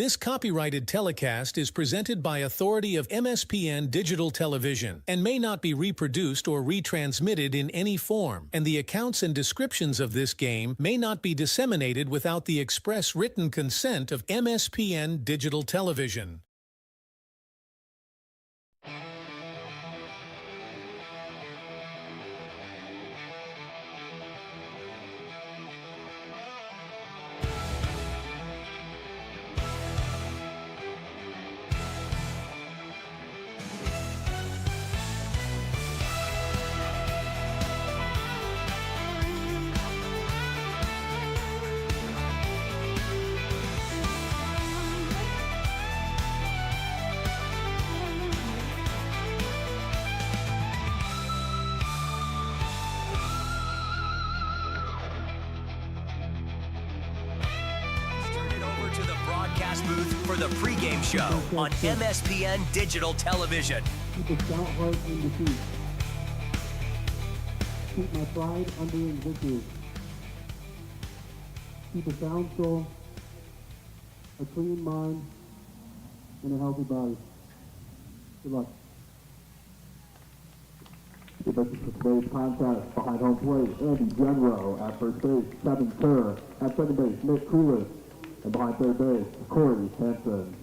This copyrighted telecast is presented by authority of MSPN Digital Television and may not be reproduced or retransmitted in any form, and the accounts and descriptions of this game may not be disseminated without the express written consent of MSPN Digital Television. Booth for the pregame show on MSPN Digital Television. Keep a stout heart in defeat. Keep my pride under in victory. Keep a sound soul, a clean mind, and a healthy body. Good luck. The basis for today's contest: behind home plate, Andy Genro. At first base, Kevin Kerr. At second base, Nick Cooler. And behind third base, Corey Hansen.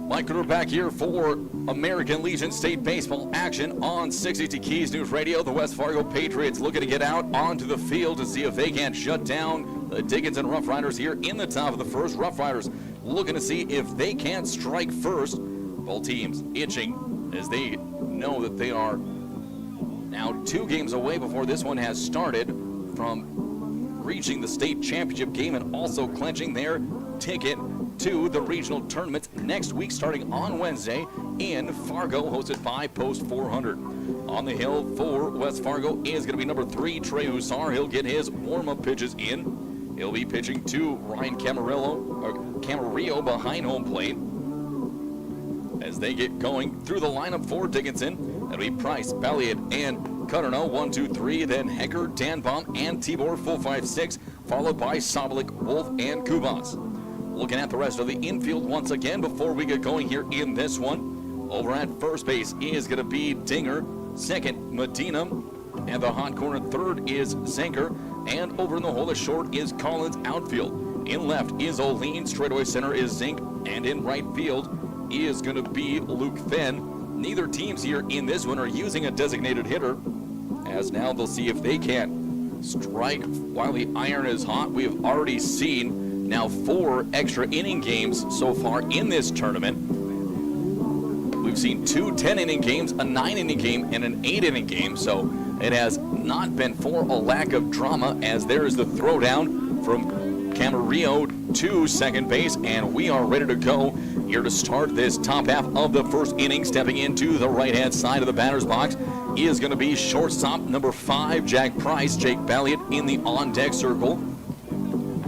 Mike Gruber back here for American Legion State Baseball action on 60 Keys News Radio. The West Fargo Patriots looking to get out onto the field to see if they can shut down the Dickinson Rough Riders here in the top of the first. Rough Riders looking to see if they can strike first. Both teams itching as they know that they are now 2 games away before this one has started from reaching the state championship game and also clinching their ticket to the regional tournament next week starting on Wednesday in Fargo, hosted by Post 400. On the hill for West Fargo is going to be number 3, Trey Hussar. He'll get his warm-up pitches in. He'll be pitching to Ryan Camarillo behind home plate. As they get going through the lineup for Dickinson, that'll be Price, Balliet, and Cutterno, 1, 2, 3. Then Hecker, Danbaum, and Tibor, full 5, 6, followed by Sobolik, Wolf, and Kubas. Looking at the rest of the infield once again before we get going here in this one. Over at first base is going to be Dinger. Second, Medina. And the hot corner third is Zenker. And over in the hole, the short is Collins. Outfield. In left is O'Lean. Straightaway center is Zink. And in right field is going to be Luke Fenn. Neither teams here in this one are using a designated hitter, as now they'll see if they can strike while the iron is hot. We have already seen now 4 extra inning games so far in this tournament. We've seen 2 10-inning games, a 9-inning game, and an 8-inning game, so it has not been for a lack of drama, as there is the throwdown from Camarillo to second base, and we are ready to go here to start this top half of the first inning. Stepping into the right-hand side of the batter's box is going to be shortstop number 5, Jack Price. Jake Balliet in the on-deck circle.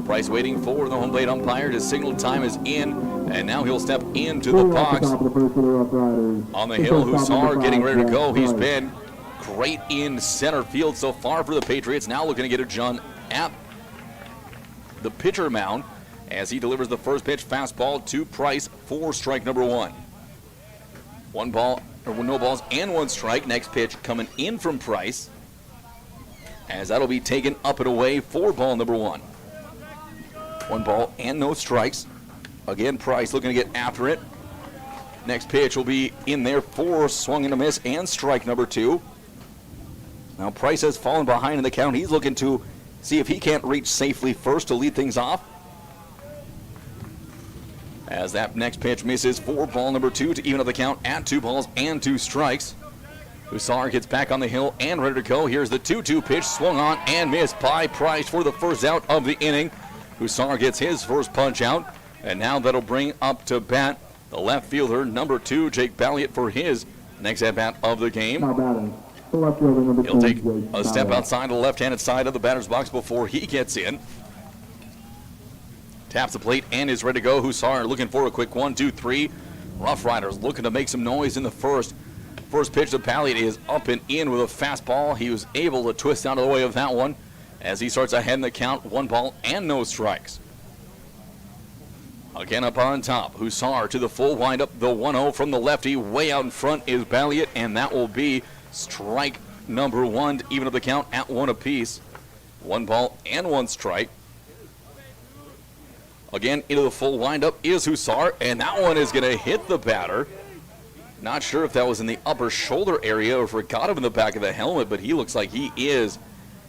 Price waiting for the home plate umpire to signal time is in, and now he'll step into the box. On the hill, Hussar getting ready to go. He's been great in center field so far for the Patriots. Now looking to get it done at the pitcher mound as he delivers the first pitch fastball to Price for strike number 1. No balls and 1 strike. Next pitch coming in from Price, as that'll be taken up and away for ball number 1. 1 ball and no strikes. Again, Price looking to get after it. Next pitch will be in there for swung and a miss and strike number 2. Now Price has fallen behind in the count. He's looking to see if he can't reach safely first to lead things off. As that next pitch misses for ball number 2 to even up the count at 2 balls and 2 strikes. Hussar gets back on the hill and ready to go. Here's the 2-2 pitch, swung on and missed by Price for the first out of the inning. Hussar gets his first punch out, and now that'll bring up to bat the left fielder, number 2, Jake Balliet, for his next at-bat of the game. Now batting, the left fielder, number 2, He'll take Jake a step Balliet. outside the left-handed side of the batter's box before he gets in. Taps the plate and is ready to go. Hussar looking for a quick 1-2-3. Rough Riders looking to make some noise in the first. First pitch to Balliet is up and in with a fastball. He was able to twist out of the way of that one as he starts ahead in the count. 1 ball and no strikes. Again up on top, Hussar to the full windup. The 1-0 from the lefty. Way out in front is Balliet, and that will be strike number 1 to even up the count at 1 apiece. 1 ball and 1 strike. Again, into the full windup is Hussar, and that one is going to hit the batter. Not sure if that was in the upper shoulder area or if it got him in the back of the helmet, but he looks like he is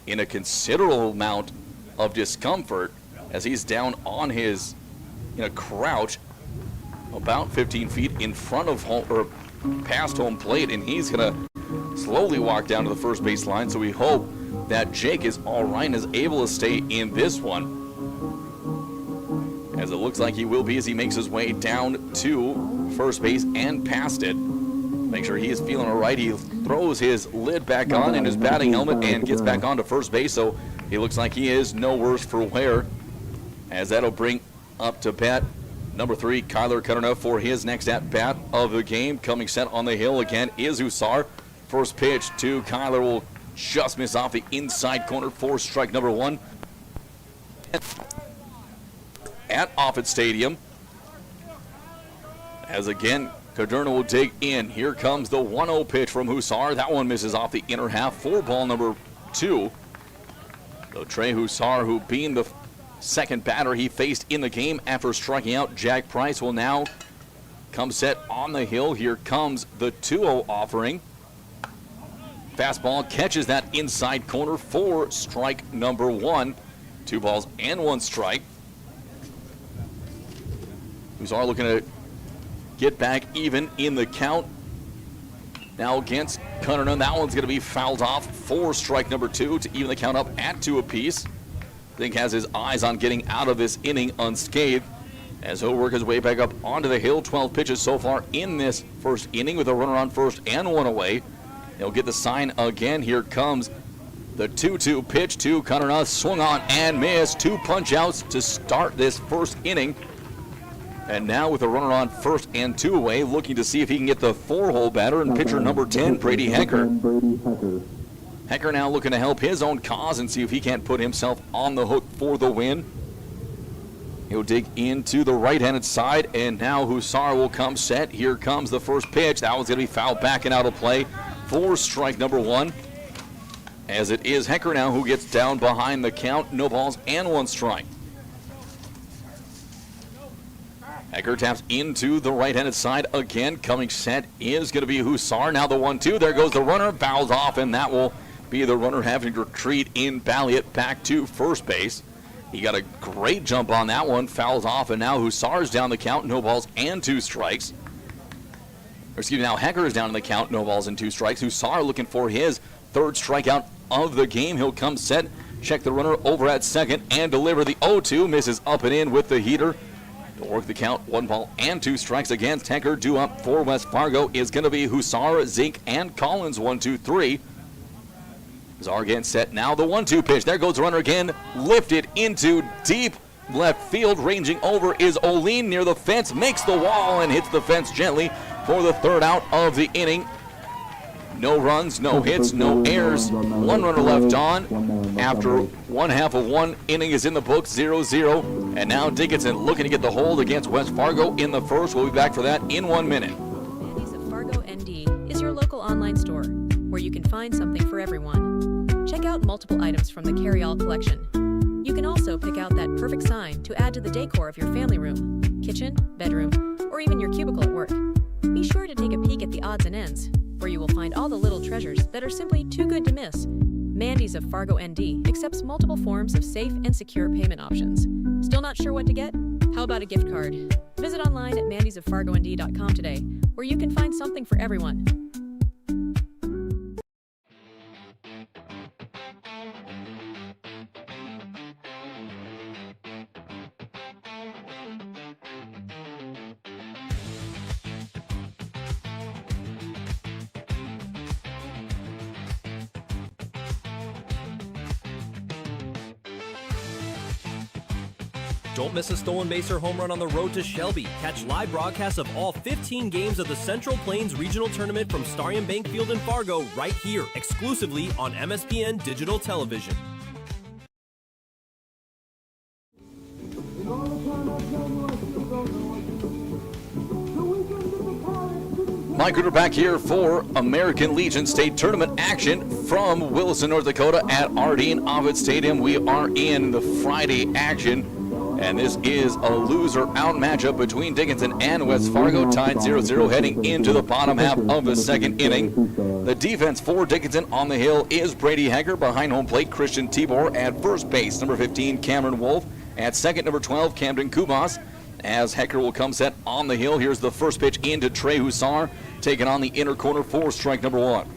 in a considerable amount of discomfort as he's down on his, crouch about 15 feet in front of home, or past home plate, and he's going to slowly walk down to the first base line. So we hope that Jake is all right and is able to stay in this one, as it looks like he will be as he makes his way down to first base and past it. Make sure he is feeling all right. He throws his lid back on in his batting helmet and gets back onto first base, so he looks like he is no worse for wear, as that'll bring up to bat number 3, Kyler Cutternuff, for his next at-bat of the game. Coming set on the hill again is Hussar. First pitch to Kyler will just miss off the inside corner for strike number 1. At Offutt Stadium, as again Cudurna will dig in. Here comes the 1-0 pitch from Hussar. That one misses off the inner half for ball number 2. So Trey Hussar, who being the second batter he faced in the game after striking out Jack Price, will now come set on the hill. Here comes the 2-0 offering. Fastball catches that inside corner for strike number 1. 2 balls and 1 strike. Hussar looking to get back even in the count. Now against Cunningham, that one's going to be fouled off for strike number 2 to even the count up at 2 apiece. I think has his eyes on getting out of this inning unscathed, as he'll work his way back up onto the hill. 12 pitches so far in this first inning with a runner on first and 1 away. He'll get the sign again. Here comes the 2-2 pitch to Cunningham. Swung on and missed. 2 punch outs to start this first inning. And now with a runner on first and 2 away, looking to see if he can get the 4-hole batter and pitcher number 10, Brady Hecker. Hecker now looking to help his own cause and see if he can't put himself on the hook for the win. He'll dig into the right-handed side, and now Hussar will come set. Here comes the first pitch. That one's going to be fouled back and out of play for strike number 1. As it is Hecker now who gets down behind the count. No balls and 1 strike. Hecker taps into the right-handed side again. Coming set is going to be Hussar. Now the 1-2. There goes the runner. Fouls off, and that will be the runner having to retreat in Balliet back to first base. He got a great jump on that one. Fouls off, and now Hussar's down the count. No balls and 2 strikes. Now Hecker is down in the count. No balls and 2 strikes. Hussar looking for his 3rd strikeout of the game. He'll come set, check the runner over at second, and deliver the 0-2. Misses up and in with the heater. To work the count, 1 ball and 2 strikes against Hecker. Due up for West Fargo is going to be Hussar, Zink, and Collins. 1-2-3. Hussar again set. Now the 1-2 pitch. There goes the runner again. Lifted into deep left field. Ranging over is Olin near the fence. Makes the wall and hits the fence gently for the 3rd out of the inning. No runs, no hits, no errors. 1 runner left on after 1/2 of 1 inning is in the books, 0-0. And now Dickinson looking to get the hold against West Fargo in the first. We'll be back for that in 1 minute. Mandy's of Fargo ND is your local online store where you can find something for everyone. Check out multiple items from the carry-all collection. You can also pick out that perfect sign to add to the decor of your family room, kitchen, bedroom, or even your cubicle at work. Be sure to take a peek at the odds and ends, where you will find all the little treasures that are simply too good to miss. Mandy's of Fargo ND accepts multiple forms of safe and secure payment options. Still not sure what to get? How about a gift card? Visit online at mandysoffargond.com today, where you can find something for everyone. Don't miss a stolen base or home run on the road to Shelby. Catch live broadcasts of all 15 games of the Central Plains Regional Tournament from Starion Bank Field in Fargo right here, exclusively on MSPN Digital Television. Mike Ruder back here for American Legion State Tournament action from Williston, North Dakota at Ardeen Ovid Stadium. We are in the Friday action, and this is a loser-out matchup between Dickinson and West Fargo, tied 0-0 heading into the bottom half of the second inning. The defense for Dickinson on the hill is Brady Hecker. Behind home plate, Christian Tibor. At first base, number 15, Cameron Wolf. At second, number 12, Camden Kubas. As Hecker will come set on the hill, here's the first pitch into Trey Hussar, taking on the inner corner for strike number 1.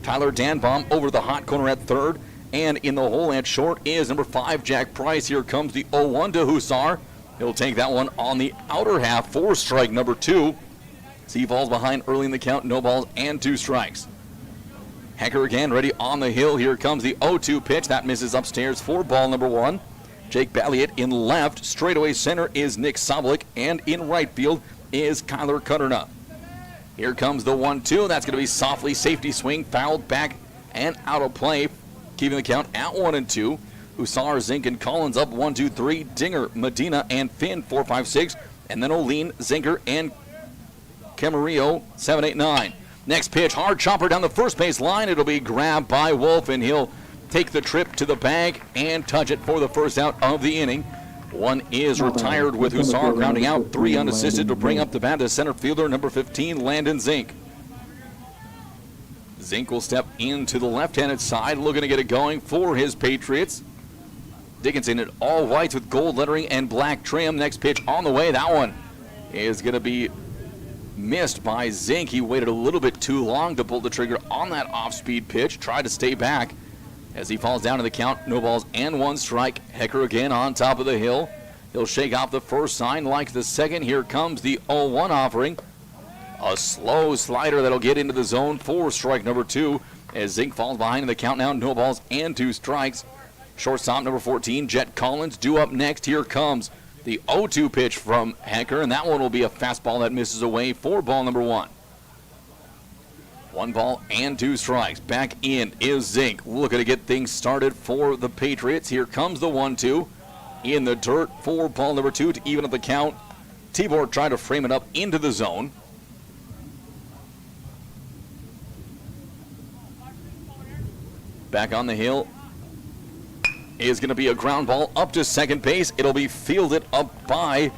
Tyler Danbaum over the hot corner at third, and in the hole at short is number 5, Jack Price. Here comes the 0-1 to Hussar. He'll take that one on the outer half for strike number 2. So he falls behind early in the count, no balls and 2 strikes. Hecker again ready on the hill. Here comes the 0-2 pitch. That misses upstairs for ball number 1. Jake Balliet in left. Straightaway center is Nick Soblik, and in right field is Kyler Cutternup. Here comes the 1-2. That's going to be softly safety swing, fouled back and out of play, keeping the count at 1-2. Hussar, Zink, and Collins up 1-2-3. Dinger, Medina, and Finn 4-5-6, and then O'Lean, Zinker, and Camarillo 7-8-9. Next pitch, hard chopper down the first base line. It'll be grabbed by Wolf, and he'll take the trip to the bag and touch it for the first out of the inning. One is retired with Hussar grounding out, 3 unassisted to bring up the bat to center fielder number 15, Landon Zink. Zink will step into the left-handed side, looking to get it going for his Patriots. Dickinson in all whites with gold lettering and black trim. Next pitch on the way. That one is going to be missed by Zink. He waited a little bit too long to pull the trigger on that off-speed pitch. Tried to stay back as he falls down to the count. No balls and 1 strike. Hecker again on top of the hill. He'll shake off the first sign like the second. Here comes the 0-1 offering. A slow slider that'll get into the zone for strike number 2 as Zink falls behind in the count now. No balls and 2 strikes. Shortstop number 14, Jet Collins, due up next. Here comes the 0-2 pitch from Hecker, and that one will be a fastball that misses away for ball number 1. 1 ball and 2 strikes. Back in is Zink, looking to get things started for the Patriots. Here comes the 1-2 in the dirt for ball number 2 to even up the count. Tibor tried to frame it up into the zone. Back on the hill is going to be a ground ball up to second base. It'll be fielded up by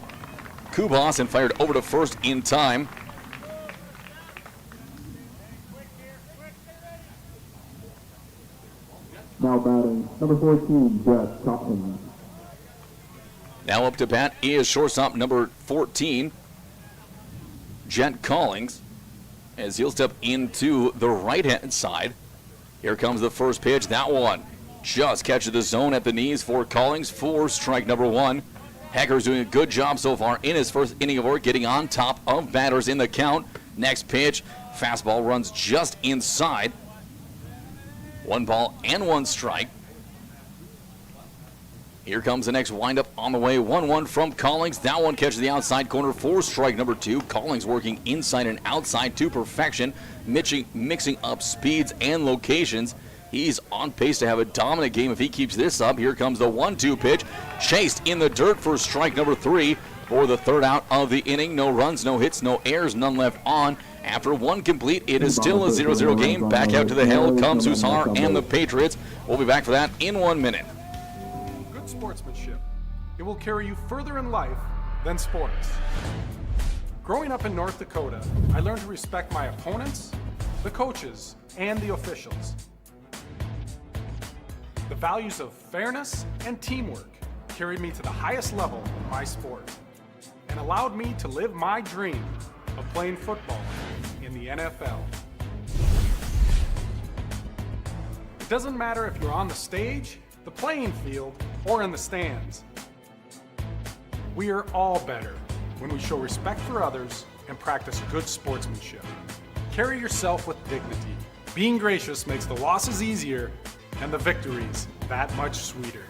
Kubas and fired over to first in time. Now batting, number 14, Jet Collins. Now up to bat is shortstop number 14, Jet Collins, as he'll step into the right-hand side. Here comes the first pitch. That one just catches the zone at the knees for Collins for strike number 1. Hecker's doing a good job so far in his first inning of work, getting on top of batters in the count. Next pitch, fastball runs just inside. 1 ball and 1 strike. Here comes the next windup on the way. 1-1 from Collins. That one catches the outside corner for strike number 2. Collins working inside and outside to perfection, mixing up speeds and locations. He's on pace to have a dominant game if he keeps this up. Here comes the 1-2 pitch. Chased in the dirt for strike number 3 for the third out of the inning. No runs, no hits, no errors, none left on. After 1 complete, it is still a 0-0 game. Back out to the hill comes Hussar and the Patriots. We'll be back for that in 1 minute. Good sportsmanship. It will carry you further in life than sports. Growing up in North Dakota, I learned to respect my opponents, the coaches, and the officials. The values of fairness and teamwork carried me to the highest level in my sport and allowed me to live my dream of playing football in the NFL. It doesn't matter if you're on the stage, the playing field, or in the stands. We are all better when we show respect for others and practice good sportsmanship. Carry yourself with dignity. Being gracious makes the losses easier and the victories that much sweeter.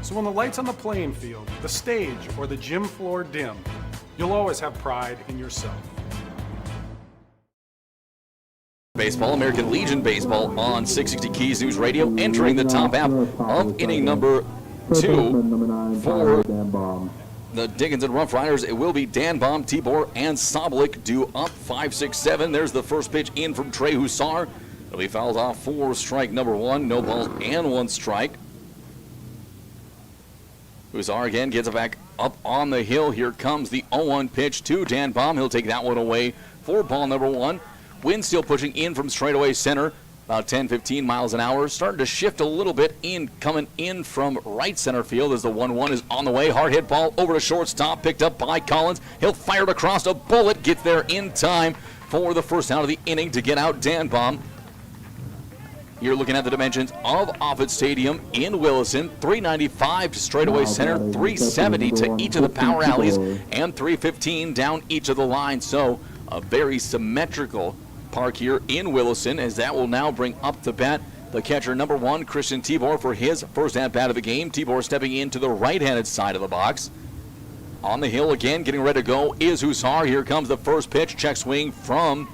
So when the lights on the playing field, the stage, or the gym floor dim, you'll always have pride in yourself. Baseball, American Legion Baseball on 660 Keys News Radio, entering the top half of inning number 2 for the Dickinson Rough Riders. It will be Danbaum, Tibor, and Soblik due up 5-6-7. There's the first pitch in from Trey Hussar. It'll be fouled off for strike number 1. No balls and 1 strike. Hussar again gets it back up on the hill. Here comes the 0-1 pitch to Danbaum. He'll take that one away for ball number 1. Wind still pushing in from straightaway center, about 10-15 miles an hour. Starting to shift a little bit coming in from right center field as the 1-1 is on the way. Hard hit ball over to shortstop, picked up by Collins. He'll fire it across. A bullet gets there in time for the first out of the inning to get out Danbaum. You're looking at the dimensions of Offutt Stadium in Williston. 395 to straightaway center, 370 to each of the power alleys, and 315 down each of the lines. So a very symmetrical park here in Williston, as that will now bring up to bat the catcher number 1, Christian Tibor, for his first at-bat of the game. Tibor stepping into the right-handed side of the box. On the hill again, getting ready to go is Hussar. Here comes the first pitch. Check swing from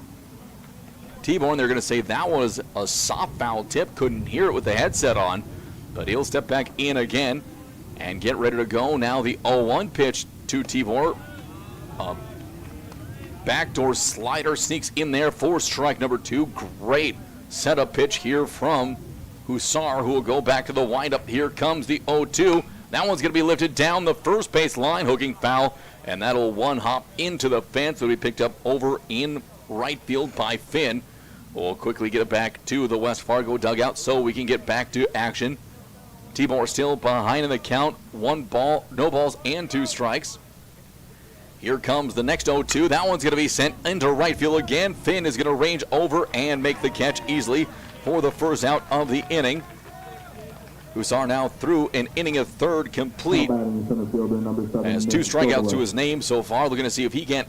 Tibor, and they're going to say that was a soft foul tip. Couldn't hear it with the headset on, but he'll step back in again and get ready to go. Now the 0-1 pitch to Tibor. Backdoor slider sneaks in there for strike number 2. Great setup pitch here from Hussar, who will go back to the windup. Here comes the 0-2. That one's going to be lifted down the first base line, hooking foul, and that'll one hop into the fence. It'll be picked up over in right field by Finn. We'll quickly get it back to the West Fargo dugout so we can get back to action. Tibor still behind in the count. 1 ball, no balls, and 2 strikes. Here comes the next 0-2. That one's going to be sent into right field again. Finn is going to range over and make the catch easily for the first out of the inning. Hussar now through an inning of third complete. Has 2 strikeouts to his name so far. Looking to see if he can't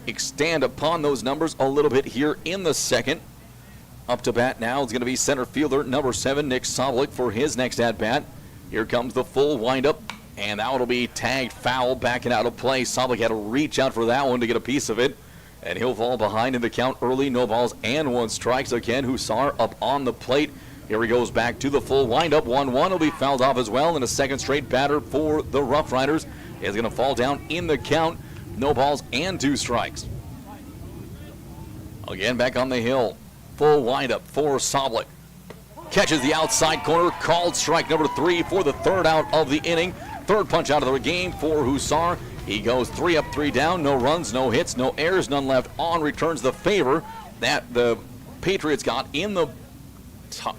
extend upon those numbers a little bit here in the second. Up to bat now is going to be center fielder number 7, Nick Soblik, for his next at-bat. Here comes the full windup. And that one will be tagged foul, backing out of play. Soblik had to reach out for that one to get a piece of it. And he'll fall behind in the count early. No balls and 1 strikes. Again, Hussar up on the plate. Here he goes back to the full windup. 1-1 will be fouled off as well. And a second straight batter for the Rough Riders is going to fall down in the count. No balls and 2 strikes. Again, back on the hill. Full windup for Soblik. Catches the outside corner. Called strike number 3 for the third out of the inning. Third punch out of the game for Hussar. He goes 3 up, 3 down. No runs, no hits, no errors, none left on. Returns the favor that the Patriots got in the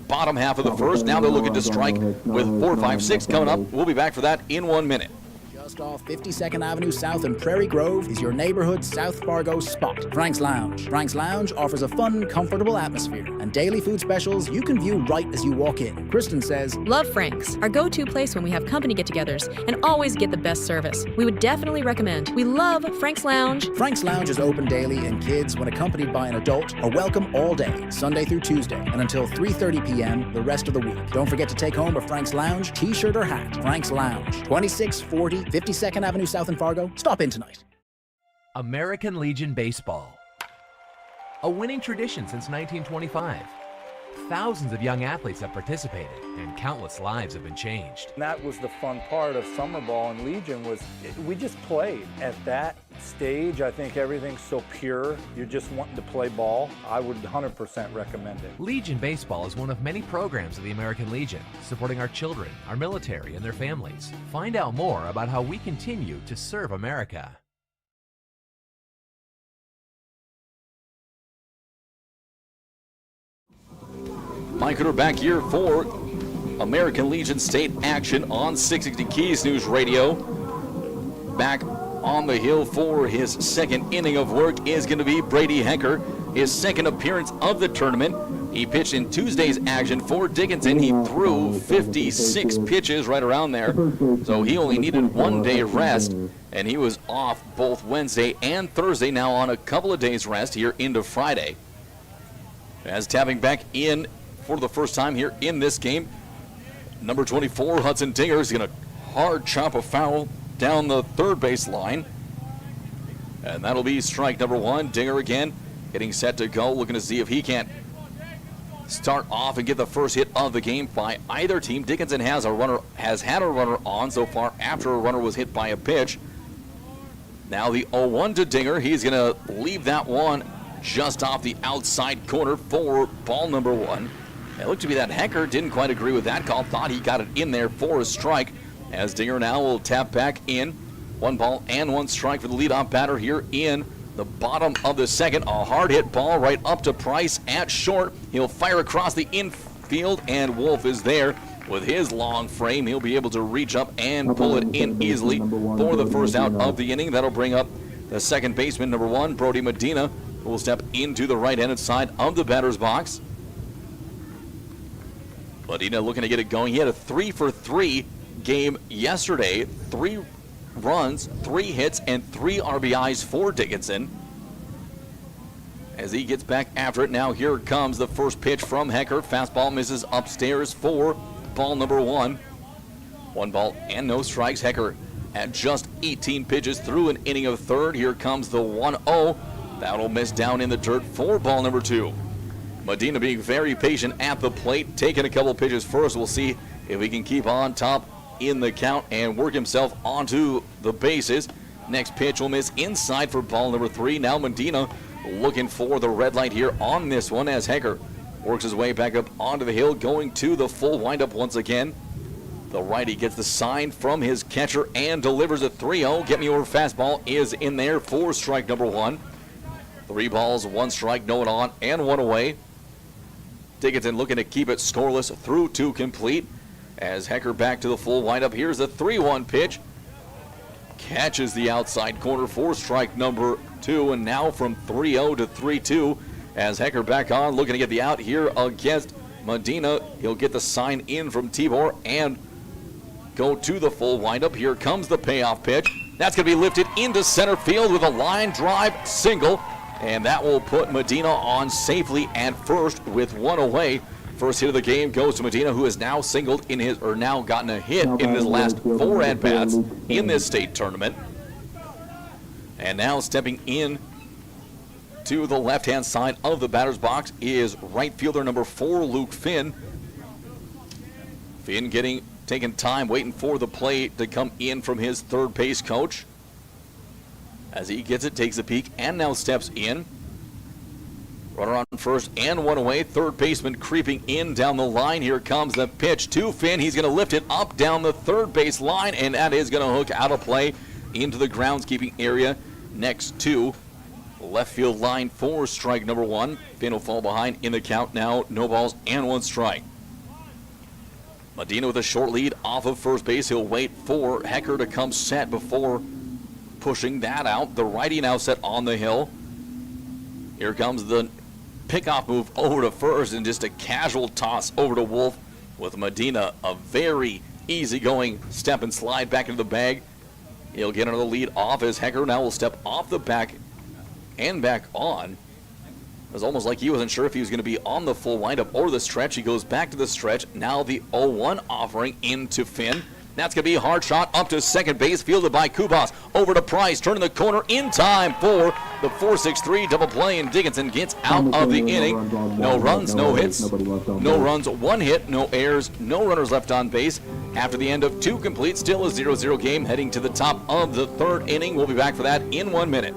bottom half of the first. Now they're looking to strike with 4, 5, 6 coming up. We'll be back for that in 1 minute. Just off 52nd Avenue South in Prairie Grove is your neighborhood South Fargo spot, Frank's Lounge. Frank's Lounge offers a fun, comfortable atmosphere and daily food specials you can view right as you walk in. Kristen says, Love Frank's, our go-to place when we have company get-togethers and always get the best service. We would definitely recommend. We love Frank's Lounge. Frank's Lounge is open daily, and kids, when accompanied by an adult, are welcome all day, Sunday through Tuesday, and until 3:30 p.m. the rest of the week. Don't forget to take home a Frank's Lounge t-shirt or hat. Frank's Lounge, 2640 52nd Avenue South in Fargo. Stop in tonight. American Legion Baseball. A winning tradition since 1925. Thousands of young athletes have participated, and countless lives have been changed. And that was the fun part of summer ball and Legion was we just played. At that stage, I think everything's so pure. You're just wanting to play ball. I would 100% recommend it. Legion Baseball is one of many programs of the American Legion, supporting our children, our military, and their families. Find out more about how we continue to serve America. Mike Hooter back here for American Legion State action on 660 Keys News Radio. Back on the hill for his second inning of work is going to be Brady Hecker, his second appearance of the tournament. He pitched in Tuesday's action for Dickinson. He threw 56 pitches right around there, so he only needed 1 day rest, and he was off both Wednesday and Thursday, now on a couple of days rest here into Friday. As tapping back in for the first time here in this game, number 24, Hudson Dinger, is going to hard chop of foul down the third base line. And that'll be strike number one. Dinger again, getting set to go, looking to see if he can't start off and get the first hit of the game by either team. Dickinson has had a runner on so far after a runner was hit by a pitch. Now the 0-1 to Dinger. He's going to leave that one just off the outside corner for ball number one. It looked to be that Hecker didn't quite agree with that call. Thought he got it in there for a strike. As Dinger now will tap back in. 1 ball and 1 strike for the leadoff batter here in the bottom of the second. A hard hit ball right up to Price at short. He'll fire across the infield, and Wolf is there with his long frame. He'll be able to reach up and pull it in easily for the first out of the inning. That'll bring up the second baseman, number 1, Brody Medina, who will step into the right-handed side of the batter's box. Medina looking to get it going. He had a 3-for-3 game yesterday. 3 runs, 3 hits, and 3 RBIs for Dickinson. As he gets back after it, now here comes the first pitch from Hecker. Fastball misses upstairs for ball number 1. 1 ball and no strikes. Hecker at just 18 pitches through an inning of third. Here comes the 1-0. That'll miss down in the dirt for ball number 2. Medina being very patient at the plate, taking a couple pitches first. We'll see if he can keep on top in the count and work himself onto the bases. Next pitch will miss inside for ball number 3. Now Medina looking for the red light here on this one as Hecker works his way back up onto the hill, going to the full windup once again. The righty gets the sign from his catcher and delivers a 3-0. Get me over fastball is in there for strike number 1. 3 balls, 1 strike, no one on, and 1 away. Dickinson looking to keep it scoreless through to complete. As Hecker back to the full windup, here's the 3-1 pitch. Catches the outside corner for strike number 2, and now from 3-0 to 3-2 as Hecker back on, looking to get the out here against Medina. He'll get the sign in from Tibor and go to the full windup. Here comes the payoff pitch. That's going to be lifted into center field with a line drive single, and that will put Medina on safely at first with 1 away. First hit of the game goes to Medina, who has now singled in his, or now gotten a hit in his last 4 at-bats in this state tournament. And now stepping in to the left-hand side of the batter's box is right fielder number 4, Luke Finn. Finn taking time, waiting for the play to come in from his third base coach. As he gets it, takes a peek, and now steps in. Runner on first and 1 away. Third baseman creeping in down the line. Here comes the pitch to Finn. He's going to lift it up down the third base line, and that is going to hook out of play into the groundskeeping area next to the left field line for strike number 1. Finn will fall behind in the count now. No balls and 1 strike. Medina with a short lead off of first base. He'll wait for Hecker to come set before pushing that out. The righty now set on the hill. Here comes the pickoff move over to first, and just a casual toss over to Wolf with Medina. A very easygoing step and slide back into the bag. He'll get another lead off as Hecker now will step off the back and back on. It was almost like he wasn't sure if he was going to be on the full windup or the stretch. He goes back to the stretch. Now the 0-1 offering into Finn. That's going to be a hard shot up to second base, fielded by Kubas. Over to Price, turning the corner in time for the 4-6-3 double play, and Dickinson gets out of the inning. No runs, no hits, no runs, 1 hit, no errors, no runners left on base. After the end of 2 complete, still a 0-0 game heading to the top of the 3rd inning. We'll be back for that in 1 minute.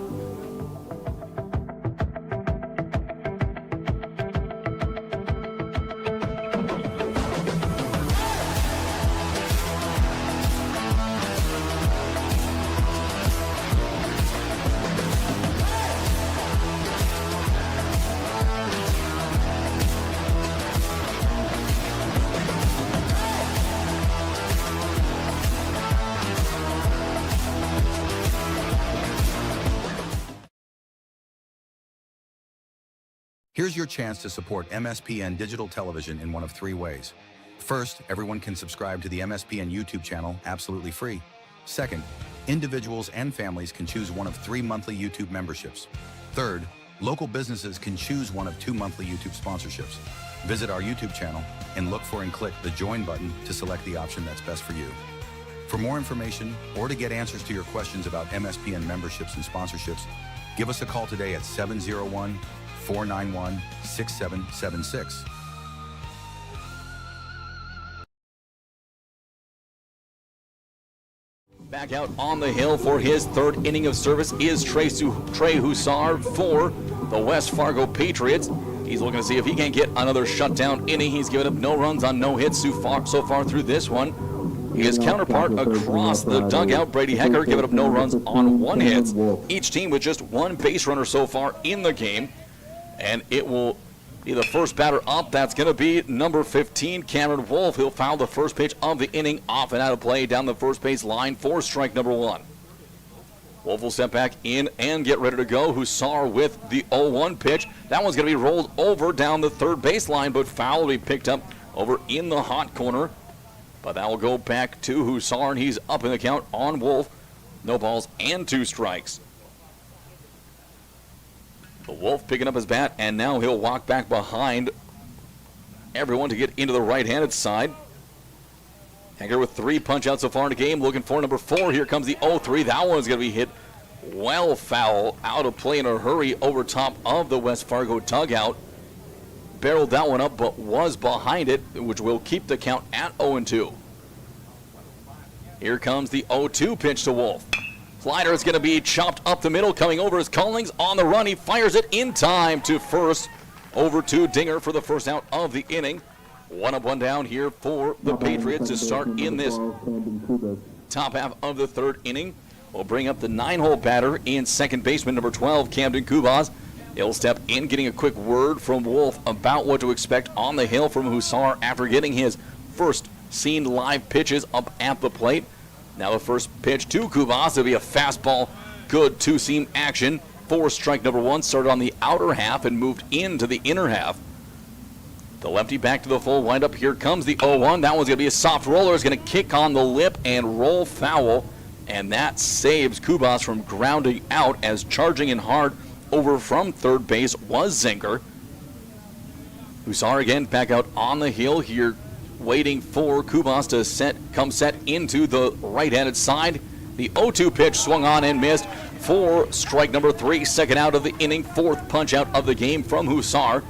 Here's your chance to support MSPN Digital Television in one of 3 ways. First, everyone can subscribe to the MSPN YouTube channel absolutely free. Second, individuals and families can choose one of 3 monthly YouTube memberships. Third, local businesses can choose one of 2 monthly YouTube sponsorships. Visit our YouTube channel and look for and click the Join button to select the option that's best for you. For more information or to get answers to your questions about MSPN memberships and sponsorships, give us a call today at 701-491-6776. Back out on the hill for his third inning of service is Trey Hussar for the West Fargo Patriots. He's looking to see if he can get another shutdown inning. He's given up no runs on no hits so far through this one. His counterpart across the dugout, Brady Hecker, giving up no runs on 1 hit. Each team with just 1 base runner so far in the game. And it will be the first batter up. That's going to be number 15, Cameron Wolf. He'll foul the first pitch of the inning, off and out of play down the first base line for strike number 1. Wolf will step back in and get ready to go. Hussar with the 0-1 pitch. That one's going to be rolled over down the third baseline, but foul will be picked up over in the hot corner. But that will go back to Hussar, and he's up in the count on Wolf. No balls and 2 strikes. The Wolf picking up his bat, and now he'll walk back behind everyone to get into the right-handed side. Hecker with 3 punch-outs so far in the game, looking for number 4. Here comes the 0-3. That one's going to be hit well foul, out of play in a hurry over top of the West Fargo dugout. Barreled that one up, but was behind it, which will keep the count at 0-2. Here comes the 0-2 pitch to Wolf. Slider is going to be chopped up the middle, coming over as Collings on the run. He fires it in time to first, over to Dinger for the first out of the inning. 1 up, 1 down here for the Patriots to start in this top half of the third inning. We'll bring up the 9-hole batter in second baseman number 12, Camden Kubas. He'll step in, getting a quick word from Wolf about what to expect on the hill from Hussar after getting his first seen live pitches up at the plate. Now the first pitch to Kubas will be a fastball, good 2-seam action for strike number 1. Started on the outer half and moved into the inner half. The lefty back to the full windup. Here comes the 0-1. That one's going to be a soft roller. It's going to kick on the lip and roll foul. And that saves Kubas from grounding out, as charging in hard over from third base was Zinker. Hussar again back out on the hill here, waiting for Kubas to come set into the right-handed side. The 0-2 pitch swung on and missed for strike number 3. Second out of the inning, 4th punch out of the game from Hussar.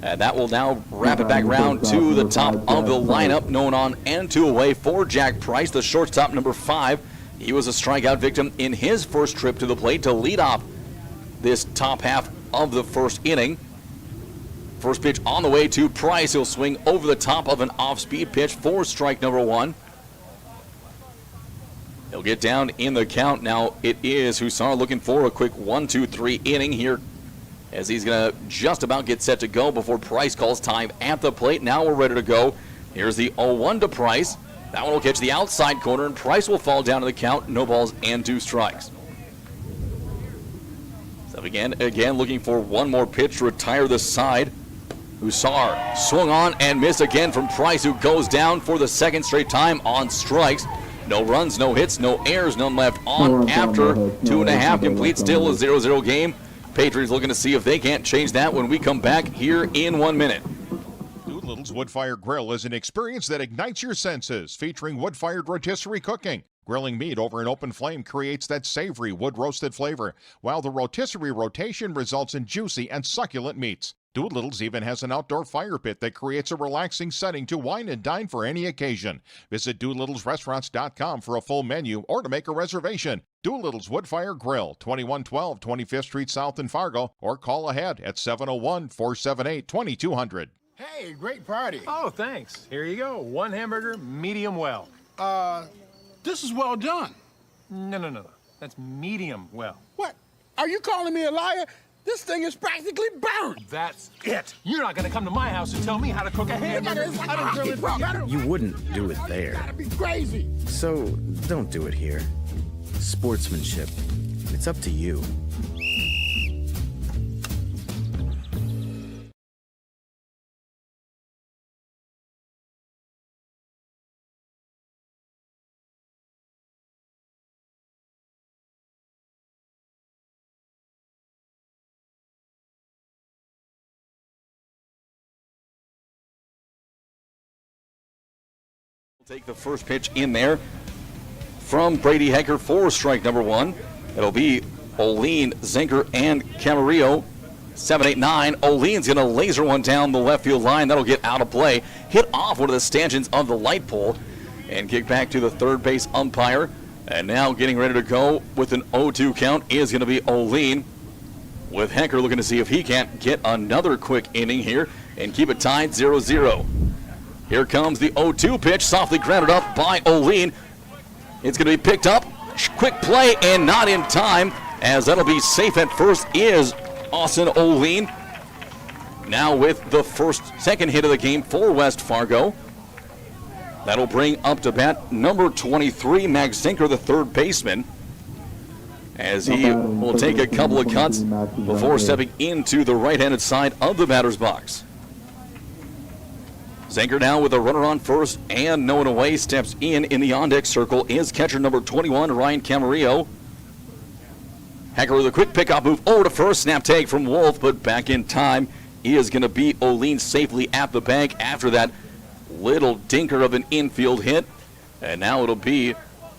And that will now wrap it back round to the top of the lineup. Known on and 2 away for Jack Price, the shortstop number 5. He was a strikeout victim in his first trip to the plate to lead off this top half of the first inning. First pitch on the way to Price. He'll swing over the top of an off-speed pitch for strike number 1. He'll get down in the count. Now it is Hussar looking for a quick 1-2-3 inning here, as he's going to just about get set to go before Price calls time at the plate. Now we're ready to go. Here's the 0-1 to Price. That one will catch the outside corner, and Price will fall down to the count. No balls and 2 strikes. So again looking for one more pitch to retire the side. Hussar swung on and missed again from Price, who goes down for the second straight time on strikes. No runs, no hits, no errors, none left on after 2.5 complete. Still a 0-0 game. Patriots looking to see if they can't change that when we come back here in 1 minute. Doolittle's Wood-Fired Grill is an experience that ignites your senses, featuring wood-fired rotisserie cooking. Grilling meat over an open flame creates that savory wood-roasted flavor, while the rotisserie rotation results in juicy and succulent meats. Doolittle's even has an outdoor fire pit that creates a relaxing setting to wine and dine for any occasion. Visit DoolittlesRestaurants.com for a full menu or to make a reservation. Doolittle's Wood-Fire Grill, 2112 25th Street South in Fargo, or call ahead at 701-478-2200. Hey, great party. Oh, thanks. Here you go. 1 hamburger, medium well. This is well done. No. That's medium well. What? Are you calling me a liar? This thing is practically burned. That's it. You're not gonna come to my house and tell me how to cook a hamburger. I don't grill it for you. You wouldn't do it there. You gotta be crazy. So don't do it here. Sportsmanship. It's up to you. Take the first pitch in there. from Brady Hecker for strike number 1. It'll be Oline, Zinker, and Camarillo. 7-8-9. Oline's going to laser one down the left field line. That'll get out of play. Hit off one of the stanchions of the light pole and kick back to the third base umpire. And now getting ready to go with an 0-2 count is going to be Oline, with Hecker looking to see if he can't get another quick inning here and keep it tied 0-0. Here comes the 0-2 pitch, softly grounded up by Oline. It's going to be picked up. Quick play and not in time, as that'll be safe at first is Austin Oline. Now with the second hit of the game for West Fargo. That'll bring up to bat number 23, Max Zinker, the third baseman, as he will take a couple of cuts before stepping into the right-handed side of the batter's box. Zinker now with a runner on first and no one away, steps in the on-deck circle is catcher number 21, Ryan Camarillo. Hecker with a quick pickoff move over to first, snap tag from Wolf, but back in time is going to be Oline safely at the bag after that little dinker of an infield hit. And now it'll be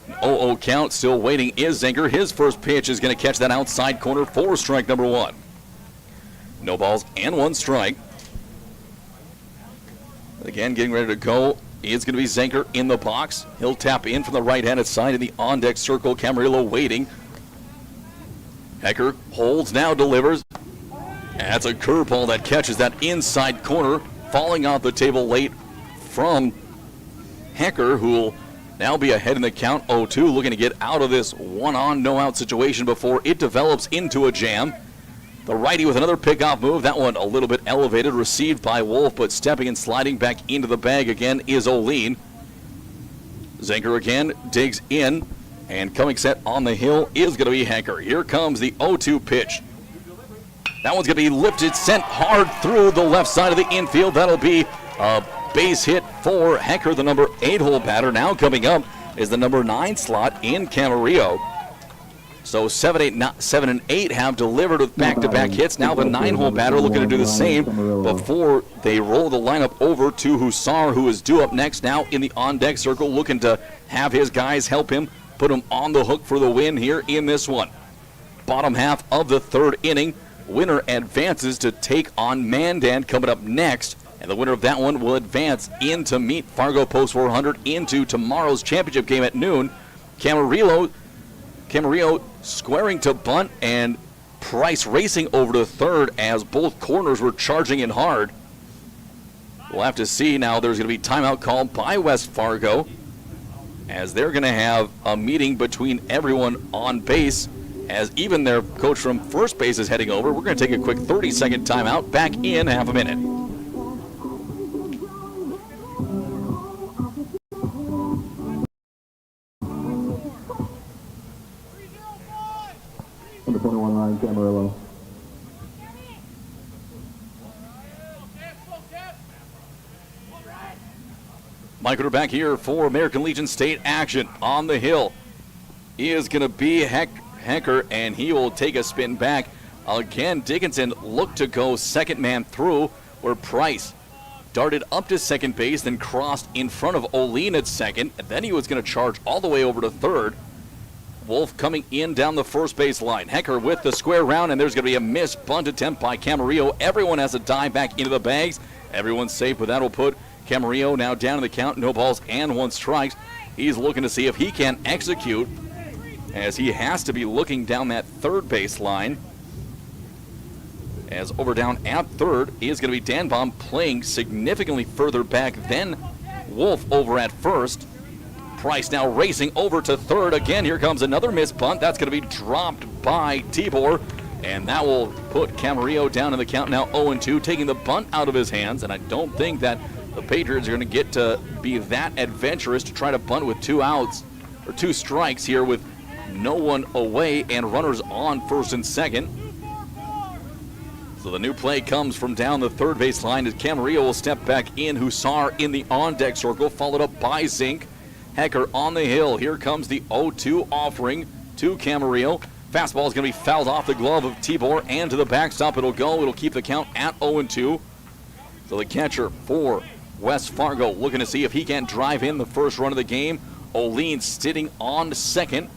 0-0 count, still waiting is Zinker. His first pitch is going to catch that outside corner for strike number 1. No balls and 1 strike. Again, getting ready to go is going to be Zinker in the box. He'll tap in from the right-handed side in the on-deck circle. Camarillo waiting. Hecker holds now, delivers. That's a curveball that catches that inside corner, falling off the table late from Hecker, who will now be ahead in the count 0-2, looking to get out of this one-on, no-out situation before it develops into a jam. The righty with another pickoff move. That one a little bit elevated, received by Wolf, but stepping and sliding back into the bag again is Oline. Zinker again digs in, and coming set on the hill is going to be Hecker. Here comes the 0-2 pitch. That one's going to be lifted, sent hard through the left side of the infield. That'll be a base hit for Hecker, the number 8-hole batter. Now coming up is the number 9 slot in Camarillo. So 7 and 8 have delivered with back-to-back hits. Now the 9-hole batter looking to do the same before they roll the lineup over to Hussar, who is due up next now in the on-deck circle, looking to have his guys help him, put him on the hook for the win here in this one. Bottom half of the third inning. Winner advances to take on Mandan coming up next. And the winner of that one will advance in to meet Fargo Post 400 into tomorrow's championship game at noon. Camarillo squaring to bunt, and Price racing over to third as both corners were charging in hard. We'll have to see now. There's going to be timeout called by West Fargo, as they're going to have a meeting between everyone on base, as even their coach from first base is heading over. We're going to take a quick 30-second timeout. Back in half a minute. Number 21, Ryan Camarillo. Mike Ritter back here for American Legion State action. On the hill is going to be Hecker, and he will take a spin back. Again, Dickinson looked to go second man through, where Price darted up to second base, then crossed in front of Oline at second, and then he was going to charge all the way over to third. Wolf coming in down the first base line. Hecker with the square round, and there's going to be a missed bunt attempt by Camarillo. Everyone has a dive back into the bags. Everyone's safe, but that'll put Camarillo now down in the count. No balls and 1 strike. He's looking to see if he can execute, as he has to be looking down that third base line. As over down at third is going to be Danbaum, playing significantly further back than Wolf over at first. Price now racing over to third. Again, here comes another missed bunt. That's going to be dropped by Tibor, and that will put Camarillo down in the count now 0-2, taking the bunt out of his hands. And I don't think that the Patriots are going to get to be that adventurous to try to bunt with 2 outs or 2 strikes here with no one away and runners on first and second. So the new play comes from down the third base line as Camarillo will step back in. Hussar in the on-deck circle, followed up by Zink. Hecker on the hill. Here comes the 0-2 offering to Camarillo. Fastball is going to be fouled off the glove of Tibor, and to the backstop it'll go. It'll keep the count at 0-2. So the catcher for West Fargo looking to see if he can drive in the first run of the game. Olean sitting on second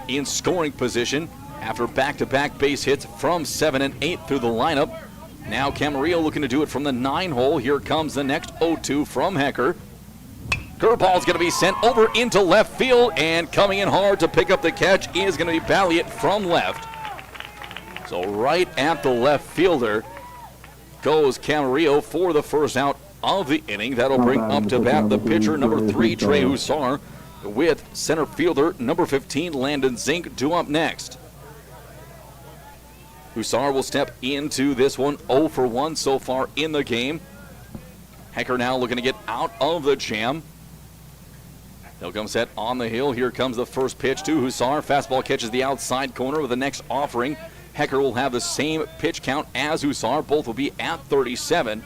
in scoring position after back-to-back base hits from 7 and 8 through the lineup. Now Camarillo looking to do it from the 9 hole. Here comes the next 0-2 from Hecker. Curveball's going to be sent over into left field, and coming in hard to pick up the catch is going to be Balliet from left. So right at the left fielder goes Camarillo for the first out of the inning. That'll bring up to bat the pitcher, number 3, Trey Hussar, with center fielder, number 15, Landon Zink, due up next. Hussar will step into this one, 0 for 1 so far in the game. Hecker now looking to get out of the jam. He'll come set on the hill. Here comes the first pitch to Hussar. Fastball catches the outside corner with the next offering. Hecker will have the same pitch count as Hussar. Both will be at 37.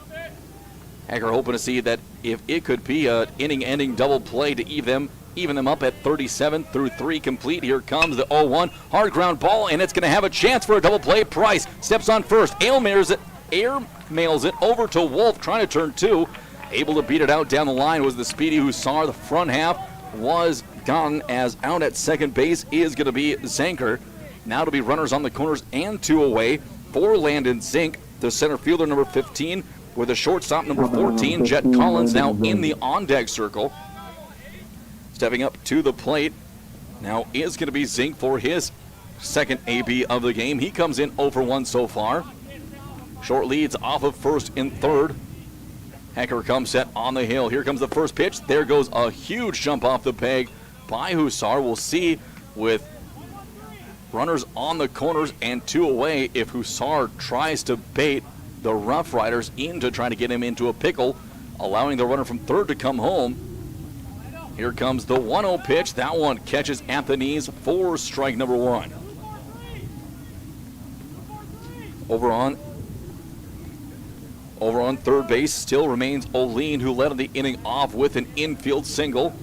Hecker hoping to see that if it could be an inning-ending double play to even them up at 37 through 3 complete. Here comes the 0-1. Hard ground ball, and it's going to have a chance for a double play. Price steps on first. Air mails it over to Wolf, trying to turn 2. Able to beat it out down the line was the speedy Hussar. The front half was gone, as out at second base is going to be Zanker. Now to be runners on the corners and 2 away for Landon Zink, the center fielder, number 15, with a shortstop, number 14, Jet Collins, now in the on-deck circle. Stepping up to the plate now is going to be Zink for his second AB of the game. He comes in 0 for 1 so far. Short leads off of first and third. Hecker comes set on the hill. Here comes the first pitch. There goes a huge jump off the peg by Hussar. We'll see with runners on the corners and 2 away if Hussar tries to bait the Rough Riders into trying to get him into a pickle, allowing the runner from third to come home. Here comes the 1-0 pitch. That one catches at the knees for strike number 1. Over on third base still remains Olean, who led the inning off with an infield single.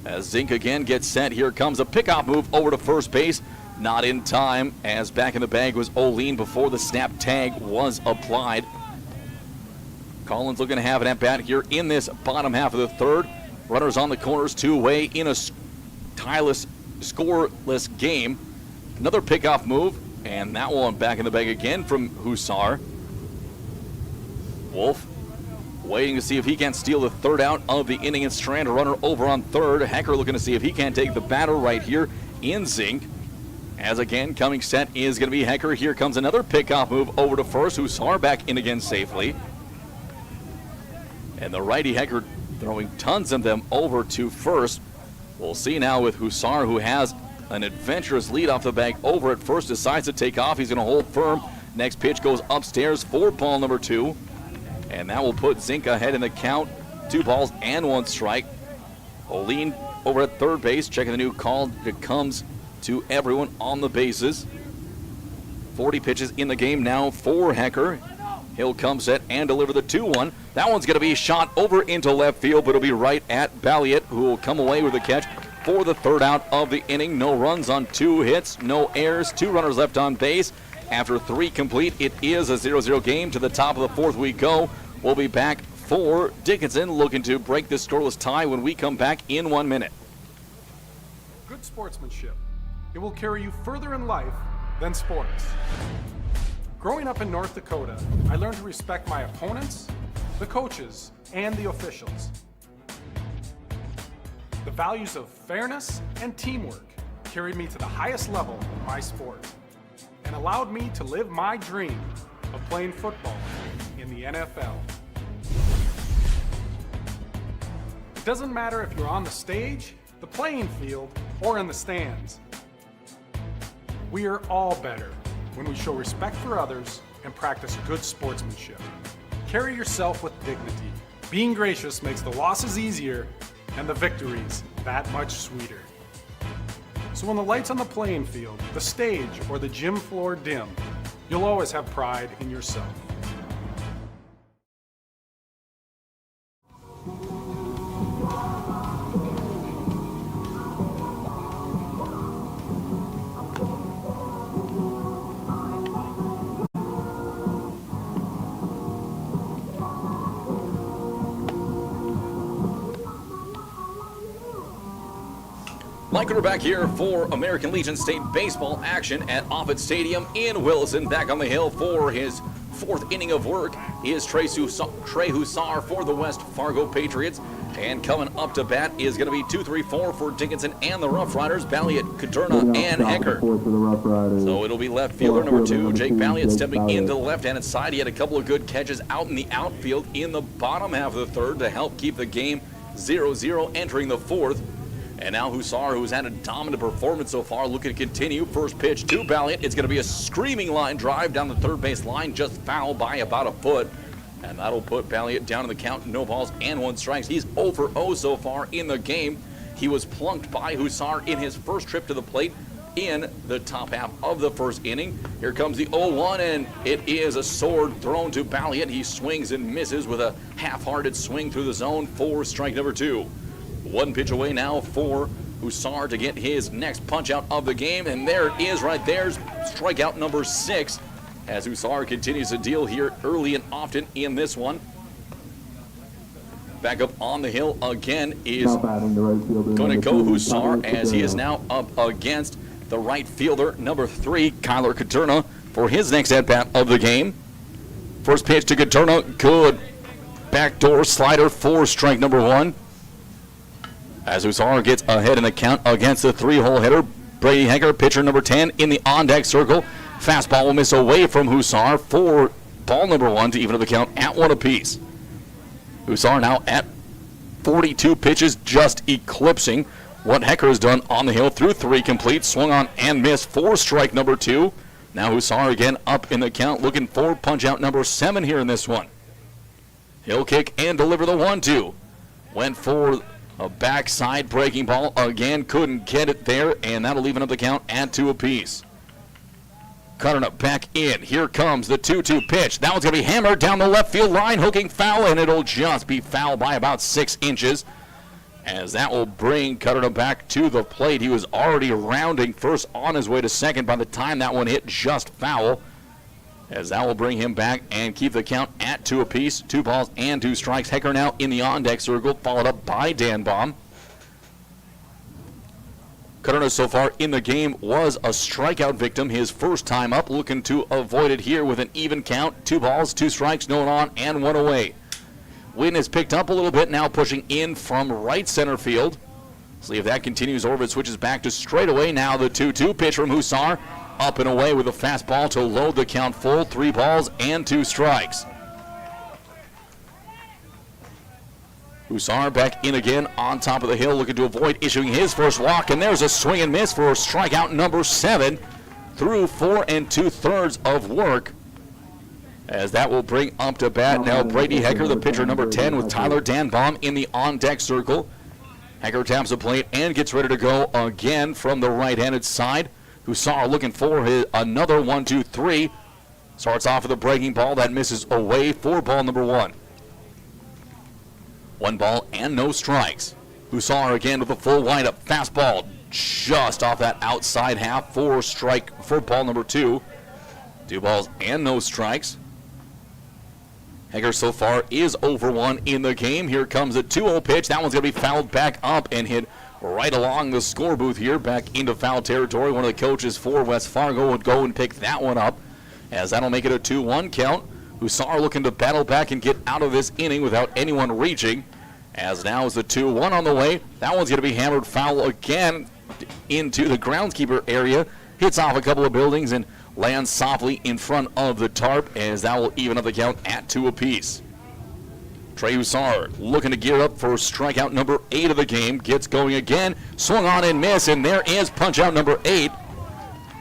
As Zink again gets set, here comes a pickoff move over to first base. Not in time, as back in the bag was Olean before the snap tag was applied. Collins looking to have an at-bat here in this bottom half of the third. Runners on the corners, 2 away in a scoreless game. Another pickoff move, and that one back in the bag again from Hussar. Wolf waiting to see if he can steal the third out of the inning and strand a runner over on third. Hecker looking to see if he can take the batter right here in Zink. As again, coming set is going to be Hecker. Here comes another pickoff move over to first. Hussar back in again safely. And the righty Hecker throwing tons of them over to first. We'll see now with Hussar, who has an adventurous lead off the bag over at first, decides to take off. He's going to hold firm. Next pitch goes upstairs for ball number 2. And that will put Zink ahead in the count. 2 balls and 1 strike. Olean over at third base, checking the new call that comes to everyone on the bases. 40 pitches in the game now for Hecker. He'll come set and deliver the 2-1. That one's going to be shot over into left field, but it'll be right at Balliet, who will come away with the catch for the third out of the inning. No runs on 2 hits, no errors, 2 runners left on base. After 3 complete, it is a 0-0 game. To the top of the 4th we go. We'll be back for Dickinson, looking to break this scoreless tie when we come back in 1 minute. Good sportsmanship. It will carry you further in life than sports. Growing up in North Dakota, I learned to respect my opponents, the coaches, and the officials. The values of fairness and teamwork carried me to the highest level in my sport and allowed me to live my dream of playing football in the NFL. It doesn't matter if you're on the stage, the playing field, or in the stands. We are all better when we show respect for others and practice good sportsmanship. Carry yourself with dignity. Being gracious makes the losses easier and the victories that much sweeter. So when the lights on the playing field, the stage, or the gym floor dim, you'll always have pride in yourself. Mike, we're back here for American Legion State baseball action at Offutt Stadium in Williston. Back on the hill for his fourth inning of work is Trey Hussar for the West Fargo Patriots. And coming up to bat is going to be 2-3-4 for Dickinson and the Rough Riders, Balliet, Katerna, and Hecker. So it'll be left fielder number 2, Jake Balliet, stepping into the left-handed side. He had a couple of good catches out in the outfield in the bottom half of the third to help keep the game 0-0 entering the fourth. And now Hussar, who's had a dominant performance so far, looking to continue. First pitch to Balliet. It's going to be a screaming line drive down the third base line, just foul by about a foot. And that'll put Balliet down in the count, no balls and 1 strike. He's 0 for 0 so far in the game. He was plunked by Hussar in his first trip to the plate in the top half of the first inning. Here comes the 0-1, and it is a sword thrown to Balliet. He swings and misses with a half-hearted swing through the zone for strike number 2. 1 pitch away now for Hussar to get his next punch out of the game, and there it is right there, strikeout number 6, as Hussar continues to deal here early and often in this one. Back up on the hill again is going to go Hussar, as he is now up against the right fielder, number 3, Kyler Katerna, for his next at-bat of the game. First pitch to Katerna, good backdoor slider for strike number 1. As Hussar gets ahead in the count against the 3-hole hitter, Brady Hecker, pitcher number 10, in the on-deck circle. Fastball will miss away from Hussar for ball number 1 to even up the count at 1 apiece. Hussar now at 42 pitches, just eclipsing what Hecker has done on the hill through 3 complete. Swung on and missed for strike number 2. Now Hussar again up in the count, looking for punch out number 7 here in this one. He'll kick and deliver the 1-2. Went for a backside breaking ball again, couldn't get it there, and that'll even up the count at 2 apiece. Cutting it back in. Here comes the 2-2 pitch. That one's going to be hammered down the left field line, hooking foul, and it'll just be foul by about 6 inches. As that will bring Cutter back to the plate. He was already rounding first on his way to second by the time that one hit just foul. As that will bring him back and keep the count at 2 apiece. 2 balls and 2 strikes. Hecker now in the on-deck circle, followed up by Dan Baum. Cutter so far in the game was a strikeout victim his first time up, looking to avoid it here with an even count. 2 balls, 2 strikes, no one on, and 1 away. Wind has picked up a little bit, now pushing in from right center field. See if that continues or if it switches back to straightaway. Now the 2-2 pitch from Hussar. Up and away with a fastball to load the count full. 3 balls and 2 strikes. Hussar back in again on top of the hill, looking to avoid issuing his first walk. And there's a swing and miss for strikeout number 7 through 4 2/3 of work. As that will bring up to bat now Brady Hecker, the pitcher number 10, with Tyler Danbaum in the on-deck circle. Hecker taps the plate and gets ready to go again from the right-handed side. Hussar looking for another 1-2-3. Starts off with a breaking ball that misses away for ball number 1. 1 ball and no strikes. Hussar again with a full windup. Fastball just off that outside half for ball number 2. 2 balls and no strikes. Hecker so far is 0 for 1 in the game. Here comes a 2-0 pitch. That one's going to be fouled back up and hit right along the score booth here, back into foul territory. One of the coaches for West Fargo would go and pick that one up, as that'll make it a 2-1 count. Hussar looking to battle back and get out of this inning without anyone reaching, as now is the 2-1 on the way. That one's going to be hammered foul again into the groundskeeper area. Hits off a couple of buildings and lands softly in front of the tarp, as that will even up the count at 2 apiece. Trey Hussar looking to gear up for strikeout number 8 of the game. Gets going again. Swung on and miss, and there is punch out number 8.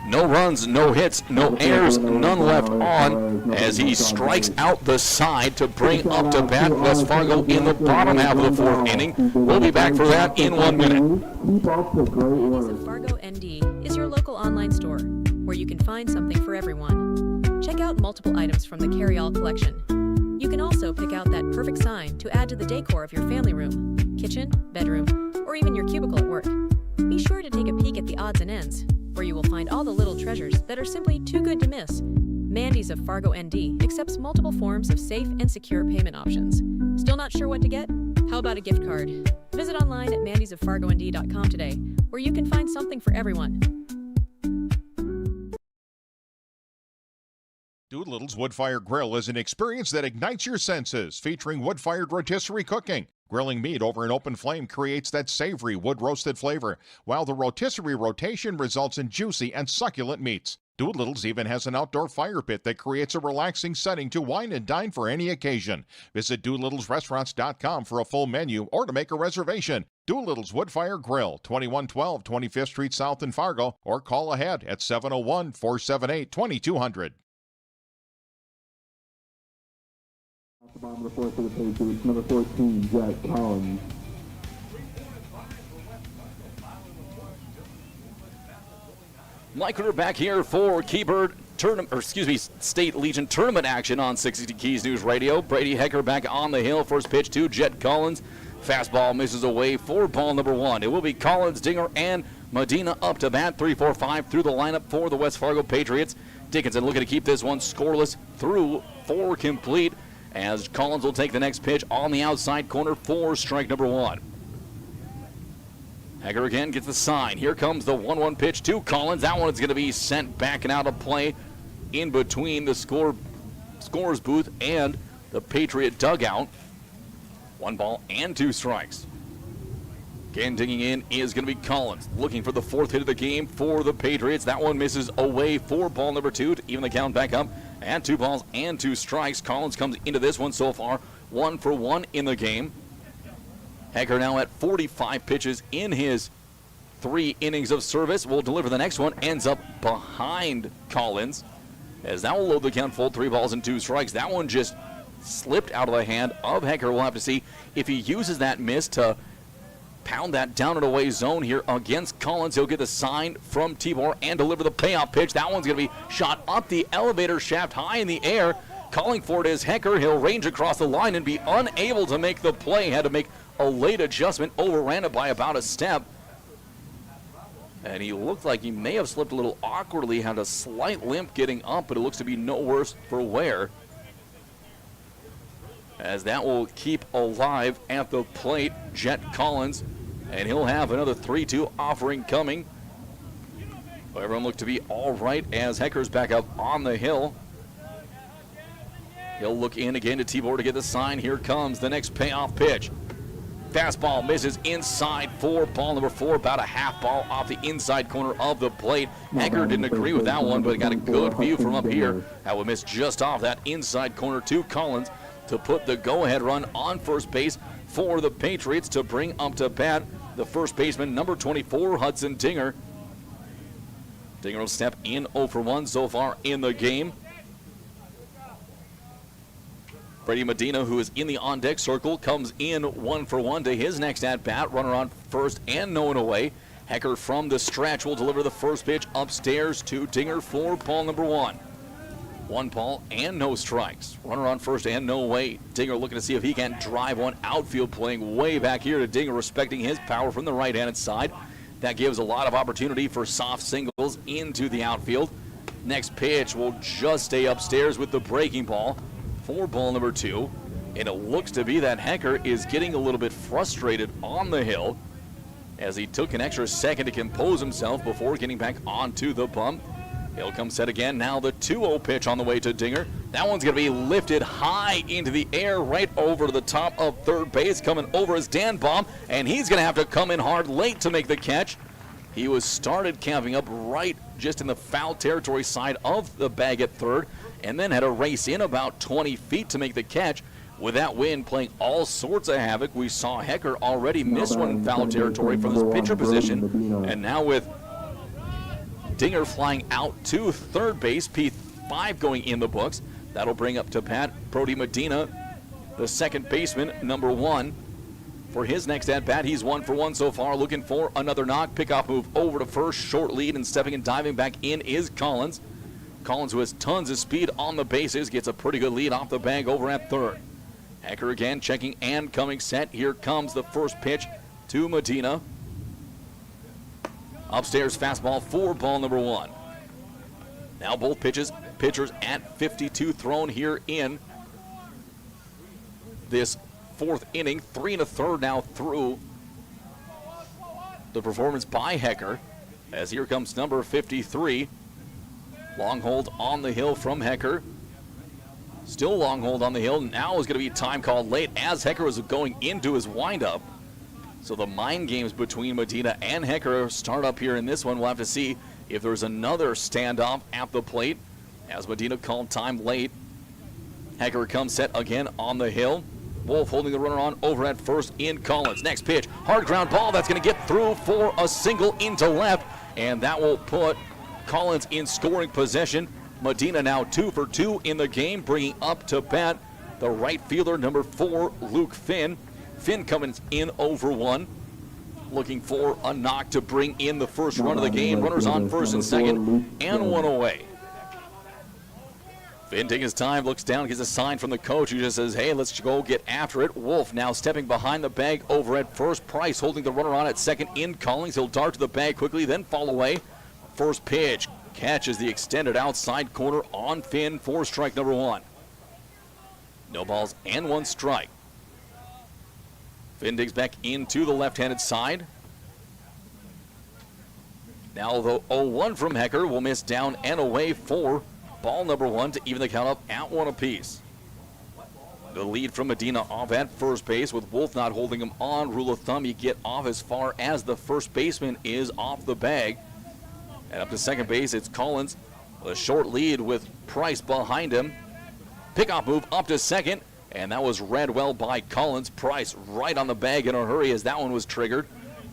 No runs, no hits, no errors, none left on, as he strikes out the side to bring up to bat West Fargo in the bottom half of the 4th inning. We'll be back for that in 1 minute. Innings of Fargo ND is your local online store, where you can find something for everyone. Check out multiple items from the carry-all collection. You can also pick out that perfect sign to add to the decor of your family room, kitchen, bedroom, or even your cubicle at work. Be sure to take a peek at the odds and ends, where you will find all the little treasures that are simply too good to miss. Mandy's of Fargo ND accepts multiple forms of safe and secure payment options. Still not sure what to get? How about a gift card? Visit online at mandysoffargond.com today, where you can find something for everyone. Doolittle's Wood-Fired Grill is an experience that ignites your senses, featuring wood-fired rotisserie cooking. Grilling meat over an open flame creates that savory wood-roasted flavor, while the rotisserie rotation results in juicy and succulent meats. Doolittle's even has an outdoor fire pit that creates a relaxing setting to wine and dine for any occasion. Visit DoolittlesRestaurants.com for a full menu or to make a reservation. Doolittle's Wood-Fire Grill, 2112 25th Street South in Fargo, or call ahead at 701-478-2200. At the bottom of the fourth for the Patriots, number 14, Jack Collins. Mike, we're back here for Keybird State Legion tournament action on 60 Keys News Radio. Brady Hecker back on the hill. First pitch to Jet Collins. Fastball misses away for ball number one. It will be Collins, Dinger, and Medina up to bat. 3-4-5 through the lineup for the West Fargo Patriots. Dickinson looking to keep this one scoreless through 4 complete, as Collins will take the next pitch on the outside corner for strike number one. Hecker again gets the sign. Here comes the 1-1 pitch to Collins. That one is going to be sent back and out of play in between the scorer's booth and the Patriot dugout. 1 ball and 2 strikes. Again, digging in is going to be Collins, looking for the 4th hit of the game for the Patriots. That one misses away for ball number 2 to even the count back up. And 2 balls and 2 strikes. Collins comes into this one so far 1 for 1 in the game. Hecker now at 45 pitches in his 3 innings of service. Will deliver the next one. Ends up behind Collins, as that will load the count full. 3 balls and 2 strikes. That one just slipped out of the hand of Hecker. We'll have to see if he uses that miss to pound that down and away zone here against Collins. He'll get the sign from Tibor and deliver the payoff pitch. That one's going to be shot up the elevator shaft high in the air. Calling for it is Hecker. He'll range across the line and be unable to make the play. Had to make a late adjustment, overran it by about a step. And he looked like he may have slipped a little awkwardly, had a slight limp getting up, but it looks to be no worse for wear, as that will keep alive at the plate Jet Collins, and he'll have another 3-2 offering coming. Everyone looked to be all right as Hecker's back up on the hill. He'll look in again to Tibor to get the sign. Here comes the next payoff pitch. Fastball misses inside for ball number 4, about a half ball off the inside corner of the plate. Hecker didn't agree with that one, but got a good view from up here. That would miss just off that inside corner to Collins to put the go-ahead run on first base for the Patriots to bring up to bat the first baseman, number 24, Hudson Dinger. Dinger will step in 0 for 1 so far in the game. Brady Medina, who is in the on-deck circle, comes in 1 for 1 to his next at-bat. Runner on first and no one away. Hecker from the stretch will deliver the first pitch upstairs to Dinger for ball number 1. 1 ball and no strikes. Runner on first and no away. Dinger looking to see if he can drive one outfield, playing way back here to Dinger, respecting his power from the right-handed side. That gives a lot of opportunity for soft singles into the outfield. Next pitch will just stay upstairs with the breaking ball for ball number 2. And it looks to be that Hecker is getting a little bit frustrated on the hill, as he took an extra second to compose himself before getting back onto the bump. He'll come set again. Now the 2-0 pitch on the way to Dinger. That one's going to be lifted high into the air right over the top of third base. Coming over is Dan Baum, and he's going to have to come in hard late to make the catch. He was started camping up right just in the foul territory side of the bag at third, and then had to race in about 20 feet to make the catch. With that wind playing all sorts of havoc, we saw Hecker already miss one in foul territory from his pitcher position, and now with Dinger flying out to third base, P5 going in the books, that'll bring up to bat Brody Medina, the second baseman, number 1. For his next at-bat, he's 1 for 1 so far, looking for another knock. Pickoff move over to first, short lead, and stepping and diving back in is Collins. Collins, who has tons of speed on the bases, gets a pretty good lead off the bag over at third. Hecker again checking and coming set. Here comes the first pitch to Medina. Upstairs fastball for ball number 1. Now both pitchers at 52 thrown here in this 4th inning. 3 1/3 now through the performance by Hecker, as here comes number 53. Long hold on the hill from Hecker. Still long hold on the hill. Now is going to be time called late as Hecker was going into his windup. So the mind games between Medina and Hecker start up here in this one. We'll have to see if there's another standoff at the plate as Medina called time late. Hecker comes set again on the hill. Wolf holding the runner on over at first in Collins. Next pitch, hard ground ball that's going to get through for a single into left, and that will put Collins in scoring possession. Medina now 2 for 2 in the game, bringing up to bat the right fielder, number 4, Luke Finn. Finn coming in over 1, looking for a knock to bring in the first run of the game. Runners on first and second, and 1 away. Finn taking his time, looks down, gets a sign from the coach who just says, hey, let's go get after it. Wolf now stepping behind the bag over at first. Price holding the runner on at second in Collins. He'll dart to the bag quickly, then fall away. First pitch catches the extended outside corner on Finn for strike number 1. No balls and 1 strike. Finn digs back into the left-handed side. Now the 0-1 from Hecker will miss down and away for ball number 1 to even the count up at 1 apiece. The lead from Medina off at first base with Wolf not holding him on. Rule of thumb, you get off as far as the first baseman is off the bag. And up to second base, it's Collins. A short lead with Price behind him. Pickoff move up to second, and that was read well by Collins. Price right on the bag in a hurry as that one was triggered.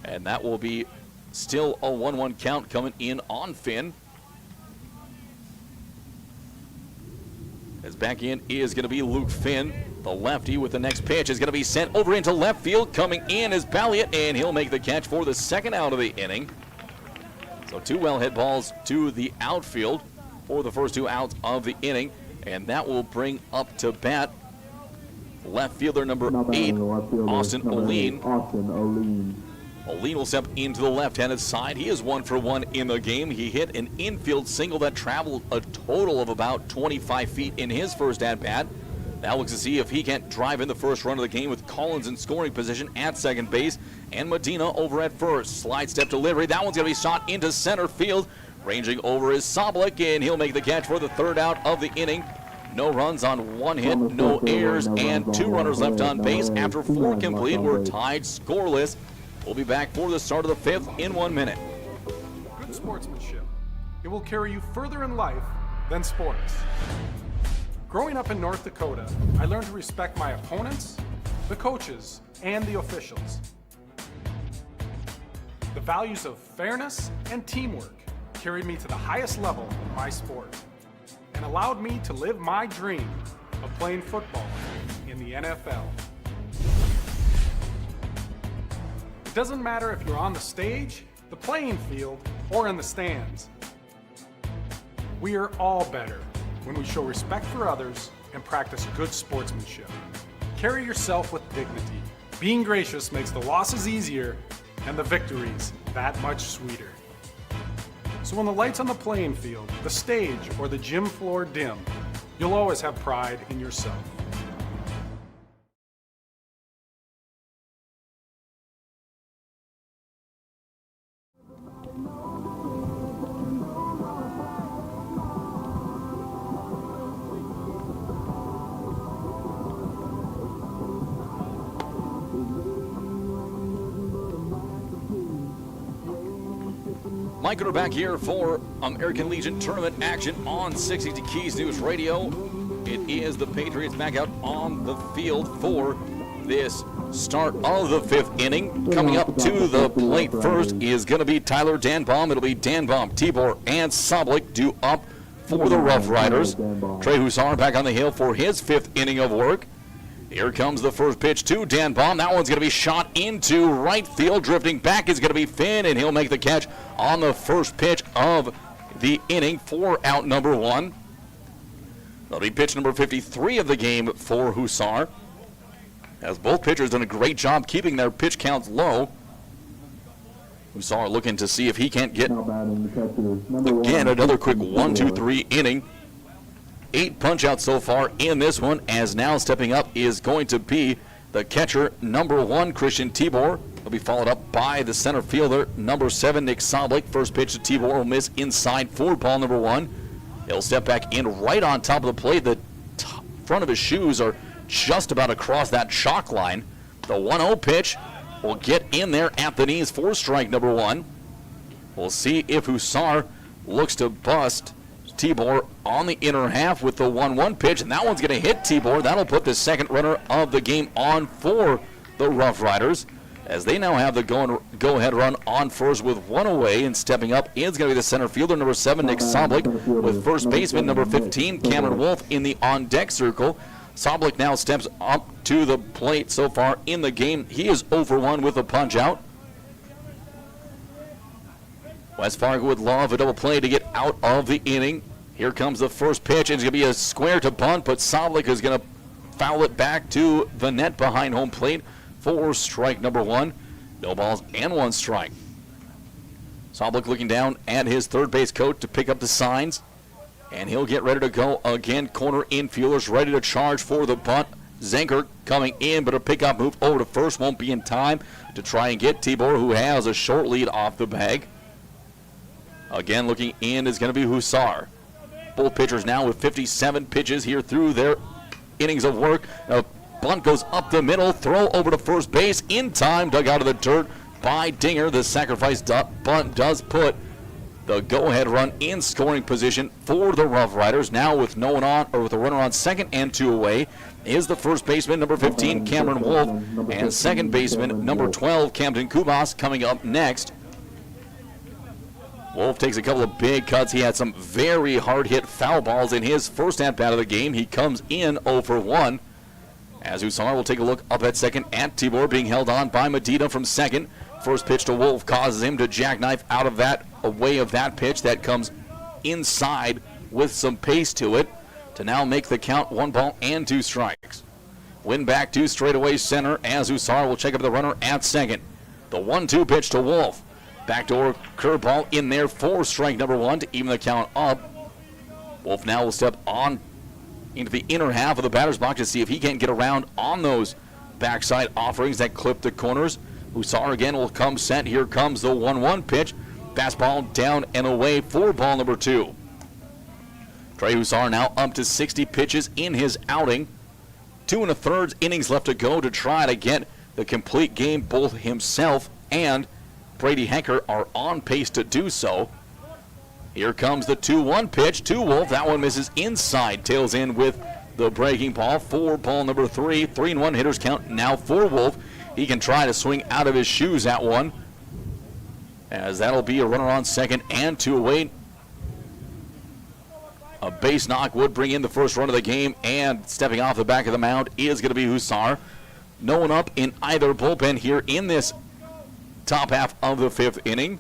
And that will be still a 1-1 count coming in on Finn. As back in is going to be Luke Finn. The lefty with the next pitch is going to be sent over into left field. Coming in is Balliot, and he'll make the catch for the second out of the inning. So 2 well hit balls to the outfield for the first 2 outs of the inning. And that will bring up to bat left fielder number 8, Austin Oline. Oline will step into the left-handed side. He is 1 for 1 in the game. He hit an infield single that traveled a total of about 25 feet in his first at-bat. Now looks to see if he can't drive in the first run of the game with Collins in scoring position at second base and Medina over at first. Slide step delivery. That one's going to be shot into center field. Ranging over is Soblik, and he'll make the catch for the third out of the inning. No runs on 1 hit, no errors, and 2 runners left on base. After 4 complete, we're tied scoreless. We'll be back for the start of the 5th in 1 minute. Good sportsmanship. It will carry you further in life than sports. Growing up in North Dakota, I learned to respect my opponents, the coaches, and the officials. The values of fairness and teamwork carried me to the highest level in my sport and allowed me to live my dream of playing football in the NFL. It doesn't matter if you're on the stage, the playing field, or in the stands. We are all better when we show respect for others and practice good sportsmanship. Carry yourself with dignity. Being gracious makes the losses easier and the victories that much sweeter. So when the lights on the playing field, the stage, or the gym floor dim, you'll always have pride in yourself. Mike Gooder back here for American Legion tournament action on 660 Keys News Radio. It is the Patriots back out on the field for this start of the 5th inning. Coming up to the plate first is going to be Tyler Danbaum. It'll be Danbaum, Tibor, and Soblik due up for the Rough Riders. Trey Hussar back on the hill for his 5th inning of work. Here comes the first pitch to Danbaum. That one's going to be shot into right field. Drifting back is going to be Finn, and he'll make the catch on the first pitch of the inning for out number 1. That'll be pitch number 53 of the game for Hussar. As both pitchers done a great job keeping their pitch counts low. Hussar looking to see if he can't get, again, another quick 1-2-3 inning. 8 punch-outs so far in this one, as now stepping up is going to be the catcher, number 1, Christian Tibor. He'll be followed up by the center fielder, number 7, Nick Soblik. First pitch to Tibor will miss inside for ball number 1. He'll step back in right on top of the plate. The front of his shoes are just about across that chalk line. The 1-0 pitch will get in there at the knees for strike number 1. We'll see if Hussar looks to bust Tibor on the inner half with the 1-1 pitch, and that one's going to hit Tibor. That'll put the second runner of the game on for the Rough Riders, as they now have the go-ahead run on first with 1 away, and stepping up is going to be the center fielder, number 7, Nick Soblik, with first baseman, number 15, Cameron Wolf, in the on-deck circle. Soblik now steps up to the plate so far in the game. He is 0 for 1 with a punch-out. West Fargo would love a double play to get out of the inning. Here comes the first pitch. It's going to be a square to bunt, but Soblik is going to foul it back to the net behind home plate for strike number 1. No balls and 1 strike. Soblik looking down at his third base coach to pick up the signs, and he'll get ready to go again. Corner infielders ready to charge for the bunt. Zenker coming in, but a pickup move over to first won't be in time to try and get Tibor, who has a short lead off the bag. Again, looking in is going to be Hussar. Both pitchers now with 57 pitches here through their innings of work. A bunt goes up the middle, throw over to first base in time, dug out of the dirt by Dinger. The sacrifice bunt does put the go-ahead run in scoring position for the Rough Riders. Now with no one on, or with a runner on second and 2 away, is the first baseman, number 15, Cameron Wolf, and second baseman, number 12, Camden Kubas, coming up next. Wolf takes a couple of big cuts. He had some very hard-hit foul balls in his first at-bat of the game. He comes in 0 for 1. As Hussar will take a look up at second at Tibor, being held on by Medina from second. First pitch to Wolf causes him to jackknife out of that, away of that pitch that comes inside with some pace to it, to now make the count 1 ball and 2 strikes. Win back to straightaway center as Hussar will check up the runner at second. The 1-2 pitch to Wolf. Backdoor curveball in there for strike number 1 to even the count up. Wolf now will step on into the inner half of the batter's box to see if he can get around on those backside offerings that clip the corners. Hussar again will come set. Here comes the 1-1 pitch. Fastball down and away for ball number 2. Trey Hussar now up to 60 pitches in his outing. 2 1/3 innings left to go to try to get the complete game. Both himself and Brady Henker are on pace to do so. Here comes the 2-1 pitch to Wolf. That one misses inside. Tails in with the breaking ball for ball number 3. 3-1 hitters count now for Wolf. He can try to swing out of his shoes at one, as that'll be a runner on second and 2 away. A base knock would bring in the first run of the game, and stepping off the back of the mound is going to be Hussar. No one up in either bullpen here in this top half of the 5th inning.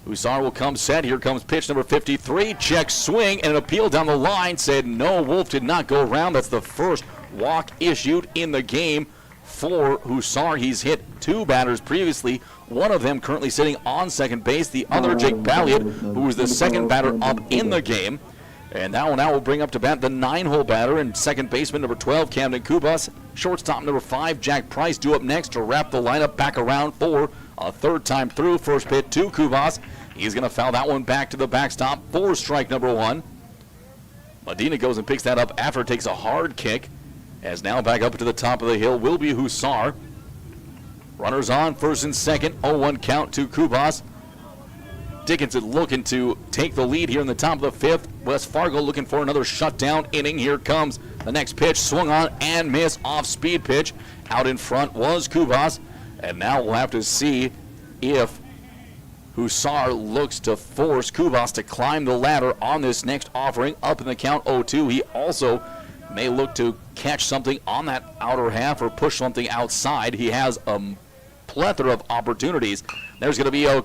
Hussar will come set. Here comes pitch number 53. Check swing and an appeal down the line said no. Wolf did not go around. That's the first walk issued in the game for Hussar. He's hit 2 batters previously. One of them currently sitting on second base. The other, Jake Balliot, who was the second batter up in the game. And that one now will bring up to bat the 9-hole batter and second baseman number 12, Camden Kubas. Shortstop number 5, Jack Price, due up next to wrap the lineup back around for a 3rd time through. First pitch to Kubas. He's going to foul that one back to the backstop for strike number 1. Medina goes and picks that up after it takes a hard kick. As now back up to the top of the hill will be Hussar. Runners on, first and second. 0-1 count to Kubas. Dickinson looking to take the lead here in the top of the 5th. West Fargo looking for another shutdown inning. Here comes the next pitch. Swung on and missed. Off-speed pitch. Out in front was Kubas. And now we'll have to see if Hussar looks to force Kubas to climb the ladder on this next offering. Up in the count 0-2. He also may look to catch something on that outer half or push something outside. He has a plethora of opportunities. There's going to be a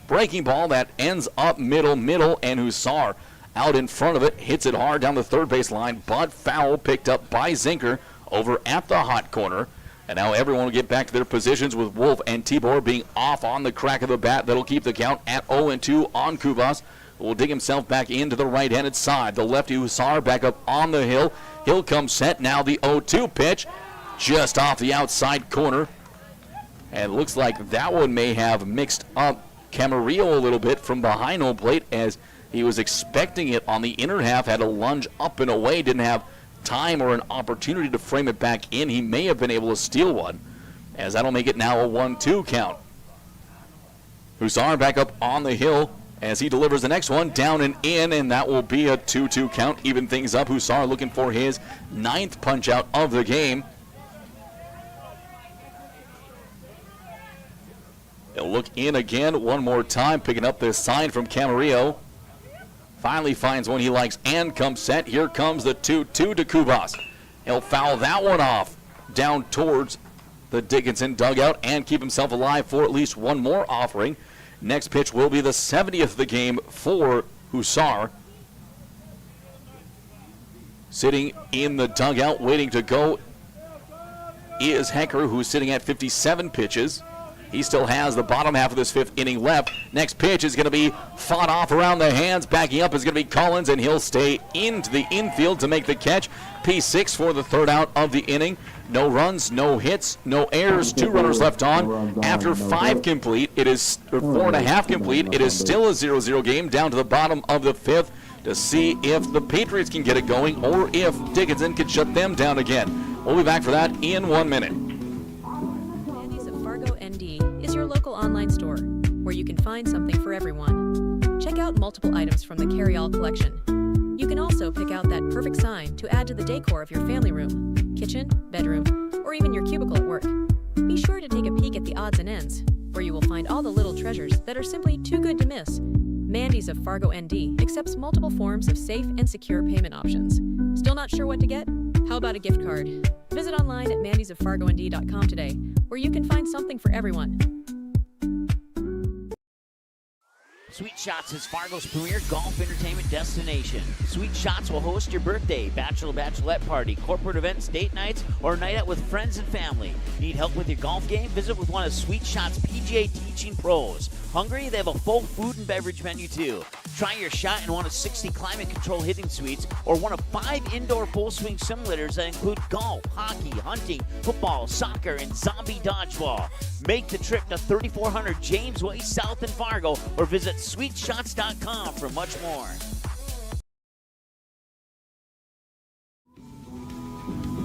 breaking ball that ends up middle, and Hussar out in front of it, hits it hard down the third base line, but foul picked up by Zinker over at the hot corner. And now everyone will get back to their positions with Wolf and Tibor being off on the crack of the bat. That'll keep the count at 0-2 on Kubas. Will dig himself back into the right-handed side. The lefty Hussar back up on the hill. He'll come set. Now the 0-2 pitch just off the outside corner. And it looks like that one may have mixed up Camarillo a little bit from behind home plate as he was expecting it on the inner half, had a lunge up and away, didn't have time or an opportunity to frame it back in. He may have been able to steal one, as that'll make it now a 1-2 count. Hussar back up on the hill as he delivers the next one down and in, and that will be a 2-2 count. Even things up. Hussar looking for his 9th punch out of the game. He'll look in again one more time, picking up this sign from Camarillo. Finally finds one he likes and comes set. Here comes the 2-2 to Kubas. He'll foul that one off down towards the Dickinson dugout and keep himself alive for at least one more offering. Next pitch will be the 70th of the game for Hussar. Sitting in the dugout waiting to go is Hecker, who's sitting at 57 pitches. He still has the bottom half of this 5th inning left. Next pitch is going to be fought off around the hands. Backing up is going to be Collins, and he'll stay into the infield to make the catch. P6 for the 3rd out of the inning. No runs, no hits, no errors. 2 runners left on. After 5 complete, it is 4.5 complete. It is still a 0-0 game down to the bottom of the 5th to see if the Patriots can get it going or if Dickinson can shut them down again. We'll be back for that in 1 minute. Fargo ND is your local online store where you can find something for everyone. Check out multiple items from the carry-all collection. You can also pick out that perfect sign to add to the decor of your family room, kitchen, bedroom, or even your cubicle at work. Be sure to take a peek at the odds and ends, where you will find all the little treasures that are simply too good to miss. Mandy's of Fargo ND accepts multiple forms of safe and secure payment options. Still not sure what to get? How about a gift card? Visit online at mandysoffargond.com today, where you can find something for everyone. Sweet Shots is Fargo's premier golf entertainment destination. Sweet Shots will host your birthday, bachelorette party, corporate events, date nights, or a night out with friends and family. Need help with your golf game? Visit with one of Sweet Shots' PGA teaching pros. Hungry? They have a full food and beverage menu too. Try your shot in one of 60 climate control hitting suites or one of 5 indoor full swing simulators that include golf, hockey, hunting, football, soccer, and zombie dodgeball. Make the trip to 3400 James Way South in Fargo or visit sweetshots.com for much more.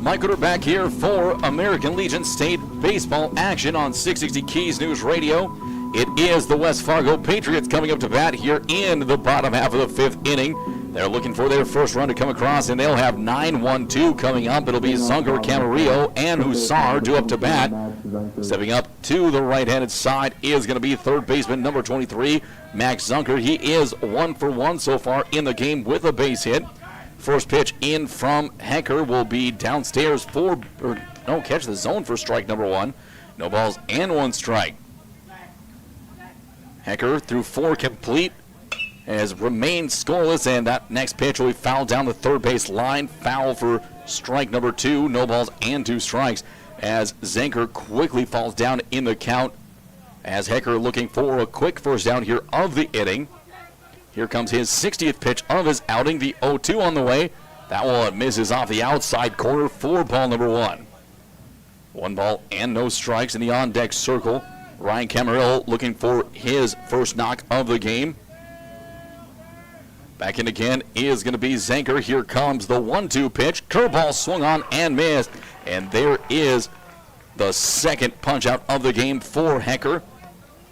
Mike Rooter back here for American Legion State baseball action on 660 Keys News Radio. It is the West Fargo Patriots coming up to bat here in the bottom half of the 5th inning. They're looking for their first run to come across, and they'll have 9-1-2 coming up. It'll be Zunker, Camarillo, and Hussar due up to bat. Stepping up to the right-handed side is going to be 3rd baseman number 23, Max Zunker. He is 1 for 1 so far in the game with a base hit. First pitch in from Hecker will be downstairs catch the zone for strike number 1. No balls and 1 strike. Hecker through 4 complete has remained scoreless, and that next pitch will be fouled down the 3rd base line. Foul for strike number 2. No balls and 2 strikes as Zanker quickly falls down in the count as Hecker looking for a quick first down here of the inning. Here comes his 60th pitch of his outing, the 0-2 on the way. That one misses off the outside corner for ball number 1. 1 ball and no strikes in the on-deck circle. Ryan Camarillo looking for his first knock of the game. Back in again is going to be Zanker. Here comes the 1-2 pitch. Curveball swung on and missed. And there is the 2nd punch out of the game for Hecker,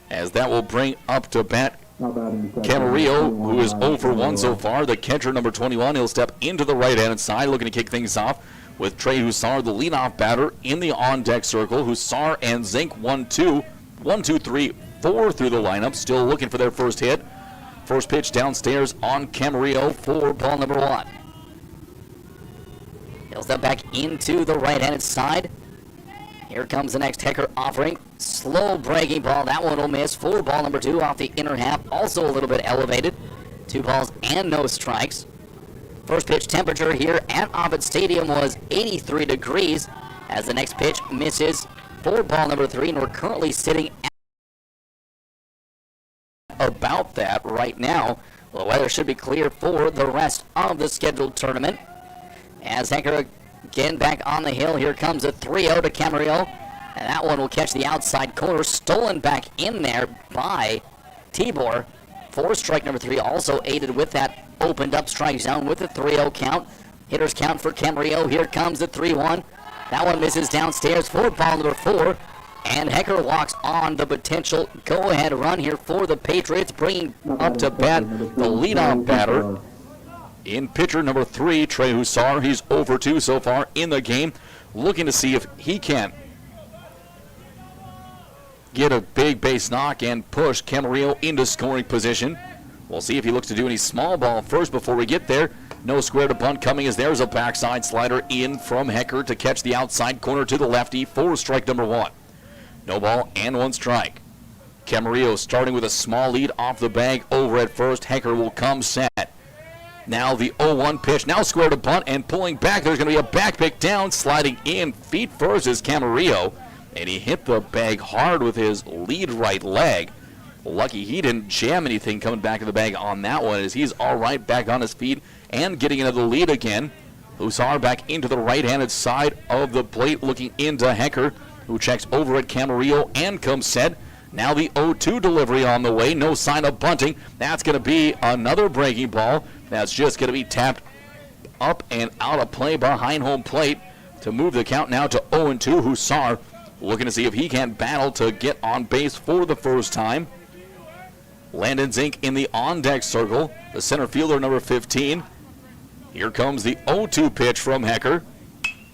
as that will bring up to bat Camarillo, who is 0 for 1 so far. The catcher, number 21, he'll step into the right-hand side, looking to kick things off with Trey Hussar, the leadoff batter, in the on-deck circle. Hussar and Zink 1-2. 1, 2, 3, 4 through the lineup, still looking for their first hit. First pitch downstairs on Camarillo for ball number 1. He'll step back into the right-handed side. Here comes the next Hecker offering. Slow breaking ball. That one will miss for ball number 2 off the inner half. Also a little bit elevated. 2 balls and no strikes. First pitch temperature here at Offutt Stadium was 83 degrees as the next pitch misses for ball number 3, and we're currently sitting at about that right now. Well, the weather should be clear for the rest of the scheduled tournament. As Hecker again back on the hill, here comes a 3-0 to Camarillo And that one will catch the outside corner, stolen back in there by Tibor for strike number 3. Also aided with that opened up strike zone with the 3-0 count. Hitters count for Camarillo. Here comes the 3-1. That one misses downstairs for ball number 4. And Hecker walks on the potential go-ahead run here for the Patriots, bringing up to bat the leadoff batter in pitcher number 3, Trey Hussar. He's over 2 so far in the game, looking to see if he can get a big base knock and push Camarillo into scoring position. We'll see if he looks to do any small ball first before we get there. No square to bunt coming as there's a backside slider in from Hecker to catch the outside corner to the lefty for strike number 1. No ball and 1 strike. Camarillo starting with a small lead off the bag over at first. Hecker will come set. Now the 0-1 pitch. Now square to bunt and pulling back. There's going to be a back pick down. Sliding in feet first is Camarillo. And he hit the bag hard with his lead right leg. Lucky he didn't jam anything coming back to the bag on that one, as he's all right back on his feet and getting into the lead again. Hussar back into the right-handed side of the plate, looking into Hecker, who checks over at Camarillo and comes set. Now the 0-2 delivery on the way. No sign of bunting. That's going to be another breaking ball. That's just going to be tapped up and out of play behind home plate to move the count now to 0-2. Hussar looking to see if he can battle to get on base for the first time. Landon Zink in the on-deck circle, the center fielder, number 15. Here comes the 0-2 pitch from Hecker.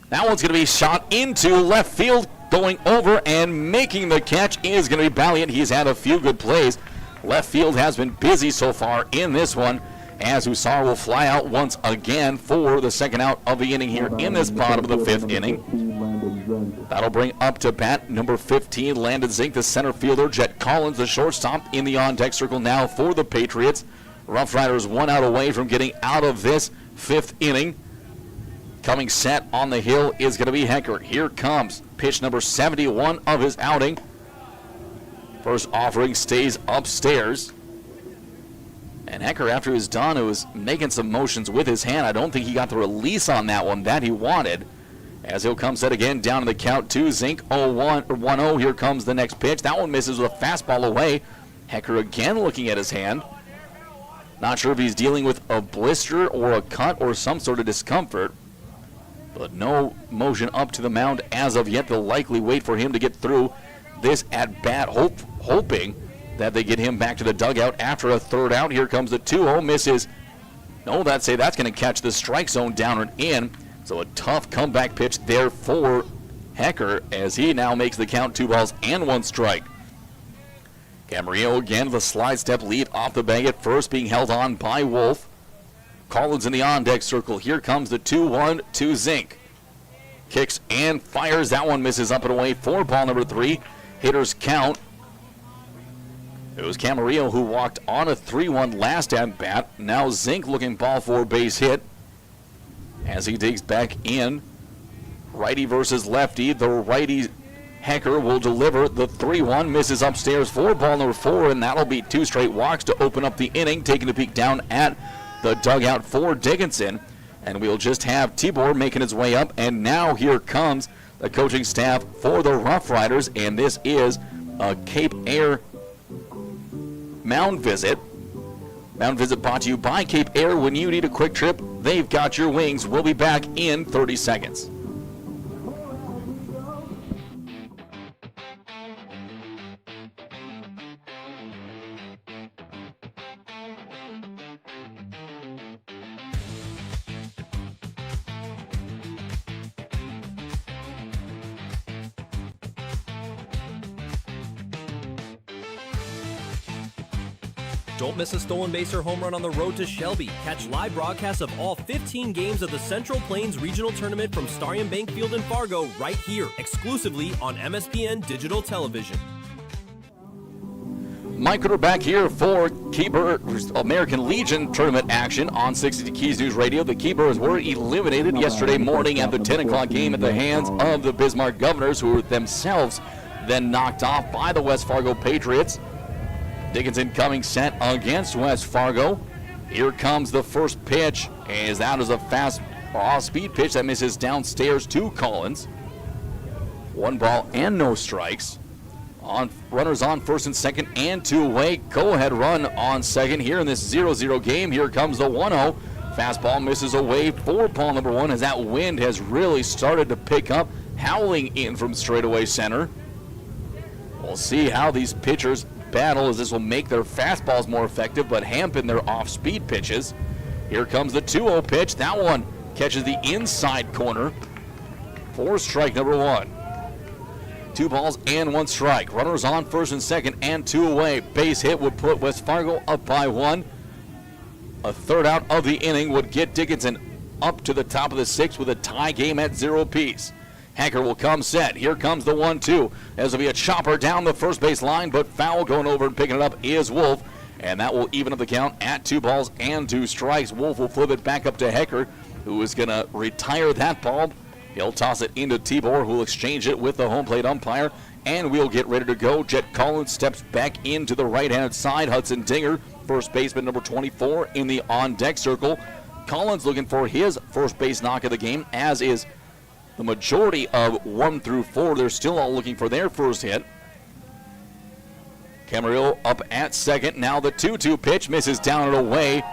That one's going to be shot into left field. Going over and making the catch is going to be Balliet. He's had a few good plays. Left field has been busy so far in this one, as Hussar will fly out once again for the second out of the inning here in this bottom of the 5th inning. That'll bring up to bat number 15, Landon Zink, the center fielder. Jet Collins, the shortstop, in the on-deck circle now for the Patriots. Rough Riders 1 out away from getting out of this 5th inning. Coming set on the hill is going to be Hecker. Here comes pitch number 71 of his outing. First offering stays upstairs. And Hecker, after he was done, was making some motions with his hand. I don't think he got the release on that one that he wanted. As he'll come set again down to the count to Zink. 1-0. Here comes the next pitch. That one misses with a fastball away. Hecker again looking at his hand. Not sure if he's dealing with a blister or a cut or some sort of discomfort. But no motion up to the mound as of yet. They'll likely wait for him to get through this at-bat, hoping that they get him back to the dugout after a third out. Here comes the 2-0. Misses. No, that's going to catch the strike zone down and in. So a tough comeback pitch there for Hecker as he now makes the count 2 balls and 1 strike. Camarillo again, the slide step lead off the bag at first, being held on by Wolf. Collins in the on-deck circle. Here comes the 2-1 to Zink. Kicks and fires. That one misses up and away for ball number 3. Hitters count. It was Camarillo who walked on a 3-1 last at bat. Now Zink looking ball for base hit as he digs back in. Righty versus lefty. The righty Hecker will deliver the 3-1. Misses upstairs for ball number 4, and that'll be 2 straight walks to open up the inning. Taking a peek down at the dugout for Dickinson, and we'll just have Tibor making his way up. And now here comes the coaching staff for the Rough Riders, and this is a Cape Air mound visit. Mound visit brought to you by Cape Air. When you need a quick trip, they've got your wings. We'll be back in 30 seconds. Don't miss a stolen base or home run on the road to Shelby. Catch live broadcasts of all 15 games of the Central Plains Regional Tournament from Starion Bank Field in Fargo right here, exclusively on MSPN Digital Television. Mike Ritter back here for Keeper American Legion tournament action on 60 Keys News Radio. The Keepers were eliminated yesterday morning at the 10 o'clock game at the hands of the Bismarck Governors, who were themselves then knocked off by the West Fargo Patriots. Dickinson coming set against West Fargo. Here comes the first pitch, as that is a fast off-speed pitch that misses downstairs to Collins. 1 ball and no strikes. Runners on first and second and 2 away. Go-ahead run on second here in this 0-0 game. Here comes the 1-0. Fastball misses away for ball number 1 as that wind has really started to pick up, howling in from straightaway center. We'll see how these pitchers battle as this will make their fastballs more effective but hampen their off-speed pitches. Here comes the 2-0 pitch. That one catches the inside corner for strike number 1. 2 balls and 1 strike. Runners on first and second and 2 away. Base hit would put West Fargo up by 1. A third out of the inning would get Dickinson up to the top of the 6th with a tie game at 0 apiece. Hecker will come set. Here comes the 1-2. As will be a chopper down the first base line, but foul going over and picking it up is Wolf. And that will even up the count at 2 balls and 2 strikes. Wolf will flip it back up to Hecker, who is going to retire that ball. He'll toss it into Tibor, who will exchange it with the home plate umpire. And we'll get ready to go. Jet Collins steps back into the right-hand side. Hudson Dinger, first baseman number 24, in the on-deck circle. Collins looking for his first base knock of the game, as is the majority of 1 through 4. They're still all looking for their first hit. Camarillo up at second. Now the 2-2 pitch misses down and away.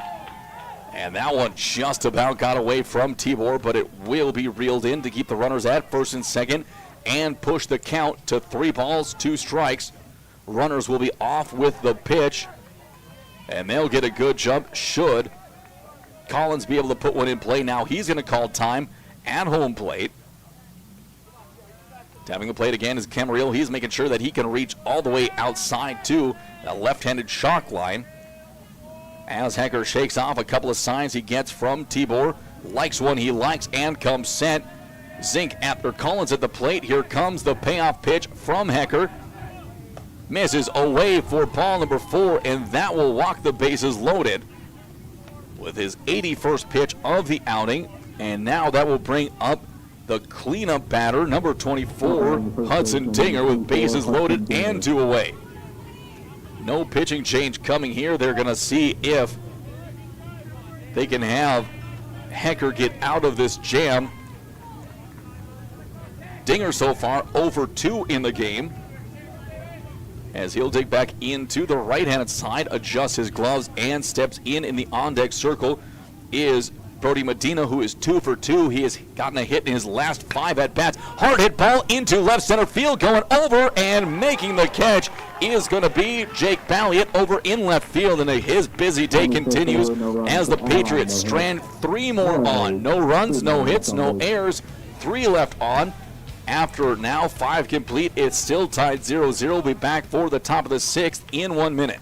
And that one just about got away from Tibor, but it will be reeled in to keep the runners at first and second and push the count to 3 balls, 2 strikes. Runners will be off with the pitch, and they'll get a good jump should Collins be able to put one in play. Now he's going to call time at home plate. Tapping the plate again is Camarillo. He's making sure that he can reach all the way outside to the left-handed chalk line. As Hecker shakes off a couple of signs he gets from Tibor, likes one he likes and comes set. Zink after Collins at the plate. Here comes the payoff pitch from Hecker. Misses away for ball number 4, and that will walk the bases loaded with his 81st pitch of the outing. And now that will bring up the cleanup batter, number 24, Hudson Dinger, with bases loaded and 2 away. No pitching change coming here. They're going to see if they can have Hecker get out of this jam. Dinger so far 0 for 2 in the game, as he'll dig back into the right-handed side, adjusts his gloves, and steps in the on-deck circle is Brody Medina, who is 2 for 2. He has gotten a hit in his last 5 at-bats. Hard hit ball into left center field, going over and making the catch is going to be Jake Balliot over in left field, and his busy day continues as the Patriots strand 3 more on. No runs, no hits, no errors, 3 left on. After now 5 complete, it's still tied 0-0. We'll be back for the top of the 6th in 1 minute.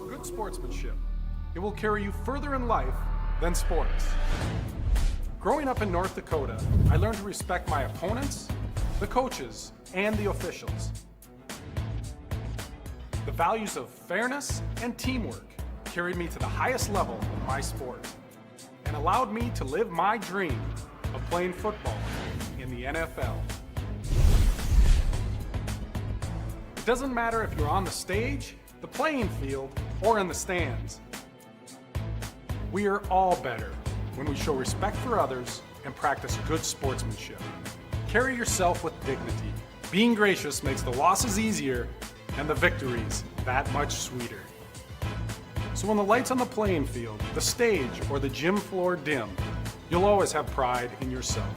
Good sportsmanship. It will carry you further in life than sports. Growing up in North Dakota, I learned to respect my opponents, the coaches, and the officials. The values of fairness and teamwork carried me to the highest level of my sport and allowed me to live my dream of playing football in the NFL. It doesn't matter if you're on the stage, the playing field, or in the stands. We are all better when we show respect for others and practice good sportsmanship. Carry yourself with dignity. Being gracious makes the losses easier and the victories that much sweeter. So when the lights on the playing field, the stage, or the gym floor dim, you'll always have pride in yourself.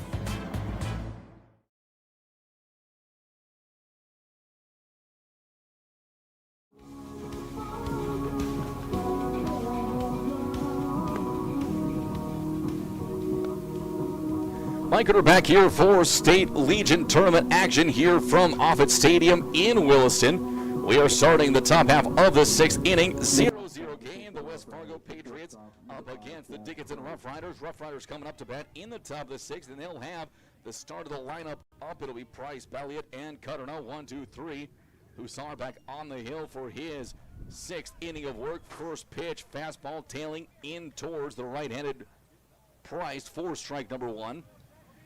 Mike, we're back here for State Legion Tournament action here from Offutt Stadium in Williston. We are starting the top half of the 6th inning. 0-0 game. The West Fargo Patriots up against the Dickinson Rough Riders. Rough Riders coming up to bat in the top of the 6th, and they'll have the start of the lineup up. It'll be Price, Balliot, and Cutter. Now 1, 2, 3. Hussar back on the hill for his 6th inning of work. First pitch, fastball tailing in towards the right-handed Price for strike number 1.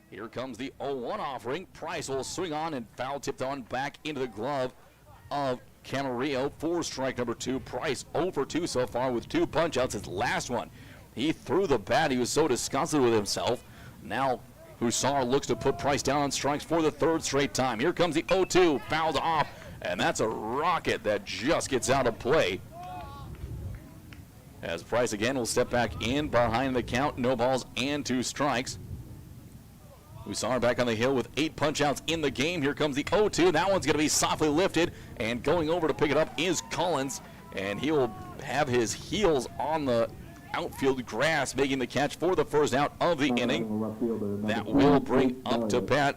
Here comes the 0-1 offering. Price will swing on and foul tipped on back into the glove of Camarillo for strike number 2. Price 0 for 2 so far with 2 punch-outs. His last one He threw the bat. He was so disgusted with himself. Now Hussar looks to put Price down on strikes for the third straight time. Here comes the 0-2, fouled off, and that's a rocket that just gets out of play. As Price again will step back in behind the count, no balls and 2 strikes. Hussar back on the hill with 8 punch-outs in the game. Here comes the 0-2. That one's going to be softly lifted, and going over to pick it up is Collins, and he will have his heels on the outfield grass, making the catch for the first out of the inning. That will bring up to bat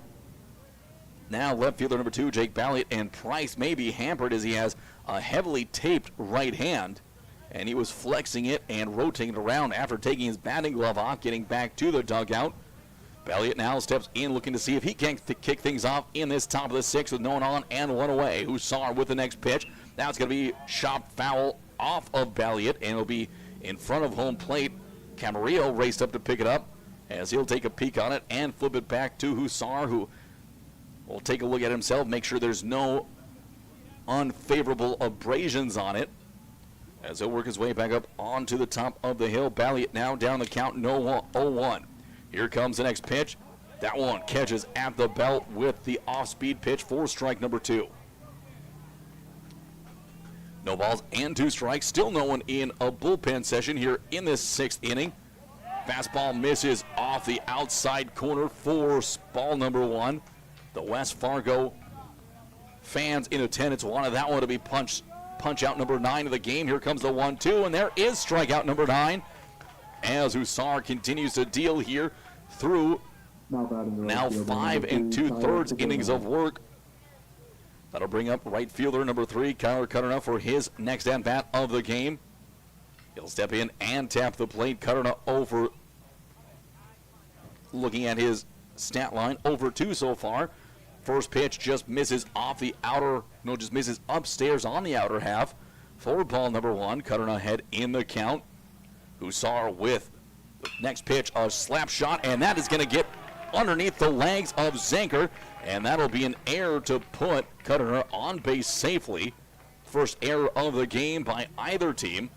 now left fielder number 2, Jake Balliet, and Price may be hampered as he has a heavily taped right hand, and he was flexing it and rotating it around after taking his batting glove off, getting back to the dugout. Balliet now steps in looking to see if he can kick things off in this top of the 6th with no one on and 1 away. Hussar with the next pitch. Now it's going to be chopped foul off of Balliet, and it'll be in front of home plate. Camarillo raced up to pick it up as he'll take a peek on it and flip it back to Hussar, who will take a look at himself, make sure there's no unfavorable abrasions on it, as he'll work his way back up onto the top of the hill. Balliet now down the count, no 0-1. Here comes the next pitch. That one catches at the belt with the off-speed pitch for strike number 2. No balls and 2 strikes. Still no one in a bullpen session here in this 6th inning. Fastball misses off the outside corner for ball number 1. The West Fargo fans in attendance wanted that one to be punch out number 9 of the game. Here comes the 1-2, and there is strikeout number 9 as Hussar continues to deal here through now 5 2/3 innings of work. That'll bring up right fielder number 3, Kyler Cutterna, for his next at-bat of the game. He'll step in and tap the plate. Cutterna over, looking at his stat line, over 2 so far. First pitch just misses off the outer, just misses upstairs on the outer half. For ball number 1, Cutterna ahead in the count. Hussar with the next pitch, a slap shot, and that is going to get underneath the legs of Zenker, and that'll be an error to put Cutterna on base safely. First error of the game by either team,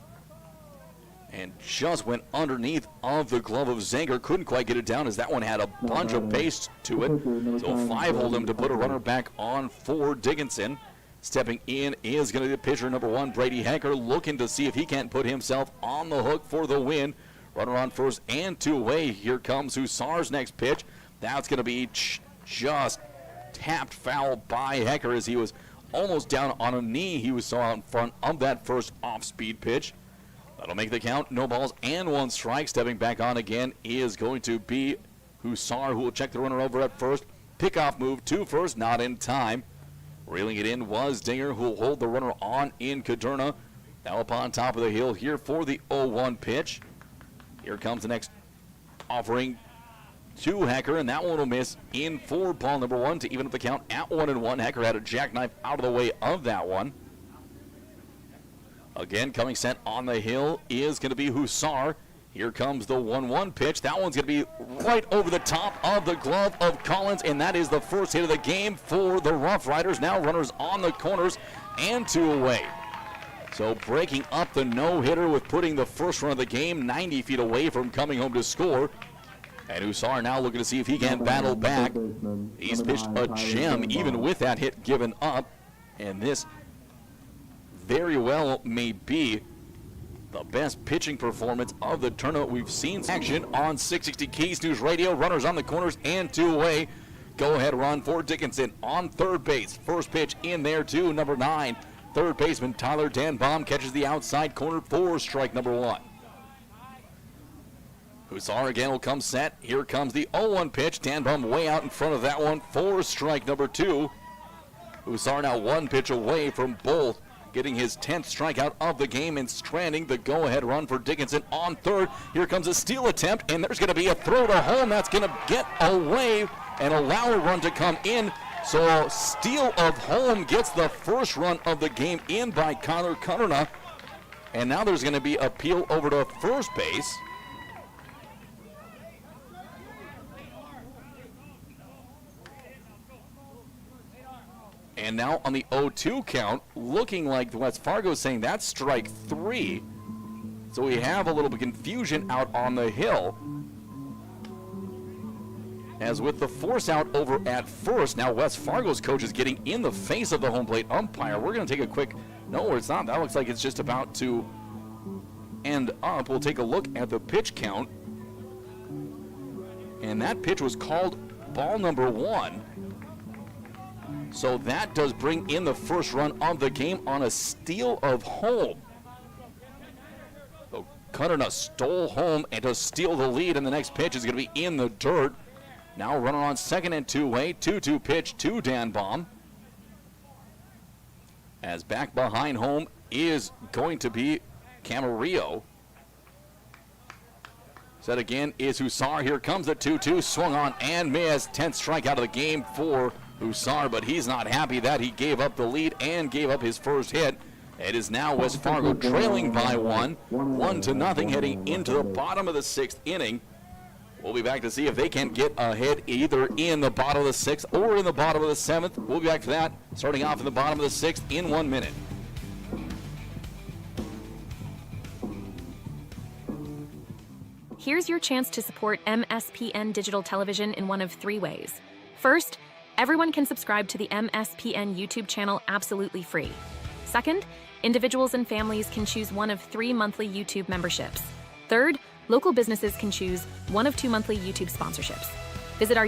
and just went underneath of the glove of Zenker. Couldn't quite get it down as that one had a bunch of pace to it. So 5 hold him to put a runner back on for Dickinson. Stepping in is going to be pitcher number 1, Brady Hecker, looking to see if he can't put himself on the hook for the win. Runner on first and 2 away. Here comes Hussar's next pitch. That's going to be just tapped foul by Hecker as he was almost down on a knee. He was so out in front of that first off-speed pitch. That'll make the count. No balls and 1 strike. Stepping back on again is going to be Hussar, who will check the runner over at first. Pickoff move to first, not in time. Reeling it in was Dinger, who will hold the runner on in Cudurna. Now up on top of the hill here for the 0-1 pitch. Here comes the next offering to Hecker, and that one will miss in for ball number 1 to even up the count at 1-1. Hecker had a jackknife out of the way of that one. Again, coming set on the hill is going to be Hussar. Here comes the 1-1 pitch. That one's going to be right over the top of the glove of Collins, and that is the first hit of the game for the Rough Riders. Now runners on the corners and 2 away. So breaking up the no-hitter with putting the first run of the game 90 feet away from coming home to score. And Hussar now looking to see if he can battle back. He's pitched a gem even with that hit given up, and this very well may be the best pitching performance of the tournament we've seen. Action on 660 Keys News Radio. Runners on the corners and 2 away. Go ahead run for Dickinson on third base. First pitch in there to number 9. Third baseman Tyler Danbaum catches the outside corner for strike number 1. Hussar again will come set. Here comes the 0-1 pitch. Danbaum way out in front of that one for strike number 2. Hussar now 1 pitch away from both, getting his 10th strikeout of the game and stranding the go-ahead run for Dickinson on third. Here comes a steal attempt, and there's going to be a throw to home that's going to get away and allow a run to come in. So steal of home gets the first run of the game in by Kyler Cutterna. And now there's going to be a peel over to first base. And now on the 0-2 count, looking like West Fargo saying that's strike 3. So we have a little bit of confusion out on the hill. As with the force out over at first, now West Fargo's coach is getting in the face of the home plate umpire. We're going to take a quick, no, it's not. That looks like it's just about to end up. We'll take a look at the pitch count. And that pitch was called ball number 1. So that does bring in the first run of the game on a steal of home. So Cutterna stole home and to steal the lead, and the next pitch is going to be in the dirt. Now runner on second and 2-way, 2-2 pitch to Dan Baum. As back behind home is going to be Camarillo. Set again is Hussar. Here comes the 2-2, swung on and missed. 10th strikeout of the game for Hussar, but he's not happy that he gave up the lead and gave up his first hit. It is now West Fargo trailing by 1-0, heading into the bottom of the 6th inning. We'll be back to see if they can get ahead either in the bottom of the 6th or in the bottom of the 7th. We'll be back for that, starting off in the bottom of the 6th in 1 minute. Here's your chance to support MSPN Digital Television in one of 3 ways. First, everyone can subscribe to the MSPN YouTube channel absolutely free. Second, individuals and families can choose one of 3 monthly YouTube memberships. Third, local businesses can choose one of 2 monthly YouTube sponsorships. Visit our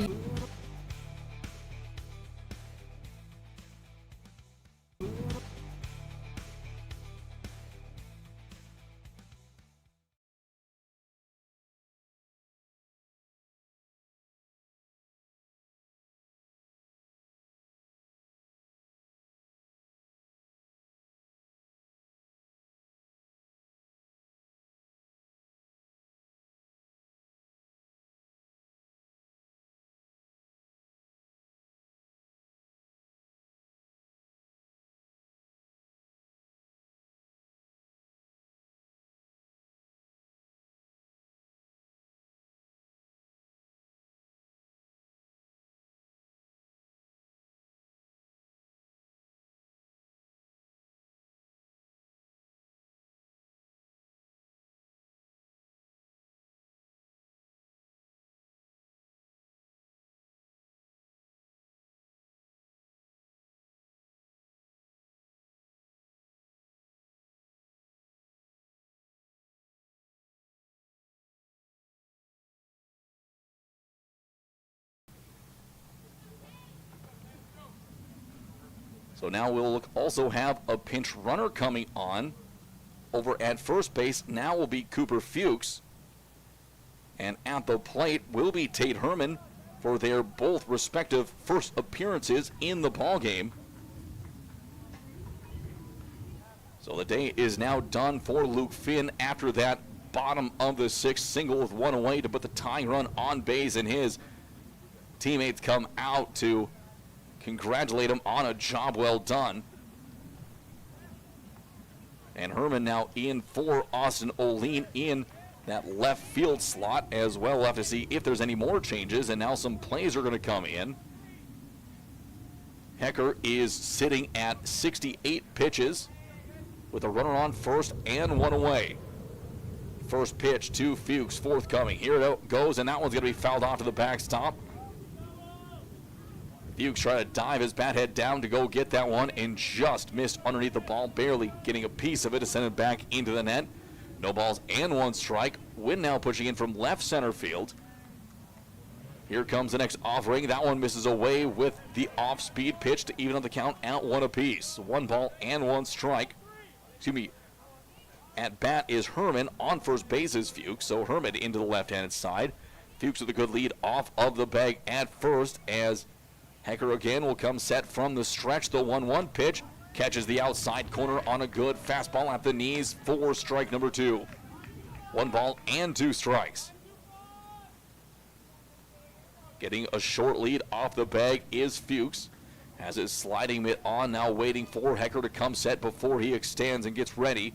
So now we'll also have a pinch runner coming on over at first base. Now will be Cooper Fuchs. And at the plate will be Tate Herman for their both respective first appearances in the ballgame. So the day is now done for Luke Finn after that bottom of the 6th single with 1 away to put the tying run on base, and his teammates come out to congratulate him on a job well done. And Herman now in for Austin Oline in that left field slot as well. We'll have to see if there's any more changes, and now some plays are going to come in. Hecker is sitting at 68 pitches with a runner on first and 1 away. First pitch to Fuchs, forthcoming. Here it goes, and that one's going to be fouled off to the backstop. Fuchs trying to dive his bat head down to go get that one and just missed underneath the ball, barely getting a piece of it to send it back into the net. No balls and 1 strike. Wynn now pushing in from left center field. Here comes the next offering. That one misses away with the off-speed pitch to even up the count at 1 apiece. 1 ball and 1 strike. Excuse me. At bat is Herman. On first base is Fuchs. So Herman into the left-handed side. Fuchs with a good lead off of the bag at first as Hecker again will come set from the stretch. The 1-1 pitch catches the outside corner on a good fastball at the knees for strike number 2. 1 ball and 2 strikes. Getting a short lead off the bag is Fuchs. Has his sliding mitt on, now waiting for Hecker to come set before he extends and gets ready.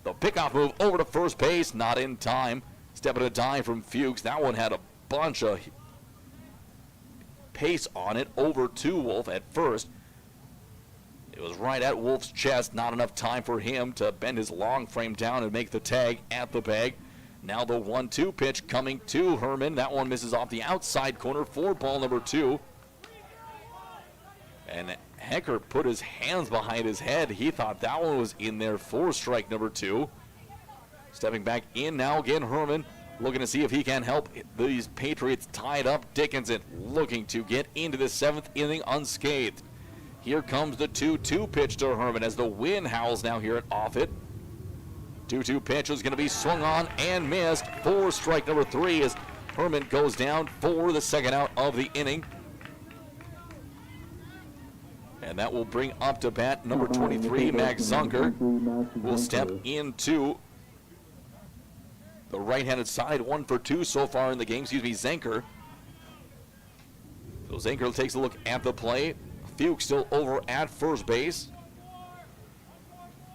The pickoff move over to first base, not in time. Step at a dive from Fuchs. That one had a bunch of pace on it over to Wolf at first. It was right at Wolf's chest. Not enough time for him to bend his long frame down and make the tag at the bag. Now the 1-2 pitch coming to Herman. That one misses off the outside corner for ball number 2. And Hecker put his hands behind his head. He thought that one was in there for strike number 2. Stepping back in now again, Herman looking to see if he can help these Patriots tied up. Dickinson looking to get into the 7th inning unscathed. Here comes the 2-2 pitch to Herman as the wind howls now here at Offutt. 2-2 pitch is going to be swung on and missed for strike number 3 as Herman goes down for the second out of the inning. And that will bring up to bat number 23, Max Zunker, will step into the right-handed side. 1 for 2 so far in the game. Zenker. So Zenker takes a look at the play. Fuchs still over at first base.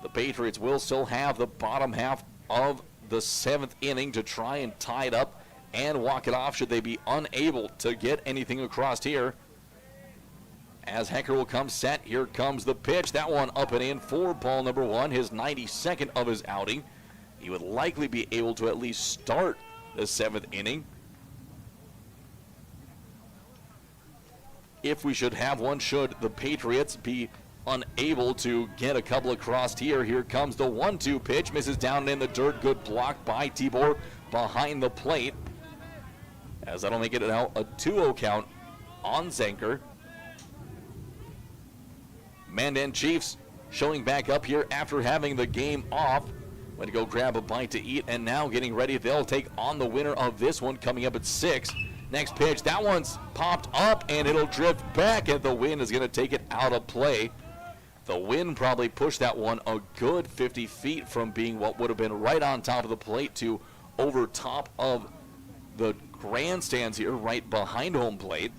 The Patriots will still have the bottom half of the 7th inning to try and tie it up and walk it off should they be unable to get anything across here. As Hecker will come set, here comes the pitch. That one up and in for ball number 1, his 92nd of his outing. He would likely be able to at least start the 7th inning. If we should have one, should the Patriots be unable to get a couple across here. Here comes the 1-2 pitch, misses down in the dirt. Good block by Tibor behind the plate. As that'll make it now a 2-0 count on Zenker. Mandan Chiefs showing back up here after having the game off. Went to go grab a bite to eat and now getting ready. They'll take on the winner of this one coming up at 6. Next pitch, that one's popped up and it'll drift back and the wind is going to take it out of play. The wind probably pushed that one a good 50 feet from being what would have been right on top of the plate to over top of the grandstands here right behind home plate.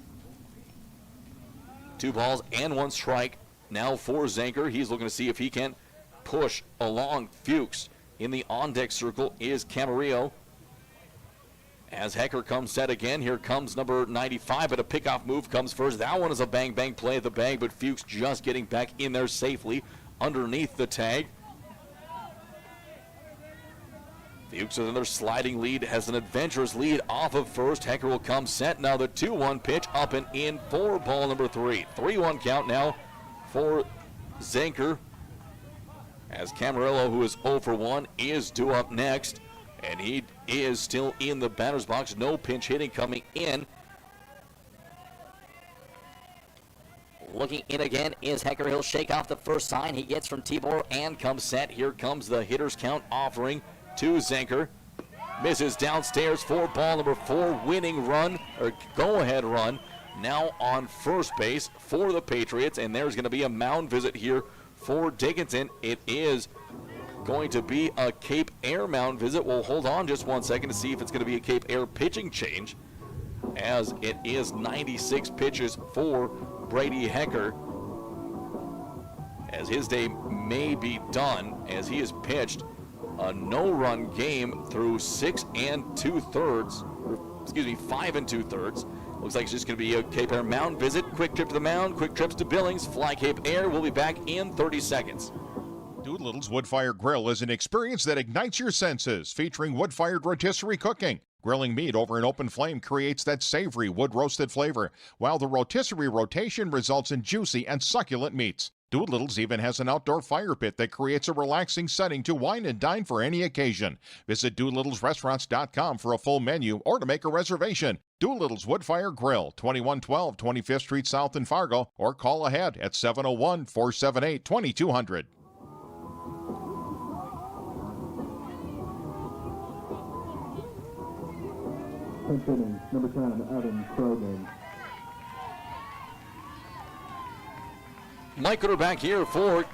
2 balls and 1 strike now for Zenker. He's looking to see if he can push along Fuchs. In the on-deck circle is Camarillo. As Hecker comes set again, here comes number 95, but a pickoff move comes first. That one is a bang-bang play at the bag, but Fuchs just getting back in there safely underneath the tag. Fuchs with another sliding lead, has an adventurous lead off of first. Hecker will come set. Now the 2-1 pitch up and in for ball number 3. 3-1 count now for Zenker. As Camarillo, who is 0 for 1, is due up next. And he is still in the batter's box. No pinch hitting coming in. Looking in again is Hecker. He'll shake off the first sign he gets from Tibor and comes set. Here comes the hitter's count offering to Zenker. Misses downstairs for ball number 4. Winning run, or go-ahead run, now on first base for the Patriots. And there's going to be a mound visit here for Dickinson. It is going to be a Cape Air mound visit. We'll hold on just 1 second to see if it's going to be a Cape Air pitching change, as it is 96 pitches for Brady Hecker, as his day may be done, as he has pitched a no-run game through 5 2/3. Looks like it's just going to be a Cape Air mound visit. Quick trip to the mound, quick trips to Billings, fly Cape Air. We'll be back in 30 seconds. Doolittle's Wood-Fire Grill is an experience that ignites your senses, featuring wood-fired rotisserie cooking. Grilling meat over an open flame creates that savory wood-roasted flavor, while the rotisserie rotation results in juicy and succulent meats. Doolittle's even has an outdoor fire pit that creates a relaxing setting to wine and dine for any occasion. Visit Doolittle'sRestaurants.com for a full menu or to make a reservation. Doolittle's Wood-Fire Grill, 2112 25th Street South in Fargo, or call ahead at 701-478-2200. Tenth inning, number 10, Evan Pregame. Mike Gooder back here for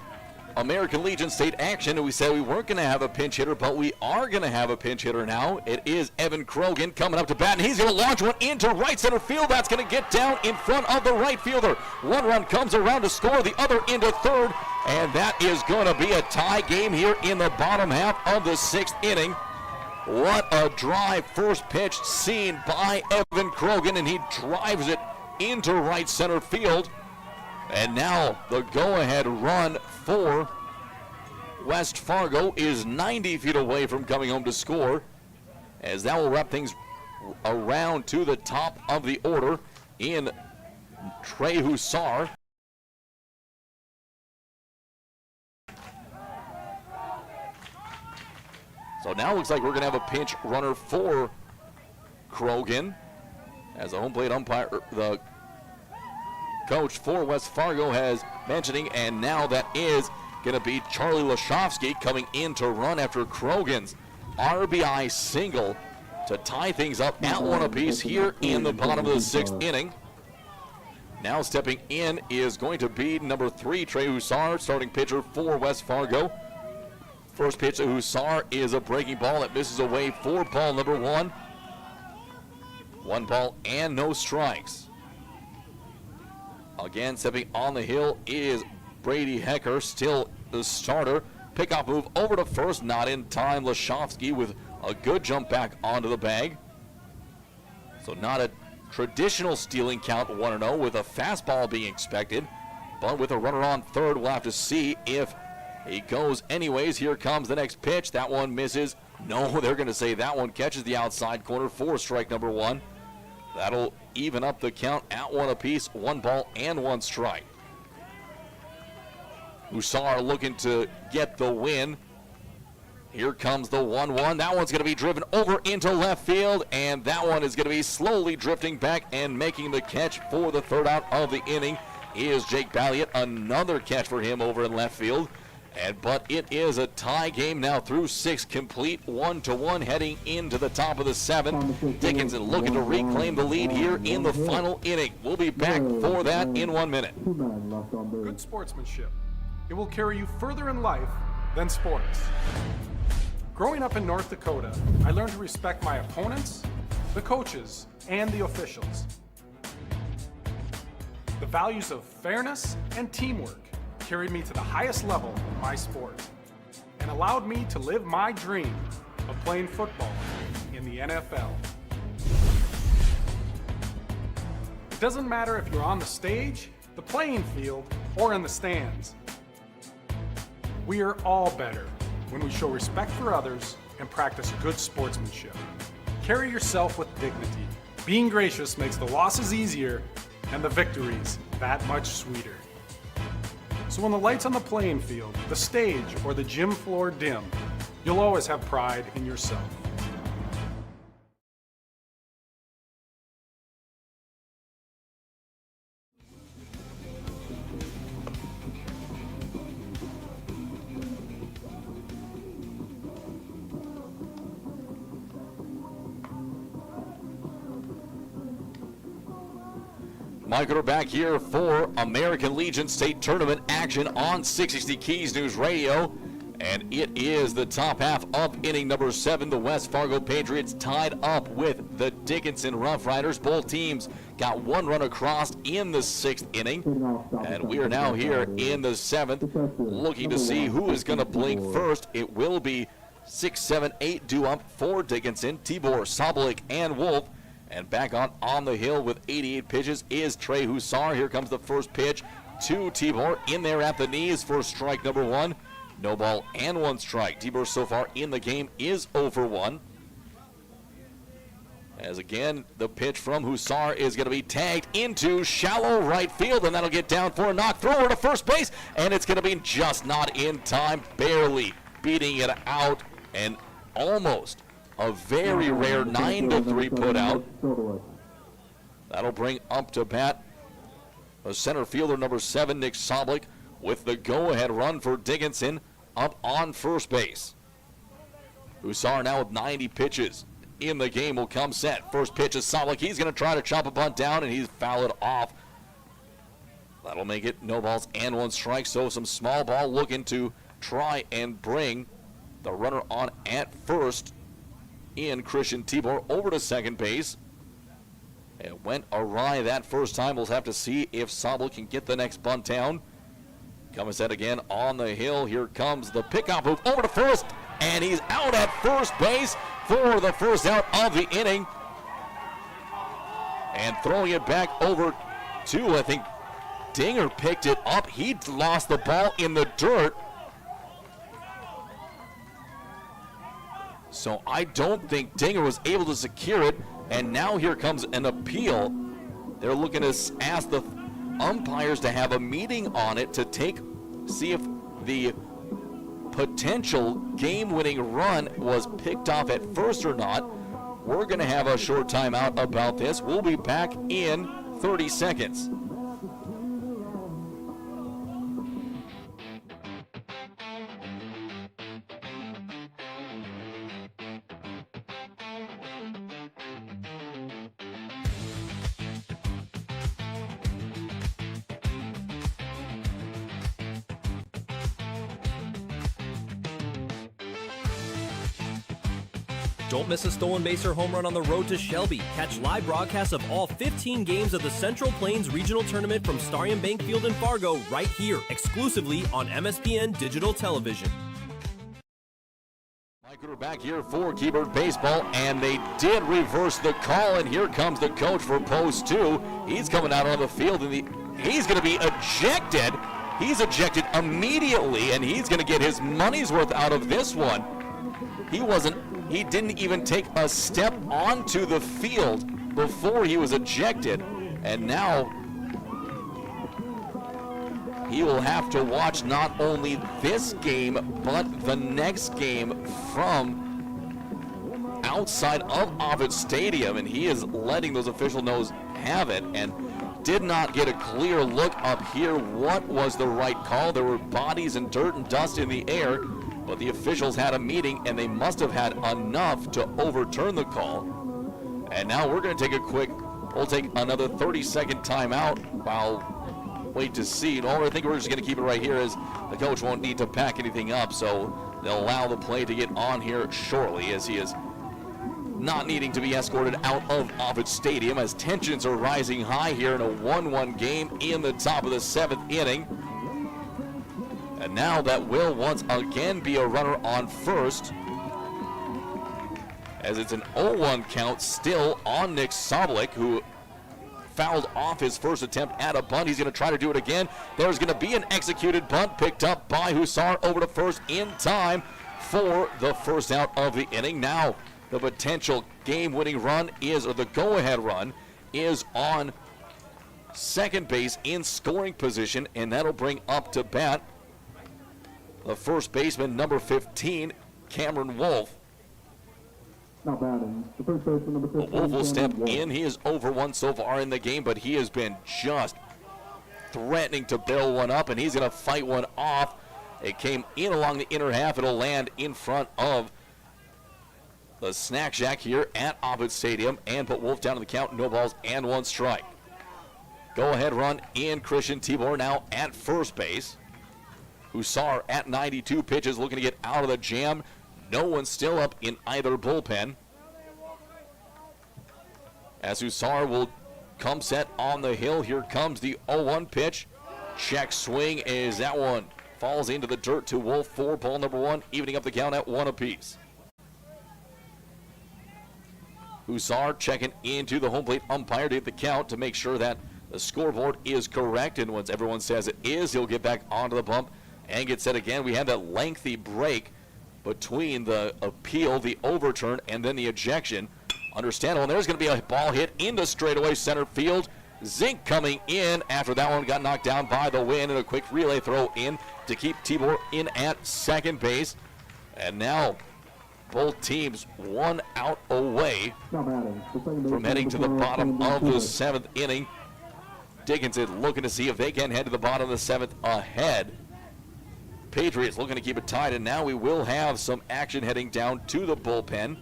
American Legion State action. And we said we weren't going to have a pinch hitter, but we are going to have a pinch hitter now. It is Evan Krogan coming up to bat, and he's going to launch one into right center field. That's going to get down in front of the right fielder. 1 run comes around to score, the other into third, and that is going to be a tie game here in the bottom half of the 6th inning. What a drive first pitch seen by Evan Krogan, and he drives it into right center field. And now the go-ahead run for West Fargo is 90 feet away from coming home to score, as that will wrap things around to the top of the order in Trey Hussar. So now it looks like we're going to have a pinch runner for Krogan, as the home plate umpire, the coach for West Fargo has mentioning, and now that is going to be Charlie Lashovsky coming in to run after Krogan's RBI single to tie things up at 1 apiece here in the bottom of the 6th inning. Now stepping in is going to be number 3, Trey Hussar, starting pitcher for West Fargo. First pitch to Hussar is a breaking ball that misses away for ball number 1. 1 ball and no strikes. Again, stepping on the hill is Brady Hecker, still the starter. Pickoff move over to first, not in time. Lashovsky with a good jump back onto the bag. So not a traditional stealing count, 1-0, with a fastball being expected. But with a runner on third, we'll have to see if he goes anyways. Here comes the next pitch. That one misses. No, they're going to say that one catches the outside corner for strike number 1. That'll even up the count at 1 apiece, 1 ball and 1 strike. Hussar looking to get the win. Here comes the 1-1. That one's going to be driven over into left field, and that one is going to be slowly drifting back, and making the catch for the third out of the inning is Jake Balliot. Another catch for him over in left field. But it is a tie game now through 6 complete, 1-1 heading into the top of the 7th. Dickinson looking to reclaim the lead here in the final inning. We'll be back for that in 1 minute. Good sportsmanship. It will carry you further in life than sports. Growing up in North Dakota, I learned to respect my opponents, the coaches, and the officials. The values of fairness and teamwork carried me to the highest level in my sport and allowed me to live my dream of playing football in the NFL. It doesn't matter if you're on the stage, the playing field, or in the stands. We are all better when we show respect for others and practice good sportsmanship. Carry yourself with dignity. Being gracious makes the losses easier and the victories that much sweeter. So when the lights on the playing field, the stage, or the gym floor dim, you'll always have pride in yourself. Mike, we're back here for American Legion State Tournament action on 660 Keys News Radio. And it is the top half of inning number 7. The West Fargo Patriots tied up with the Dickinson Rough Riders. Both teams got 1 run across in the 6th inning. And we are now here in the 7th, looking to see who is going to blink first. It will be 6, 7, 8 due up for Dickinson, Tibor, Sobolik, and Wolf. And back on the hill with 88 pitches is Trey Hussar. Here comes the first pitch to Tibor, in there at the knees for strike number 1. No ball and 1 strike. Tibor so far in the game is 0 for 1. As again, the pitch from Hussar is going to be tagged into shallow right field, and that'll get down for a knock thrower to first base, and it's going to be just not in time, barely beating it out, and almost a very rare 9-3 put out. That'll bring up to bat the center fielder number 7, Nick Sobolik, with the go-ahead run for Dickinson up on first base. Hussar now with 90 pitches in the game will come set. First pitch is Sobolik. He's going to try to chop a bunt down, and he's fouled off. That'll make it no balls and 1 strike. So some small ball looking to try and bring the runner on at first in Christian Tibor over to second base. It went awry that first time. We'll have to see if Sobolik can get the next bunt down. Coming set again on the hill. Here comes the pickoff move over to first, and he's out at first base for the first out of the inning. And throwing it back over to, I think, Dinger picked it up. He lost the ball in the dirt. So I don't think Dinger was able to secure it. And now here comes an appeal. They're looking to ask the umpires to have a meeting on it to see if the potential game-winning run was picked off at first or not. We're going to have a short timeout about this. We'll be back in 30 seconds. Don't miss a stolen base or home run on the road to Shelby. Catch live broadcasts of all 15 games of the Central Plains Regional Tournament from Starion Bank Field in Fargo right here, exclusively on MSPN Digital Television. Mike, we're back here for Keybird Baseball, and they did reverse the call, and here comes the coach for Post 2. He's coming out on the field, and he's going to be ejected. He's ejected immediately, and he's going to get his money's worth out of this one. He didn't even take a step onto the field before he was ejected, and now he will have to watch not only this game, but the next game from outside of Ovid Stadium, and he is letting those official nose have it, and did not get a clear look up here. What was the right call? There were bodies and dirt and dust in the air, but the officials had a meeting, and they must have had enough to overturn the call. And now we're going to take we'll take another 30-second timeout while wait to see. And I think we're just going to keep it right here, as the coach won't need to pack anything up, so they'll allow the play to get on here shortly, as he is not needing to be escorted out of Ovid Stadium, as tensions are rising high here in a 1-1 game in the top of the 7th inning. And now that will once again be a runner on first, as it's an 0-1 count still on Nick Soblik, who fouled off his first attempt at a bunt. He's going to try to do it again. There's going to be an executed bunt picked up by Hussar over to first in time for the first out of the inning. Now the potential game-winning run or the go-ahead run is on second base in scoring position, and that'll bring up to bat the first baseman, number 15, Cameron Wolf. Not batting. The first baseman, number 15. Wolf will step in. He is over one so far in the game, but he has been just threatening to barrel one up, and he's going to fight one off. It came in along the inner half. It'll land in front of the Snack Shack here at Ovid Stadium and put Wolf down in the count. No balls and one strike. Go-ahead run in Christian Tibor now at first base. Hussar at 92 pitches, looking to get out of the jam. No one still up in either bullpen, as Hussar will come set on the hill. Here comes the 0-1 pitch. Check swing, is that one falls into the dirt to Wolf for ball number 1, evening up the count at 1 apiece. Hussar checking into the home plate umpire to get the count to make sure that the scoreboard is correct, and once everyone says it is, he'll get back onto the bump and get set again. We had that lengthy break between the appeal, the overturn, and then the ejection. Understandable. And there's going to be a ball hit into straightaway center field. Zink coming in after that one got knocked down by the wind, and a quick relay throw in to keep Tibor in at second base. And now both teams 1 out away from heading to the bottom of the 7th inning. Dickinson looking to see if they can head to the bottom of the 7th ahead. Patriots looking to keep it tied, and now we will have some action heading down to the bullpen.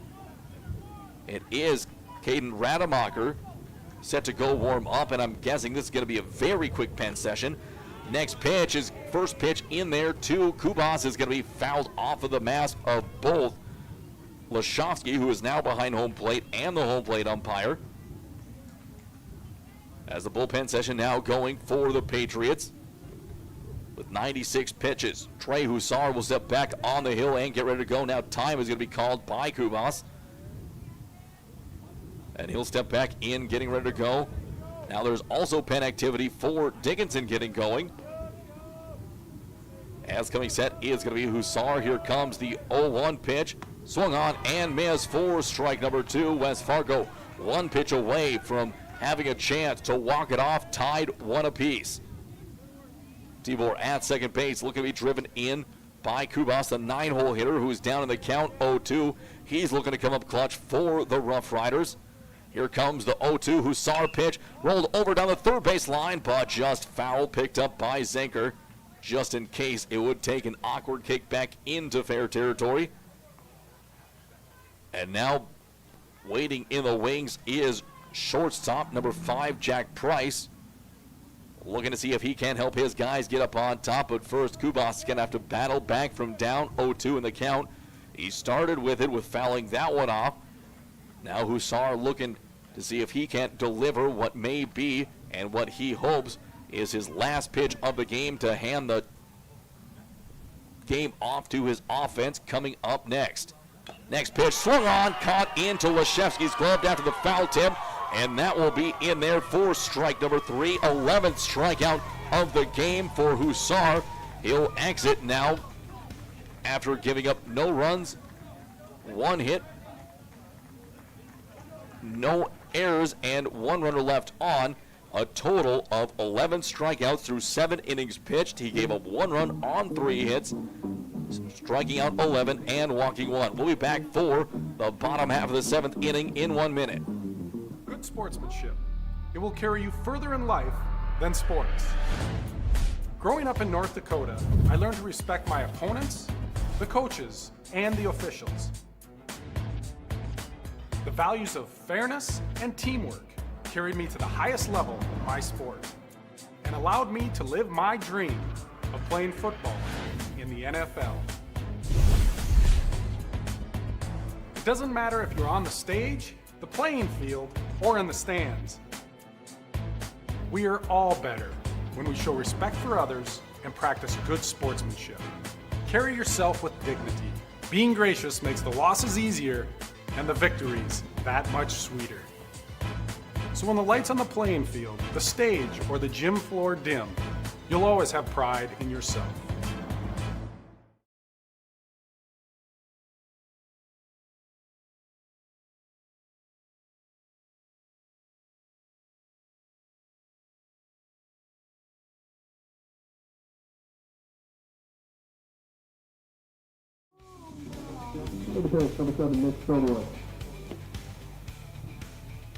It is Caden Rademacher set to go warm up, and I'm guessing this is going to be a very quick pen session. Next pitch is first pitch in there to Kubas, is going to be fouled off of the mask of both Lashovsky, who is now behind home plate, and the home plate umpire. As the bullpen session now going for the Patriots. With 96 pitches, Trey Hussar will step back on the hill and get ready to go. Now time is going to be called by Kubas. And he'll step back in, getting ready to go. Now there's also pen activity for Dickinson getting going. As coming set is going to be Hussar. Here comes the 0-1 pitch. Swung on and missed for strike number 2. West Fargo 1 pitch away from having a chance to walk it off, tied 1 apiece. Tibor at second base, looking to be driven in by Kubas, the 9-hole hitter who's down in the count 0-2. He's looking to come up clutch for the Rough Riders. Here comes the 0-2 Hussar pitch, rolled over down the third base line, but just foul, picked up by Zenker, just in case it would take an awkward kick back into fair territory. And now waiting in the wings is shortstop number 5, Jack Price. Looking to see if he can help his guys get up on top, but first Kubas is going to have to battle back from down 0-2 in the count. He started with it with fouling that one off. Now Hussar looking to see if he can't deliver what may be and what he hopes is his last pitch of the game to hand the game off to his offense coming up next. Next pitch swung on, caught into Leshevsky's glove after the foul tip, and that will be in there for strike number 3, 11th strikeout of the game for Hussar. He'll exit now after giving up no runs, 1 hit, no errors, and 1 runner left on. A total of 11 strikeouts through 7 innings pitched. He gave up 1 run on 3 hits, striking out 11 and walking 1. We'll be back for the bottom half of the 7th inning in 1 minute. Good sportsmanship. It will carry you further in life than sports. Growing up in North Dakota, I learned to respect my opponents, the coaches, and the officials. The values of fairness and teamwork carried me to the highest level of my sport and allowed me to live my dream of playing football in the NFL. It doesn't matter if you're on the stage, the playing field, or in the stands. We are all better when we show respect for others and practice good sportsmanship. Carry yourself with dignity. Being gracious makes the losses easier and the victories that much sweeter. So when the lights on the playing field, the stage, or the gym floor dim, you'll always have pride in yourself.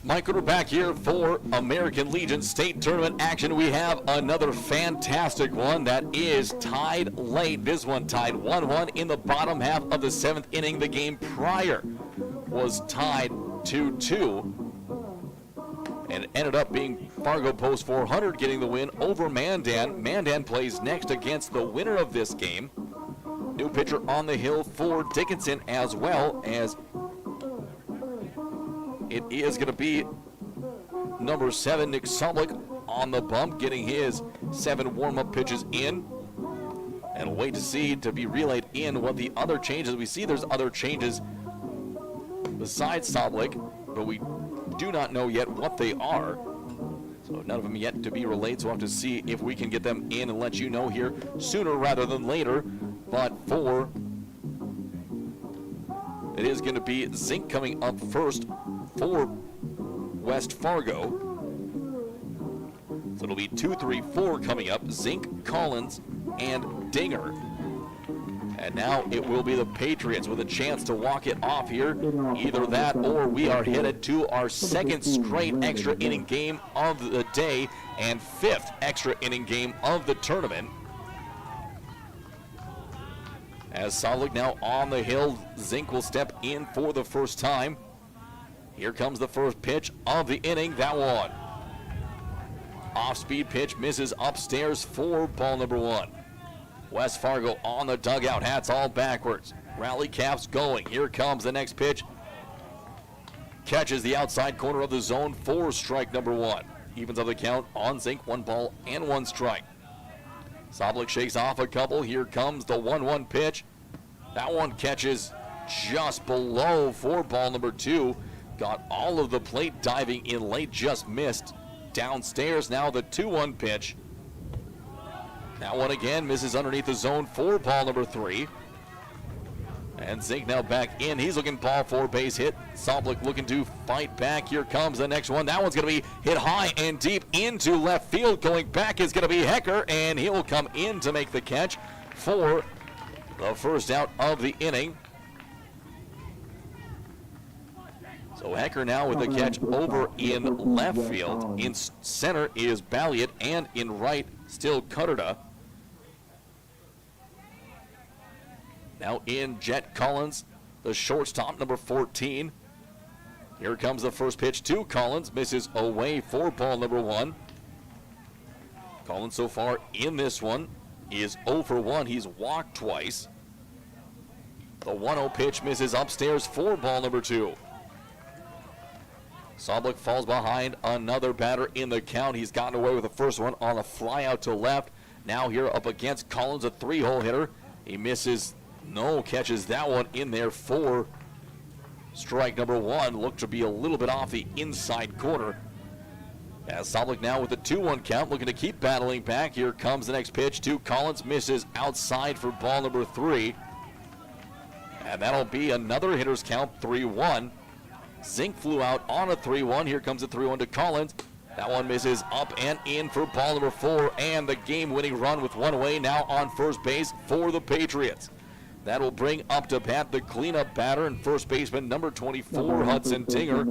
Michael, we're back here for American Legion State Tournament action. We have another fantastic one that is tied late. This one tied 1-1 in the bottom half of the 7th inning. The game prior was tied 2-2 and ended up being Fargo Post 400 getting the win over Mandan. Mandan plays next against the winner of this game. New pitcher on the hill for Dickinson, as well as it is going to be number 7, Nick Sublick, on the bump, getting his 7 warm-up pitches in. And wait to see, to be relayed in, what the other changes. We see there's other changes besides Sublick, but we do not know yet what they are. So none of them yet to be relayed, so we'll have to see if we can get them in and let you know here sooner rather than later. But it is going to be Zink coming up first for West Fargo. So it'll be 2, 3, 4 coming up. Zink, Collins, and Dinger. And now it will be the Patriots with a chance to walk it off here. Either that or we are headed to our 2nd straight extra inning game of the day and 5th extra inning game of the tournament. As Solik now on the hill, Zink will step in for the first time. Here comes the first pitch of the inning, that one. Off-speed pitch misses upstairs for ball number 1. West Fargo on the dugout, hats all backwards. Rally caps going. Here comes the next pitch. Catches the outside corner of the zone for strike number 1. Evens up the count on Zink, 1 ball and 1 strike. Soblik shakes off a couple. Here comes the 1-1 pitch. That one catches just below for ball number 2. Got all of the plate diving in late, just missed downstairs. Now the 2-1 pitch. That one again misses underneath the zone for ball number 3. And Zink now back in. He's looking ball 4, base hit. Soblik looking to fight back. Here comes the next one. That one's going to be hit high and deep into left field. Going back is going to be Hecker, and he'll come in to make the catch for the first out of the inning. So Hecker now with the catch over in left field. In center is Balliet, and in right still Dakota. Now in Jet Collins, the shortstop, number 14. Here comes the first pitch to Collins. Misses away for ball number 1. Collins so far in this one is 0 for 1. He's walked twice. The 1-0 pitch misses upstairs for ball number 2. Soblik falls behind another batter in the count. He's gotten away with the first one on a fly out to left. Now here up against Collins, a 3-hole hitter. He misses. No, catches that one in there for strike number 1. Looked to be a little bit off the inside corner. As Soblik now with the 2-1 count, looking to keep battling back. Here comes the next pitch to Collins. Misses outside for ball number 3. And that'll be another hitter's count, 3-1. Zink flew out on a 3-1. Here comes a 3-1 to Collins. That one misses up and in for ball number 4. And the game-winning run with 1 away now on first base for the Patriots. That'll bring up to bat the cleanup batter and first baseman number 24, Hudson Dinger,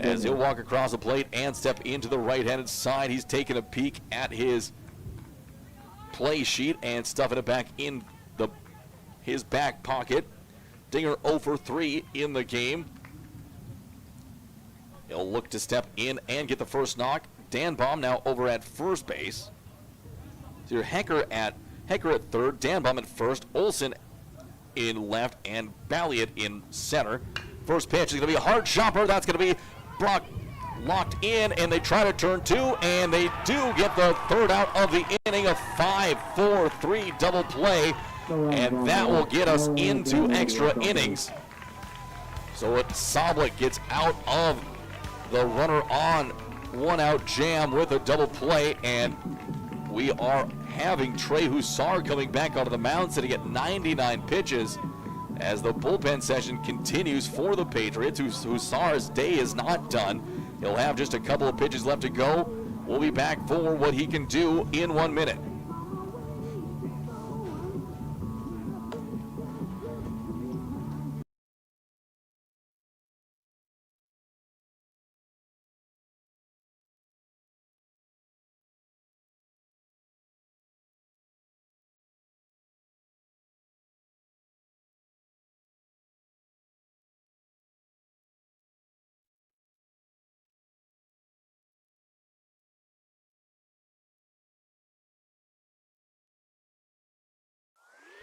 as he'll walk across the plate and step into the right-handed side. He's taking a peek at his play sheet and stuffing it back in his back pocket. Dinger 0 for 3 in the game. He'll look to step in and get the first knock. Danbaum now over at first base. So you're Hecker at third, Danbaum at first, Olsen in left, and Balliet in center. First pitch is going to be a hard chopper. That's going to be Brock locked in, and they try to turn 2, and they do get the third out of the inning. A 5-4-3 double play, and that will get us into extra innings. So Soblik gets out of the runner on 1-out jam with a double play, and we are having Trey Hussar coming back onto the mound, sitting at 99 pitches as the bullpen session continues for the Patriots. Hussar's day is not done. He'll have just a couple of pitches left to go. We'll be back for what he can do in 1 minute.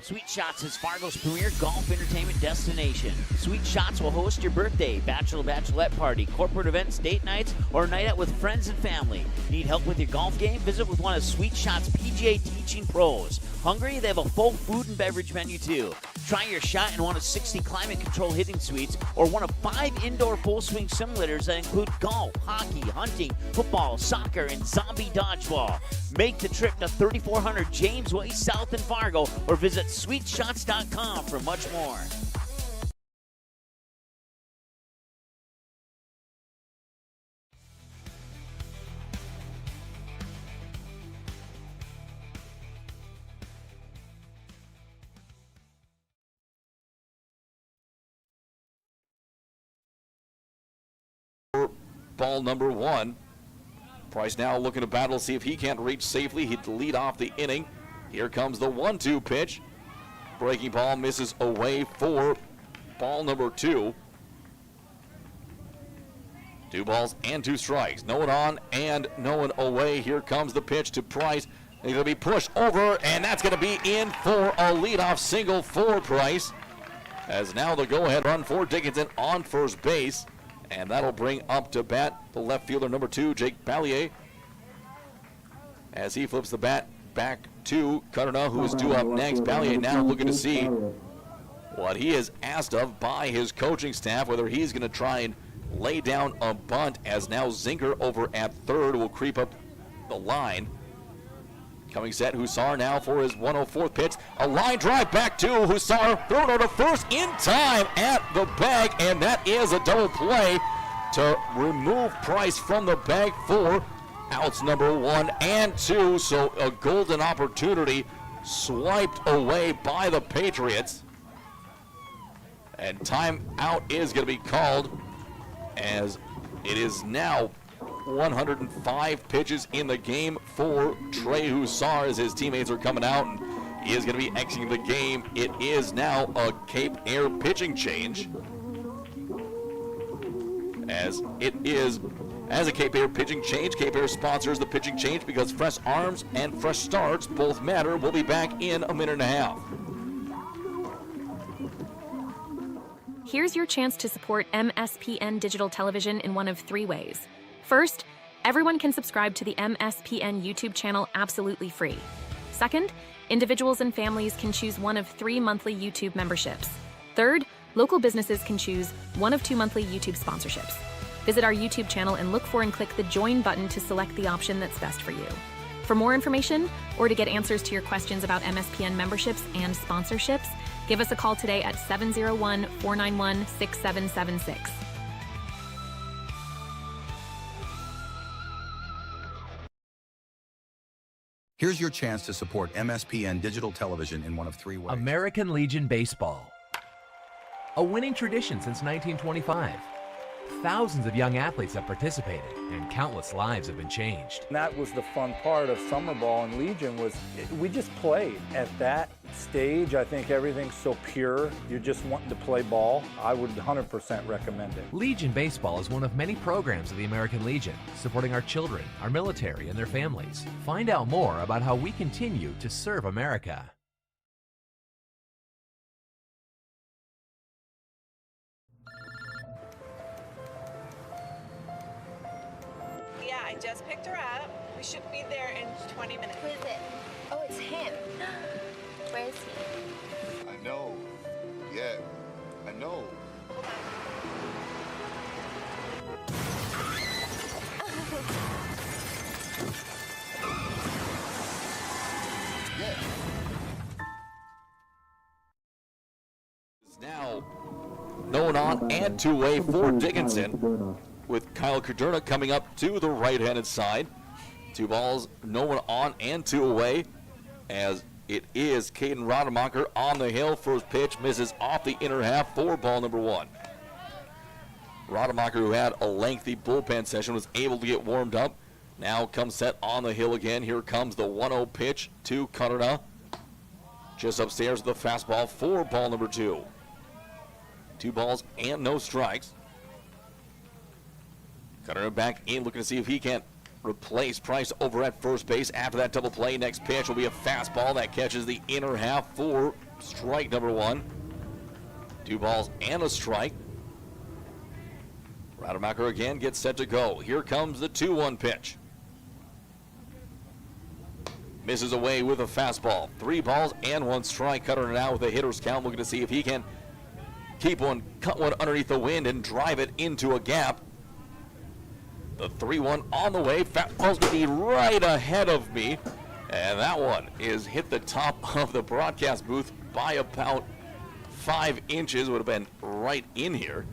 Sweet Shots is Fargo's premier golf entertainment destination. Sweet Shots will host your birthday, bachelorette party, corporate events, date nights, or a night out with friends and family. Need help with your golf game? Visit with one of Sweet Shots' PGA teaching pros. Hungry? They have a full food and beverage menu too. Try your shot in one of 60 climate control hitting suites or one of 5 indoor full swing simulators that include golf, hockey, hunting, football, soccer, and zombie dodgeball. Make the trip to 3400 James Way South in Fargo or visit sweetshots.com for much more. Ball number 1. Price now looking to battle, see if he can't reach safely. He'd lead off the inning. Here comes the 1-2 pitch. Breaking ball misses away for ball number 2. 2 balls and 2 strikes. No one on and no one away. Here comes the pitch to Price. He's going to be pushed over, and that's going to be in for a leadoff single for Price. As now the go-ahead run for Dickinson on first base. And that'll bring up to bat the left fielder, number 2, Jake Balliet. As he flips the bat back to Dakota, who is due up next. Balliet now looking to see what he is asked of by his coaching staff, whether he's going to try and lay down a bunt as now Zinker over at third will creep up the line. Coming set, Hussar now for his 104th pitch. A line drive back to Hussar, thrown over to first in time at the bag, and that is a double play to remove Price from the bag for outs number 1 and 2. So a golden opportunity swiped away by the Patriots. And timeout is going to be called as it is now 105 pitches in the game for Trey Hussar as his teammates are coming out, and he is going to be exiting the game. It is now a Cape Air pitching change, as it is as a Cape Air pitching change. Cape Air sponsors the pitching change because fresh arms and fresh starts both matter. We'll be back in a minute and a half. Here's your chance to support MSPN Digital Television in one of 3 ways. First, everyone can subscribe to the MSPN YouTube channel absolutely free. Second, individuals and families can choose one of 3 monthly YouTube memberships. Third, local businesses can choose one of 2 monthly YouTube sponsorships. Visit our YouTube channel and look for and click the Join button to select the option that's best for you. For more information, or to get answers to your questions about MSPN memberships and sponsorships, give us a call today at 701-491-6776. Here's your chance to support MSPN Digital Television in one of 3 ways. American Legion Baseball. A winning tradition since 1925. Thousands of young athletes have participated, and countless lives have been changed. And that was the fun part of summer ball and Legion was we just played. At that stage, I think everything's so pure. You're just wanting to play ball. I would 100% recommend it. Legion Baseball is one of many programs of the American Legion, supporting our children, our military, and their families. Find out more about how we continue to serve America. Yeah, I just picked her up. We should be there in 20 minutes. Who is it? Oh, it's him. Where is he? I know. Yeah, I know. Yeah. Is now no one on and 2-way for Dickinson, with Kyle Caderna coming up to the right-handed side. 2 balls, no one on and 2 away, as it is Caden Rademacher on the hill. First pitch misses off the inner half for ball number 1. Rademacher, who had a lengthy bullpen session, was able to get warmed up. Now comes set on the hill again. Here comes the 1-0 pitch to Caderna. Just upstairs with the fastball for ball number 2. 2 balls and no strikes. Caderna back in, looking to see if he can replace Price over at first base after that double play. Next pitch will be a fastball that catches the inner half for strike number 1. 2 balls and a strike. Rademacher again gets set to go. Here comes the 2-1 pitch. Misses away with a fastball. 3 balls and 1 strike. Cutter now with a hitter's count, looking to see if he can keep one, cut one underneath the wind and drive it into a gap. The 3-1 on the way. Fastball's going to be right ahead of me. And that one is hit the top of the broadcast booth by about 5 inches. Would have been right in here.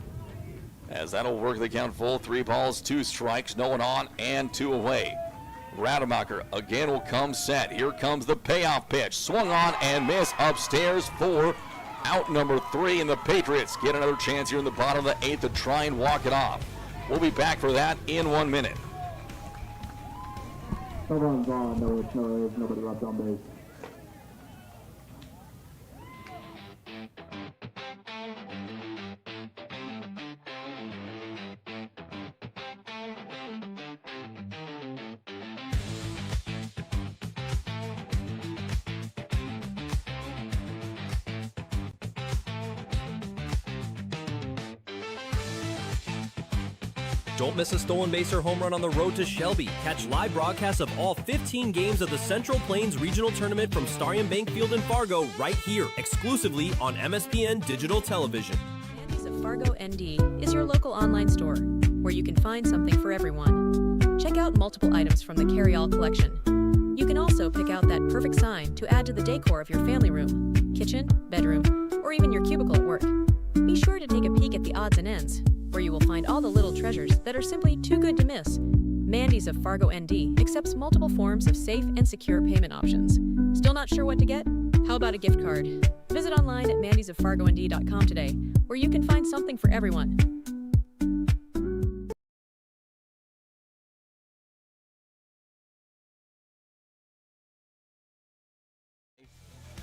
As that'll work the count full. 3 balls, 2 strikes, no one on and 2 away. Rademacher again will come set. Here comes the payoff pitch. Swung on and missed upstairs for out number 3. And the Patriots get another chance here in the bottom of the 8th to try and walk it off. We'll be back for that in 1 minute. No runs on, no errors, nobody left on base. Don't miss a stolen base or home run on the road to Shelby. Catch live broadcasts of all 15 games of the Central Plains Regional Tournament from Starry & Bank Field in Fargo right here, exclusively on MSPN Digital Television. Andy's a Fargo ND is your local online store where you can find something for everyone. Check out multiple items from the carry-all collection. You can also pick out that perfect sign to add to the decor of your family room, kitchen, bedroom, or even your cubicle at work. Be sure to take a peek at the odds and ends, where you will find all the little treasures that are simply too good to miss. Mandy's of Fargo ND accepts multiple forms of safe and secure payment options. Still not sure what to get? How about a gift card? Visit online at mandysoffargond.com today, where you can find something for everyone.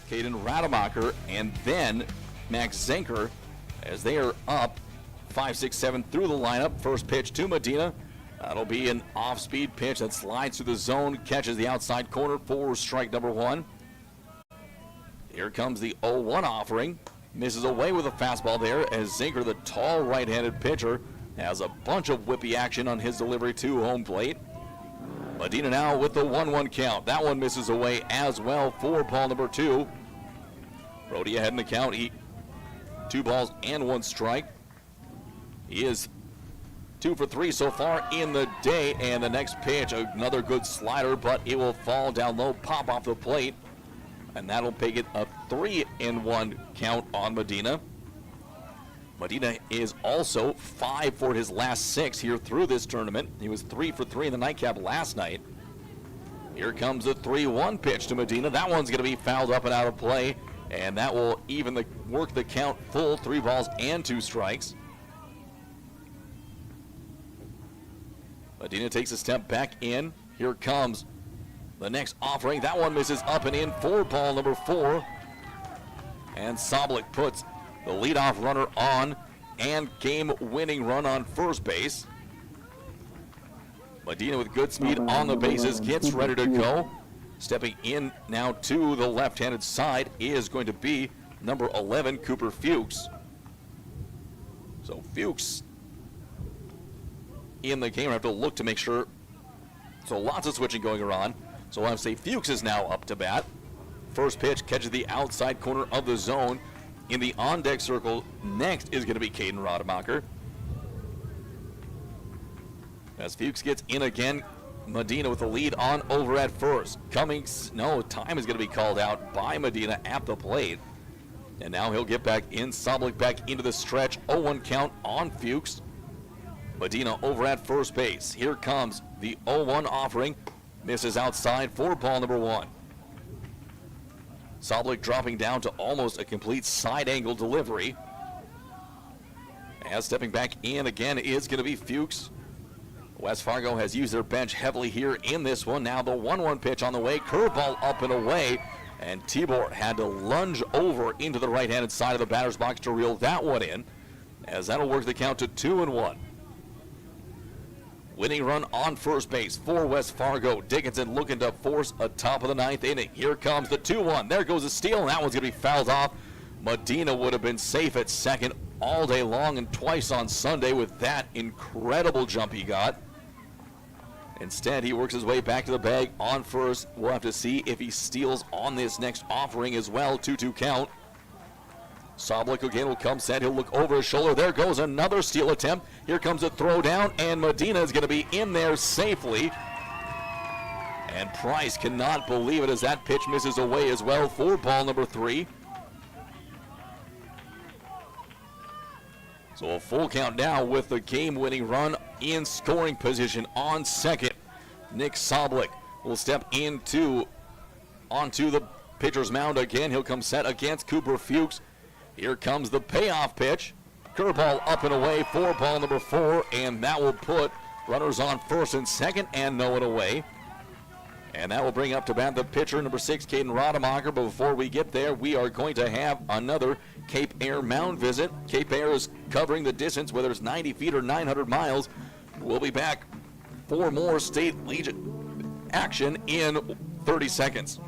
Caden Rademacher and then Max Zenker as they are up 5-6-7 through the lineup. First pitch to Medina. That'll be an off-speed pitch that slides through the zone, catches the outside corner for strike number one. Here comes the 0-1 offering. Misses away with a fastball there as Zenker, the tall right-handed pitcher, has a bunch of whippy action on his delivery to home plate. Medina now with the 1-1 count. That one misses away as well for ball number two. Brody ahead in the count. 2 balls and 1 strike. He is 2 for 3 so far in the day. And the next pitch, another good slider, but it will fall down low, pop off the plate. And that'll make it a 3-1 count on Medina. Medina is also 5 for his last 6 here through this tournament. He was 3 for 3 in the nightcap last night. Here comes the 3-1 pitch to Medina. That one's going to be fouled up and out of play, and that will even work the count full, 3 balls and 2 strikes. Medina takes a step back in. Here comes the next offering. That one misses up and in for ball number 4. And Soblik puts the leadoff runner on and game-winning run on first base. Medina with good speed on the bases, gets ready to go. Stepping in now to the left-handed side is going to be number 11, Cooper Fuchs. So Fuchs in the game. I have to look to make sure. So lots of switching going on. So I'll say Fuchs is now up to bat. First pitch catches the outside corner of the zone. In the on-deck circle next is going to be Caden Rademacher. As Fuchs gets in again, Medina with the lead on over at first. Time is going to be called out by Medina at the plate. And now he'll get back in. Soblik back into the stretch. 0-1 count on Fuchs. Medina over at first base. Here comes the 0-1 offering. Misses outside for ball number 1. Soblik dropping down to almost a complete side angle delivery. As stepping back in again is going to be Fuchs. West Fargo has used their bench heavily here in this one. Now the 1-1 pitch on the way. Curveball up and away. And Tibor had to lunge over into the right-handed side of the batter's box to reel that one in. As that'll work the count to 2-1. Winning run on first base for West Fargo. Dickinson looking to force a top of the 9th inning. Here comes the 2-1. There goes the steal, and that one's going to be fouled off. Medina would have been safe at second all day long and twice on Sunday with that incredible jump he got. Instead, he works his way back to the bag on first. We'll have to see if he steals on this next offering as well. 2-2 count. Soblik again will come set. He'll look over his shoulder. There goes another steal attempt. Here comes a throw down, and Medina is going to be in there safely. And Price cannot believe it as that pitch misses away as well for ball number 3. So a full count now with the game-winning run in scoring position on second. Nick Soblik will step onto the pitcher's mound again. He'll come set against Cooper Fuchs. Here comes the payoff pitch. Curveball up and away for ball number 4, and that will put runners on first and second and no one away. And that will bring up to bat the pitcher, number 6, Caden Rademacher. But before we get there, we are going to have another Cape Air mound visit. Cape Air is covering the distance, whether it's 90 feet or 900 miles. We'll be back for more State Legion action in 30 seconds.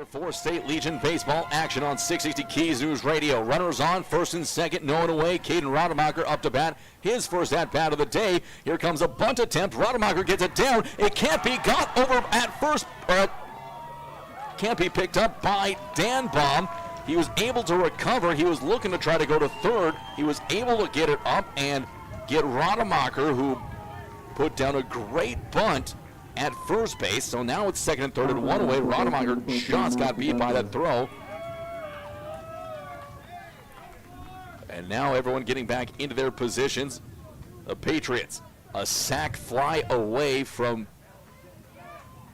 here for State Legion baseball action on 660 Keys News Radio. Runners on, first and second, no one away. Caden Rademacher up to bat, his first at-bat of the day. Here comes a bunt attempt. Rademacher gets it down. It can't be got over at first. Can't be picked up by Danbaum. He was able to recover. He was looking to try to go to third. He was able to get it up and get Rademacher, who put down a great bunt at first base. So now it's second and third and one away. Rademacher just got beat by that throw. And now everyone getting back into their positions. The Patriots, a sac fly away from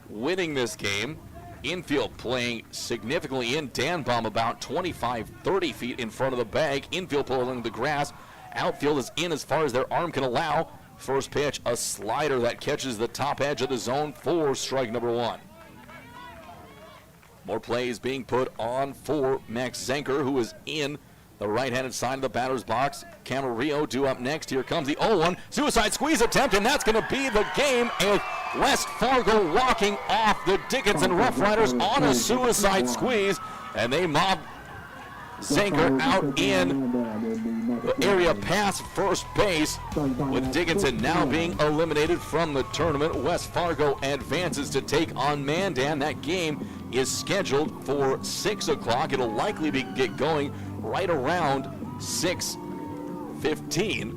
winning this game. Infield playing significantly in. Danbaum about 25-30 feet in front of the bag. Infield pulling the grass. Outfield is in as far as their arm can allow. First pitch, a slider that catches the top edge of the zone for strike number one. More plays being put on for Max Zenker, who is in the right-handed side of the batter's box. Camarillo due up next. Here comes the 0-1 suicide squeeze attempt, and that's going to be the game. And West Fargo walking off the Dickinson Rough Riders on a suicide squeeze, and they mob Zenker out in the area past first base, with Dickinson now being eliminated from the tournament. West Fargo advances to take on Mandan. That game is scheduled for 6 o'clock. It'll likely get going right around 6:15.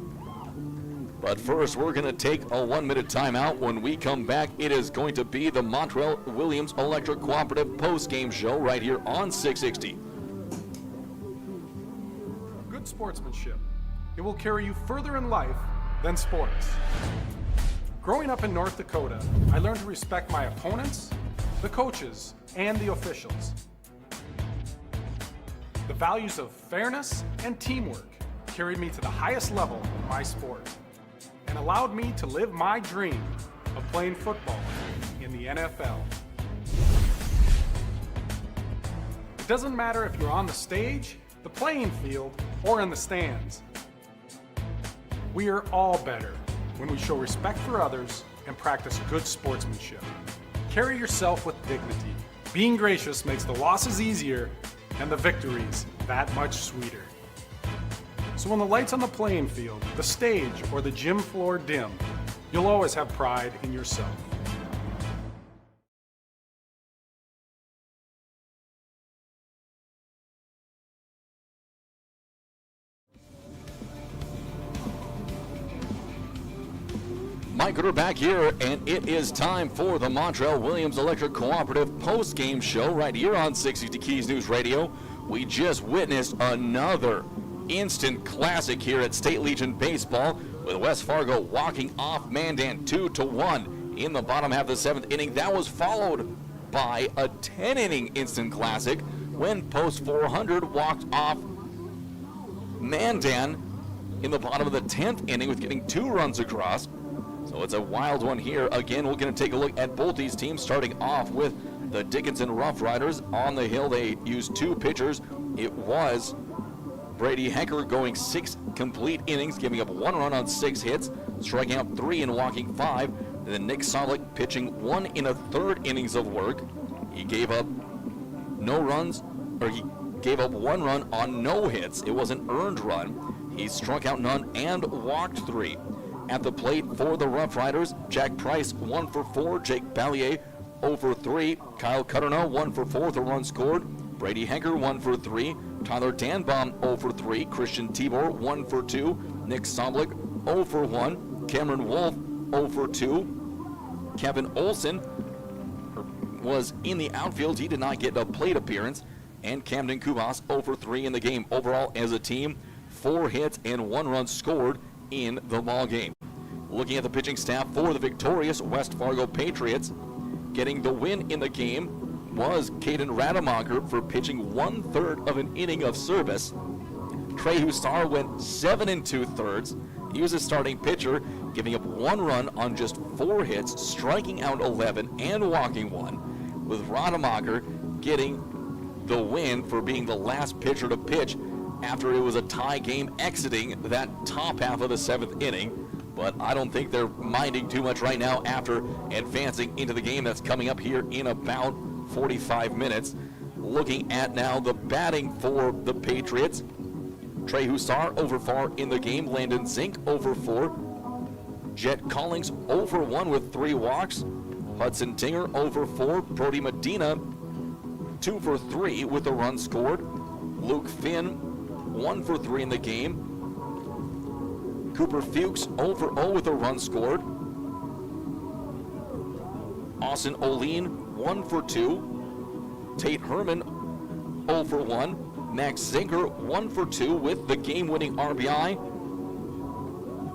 But first, we're going to take a 1-minute timeout. When we come back, it is going to be the Montreal Williams Electric Cooperative post-game show right here on 660. Good sportsmanship. It will carry you further in life than sports. Growing up in North Dakota, I learned to respect my opponents, the coaches, and the officials. The values of fairness and teamwork carried me to the highest level in my sport and allowed me to live my dream of playing football in the NFL. It doesn't matter if you're on the stage, the playing field, or in the stands. We are all better when we show respect for others and practice good sportsmanship. Carry yourself with dignity. Being gracious makes the losses easier and the victories that much sweeter. So when the lights on the playing field, the stage, or the gym floor dim, you'll always have pride in yourself. Mike Gooder back here, and it is time for the Montreal Williams Electric Cooperative post-game show right here on 660 Keys News Radio. We just witnessed another instant classic here at State Legion Baseball, with West Fargo walking off Mandan 2-1 in the bottom half of the 7th inning. That was followed by a 10-inning instant classic when Post 400 walked off Mandan in the bottom of the 10th inning with getting 2 runs across. So it's a wild one here. Again, we're going to take a look at both these teams, starting off with the Dickinson Rough Riders. On the hill, they used 2 pitchers. It was Brady Hecker going 6 complete innings, giving up 1 run on 6 hits, striking out 3 and walking 5. And then Nick Solik pitching 1 1/3 innings of work. He gave up no runs, or he gave up 1 run on no hits. It was an earned run. He struck out none and walked 3. At the plate for the Rough Riders, Jack Price 1 for 4, Jake Ballier 0 for 3, Kyle Cutterno 1 for 4 with a run scored, Brady Hecker 1 for 3, Tyler Danbaum 0 for 3, Christian Tibor 1 for 2, Nick Soblik 0 for 1, Cameron Wolf 0 for 2, Kevin Olson was in the outfield. He did not get a plate appearance, and Camden Kubas 0 for 3 in the game. Overall, as a team, 4 hits and 1 run scored in the ball game. Looking at the pitching staff for the victorious West Fargo Patriots, getting the win in the game was Caden Rademacher for pitching 1/3 of an inning of service. Trey Hussar went 7 2/3. He was a starting pitcher, giving up 1 run on just 4 hits, striking out 11 and walking 1, with Rademacher getting the win for being the last pitcher to pitch after it was a tie game exiting that top half of the 7th inning. But I don't think they're minding too much right now after advancing into the game that's coming up here in about 45 minutes. Looking at now the batting for the Patriots. Trey Hussar over 4 in the game. Landon Zink over 4. Jet Collings over 1 with 3 walks. Hudson Tinger over 4. Brody Medina 2 for 3 with a run scored. Luke Finn 1 for 3 in the game. Cooper Fuchs over 0 with a run scored. Austin Oline 1 for 2. Tate Herman 0 for 1. Max Zinker 1 for 2 with the game-winning RBI.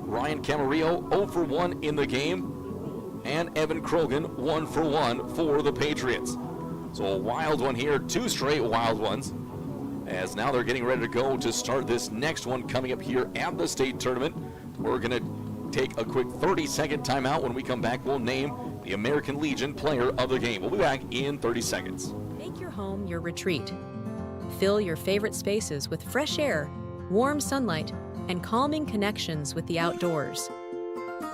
Ryan Camarillo 0 for 1 in the game. And Evan Krogan 1 for 1 for the Patriots. So a wild one here, 2 straight wild ones. As now they're getting ready to go to start this next one coming up here at the state tournament. We're going to take a quick 30-second timeout. When we come back, we'll name the American Legion player of the game. We'll be back in 30 seconds. Make your home your retreat. Fill your favorite spaces with fresh air, warm sunlight, and calming connections with the outdoors.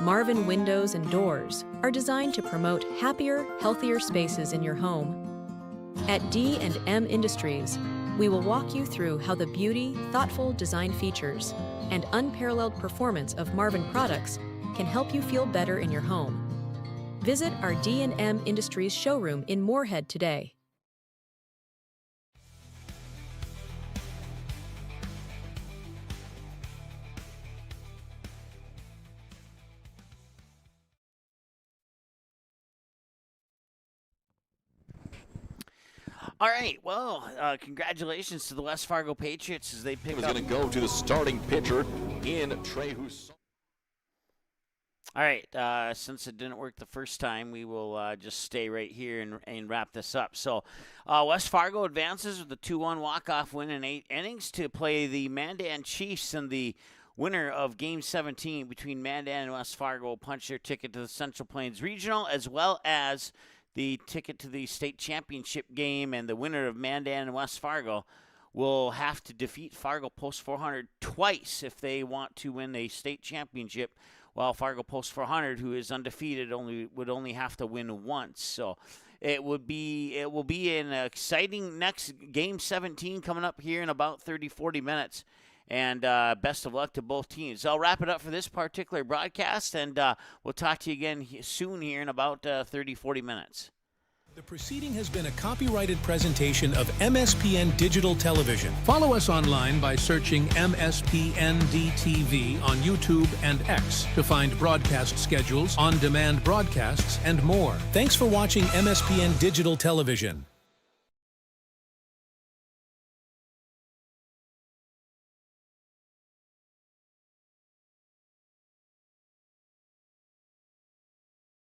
Marvin Windows and Doors are designed to promote happier, healthier spaces in your home. At D&M Industries, we will walk you through how the beauty, thoughtful design features, and unparalleled performance of Marvin products can help you feel better in your home. Visit our D&M Industries showroom in Moorhead today. All right, well, congratulations to the West Fargo Patriots as they pick up. Going to go to the starting pitcher in Trey Hussar. All right, since it didn't work the first time, we will just stay right here and wrap this up. So West Fargo advances with a 2-1 walk-off win in 8 innings to play the Mandan Chiefs, and the winner of Game 17 between Mandan and West Fargo will punch their ticket to the Central Plains Regional, as well as the ticket to the state championship game, and the winner of Mandan and West Fargo will have to defeat Fargo Post 400 twice if they want to win a state championship, while Fargo Post 400, who is undefeated, would only have to win once. So it will be an exciting next Game 17 coming up here in about 30-40 minutes. And best of luck to both teams. I'll wrap it up for this particular broadcast, and we'll talk to you again soon here in about 30-40 minutes. The proceeding has been a copyrighted presentation of MSPN Digital Television. Follow us online by searching MSPNDTV on YouTube and X to find broadcast schedules, on-demand broadcasts, and more. Thanks for watching MSPN Digital Television.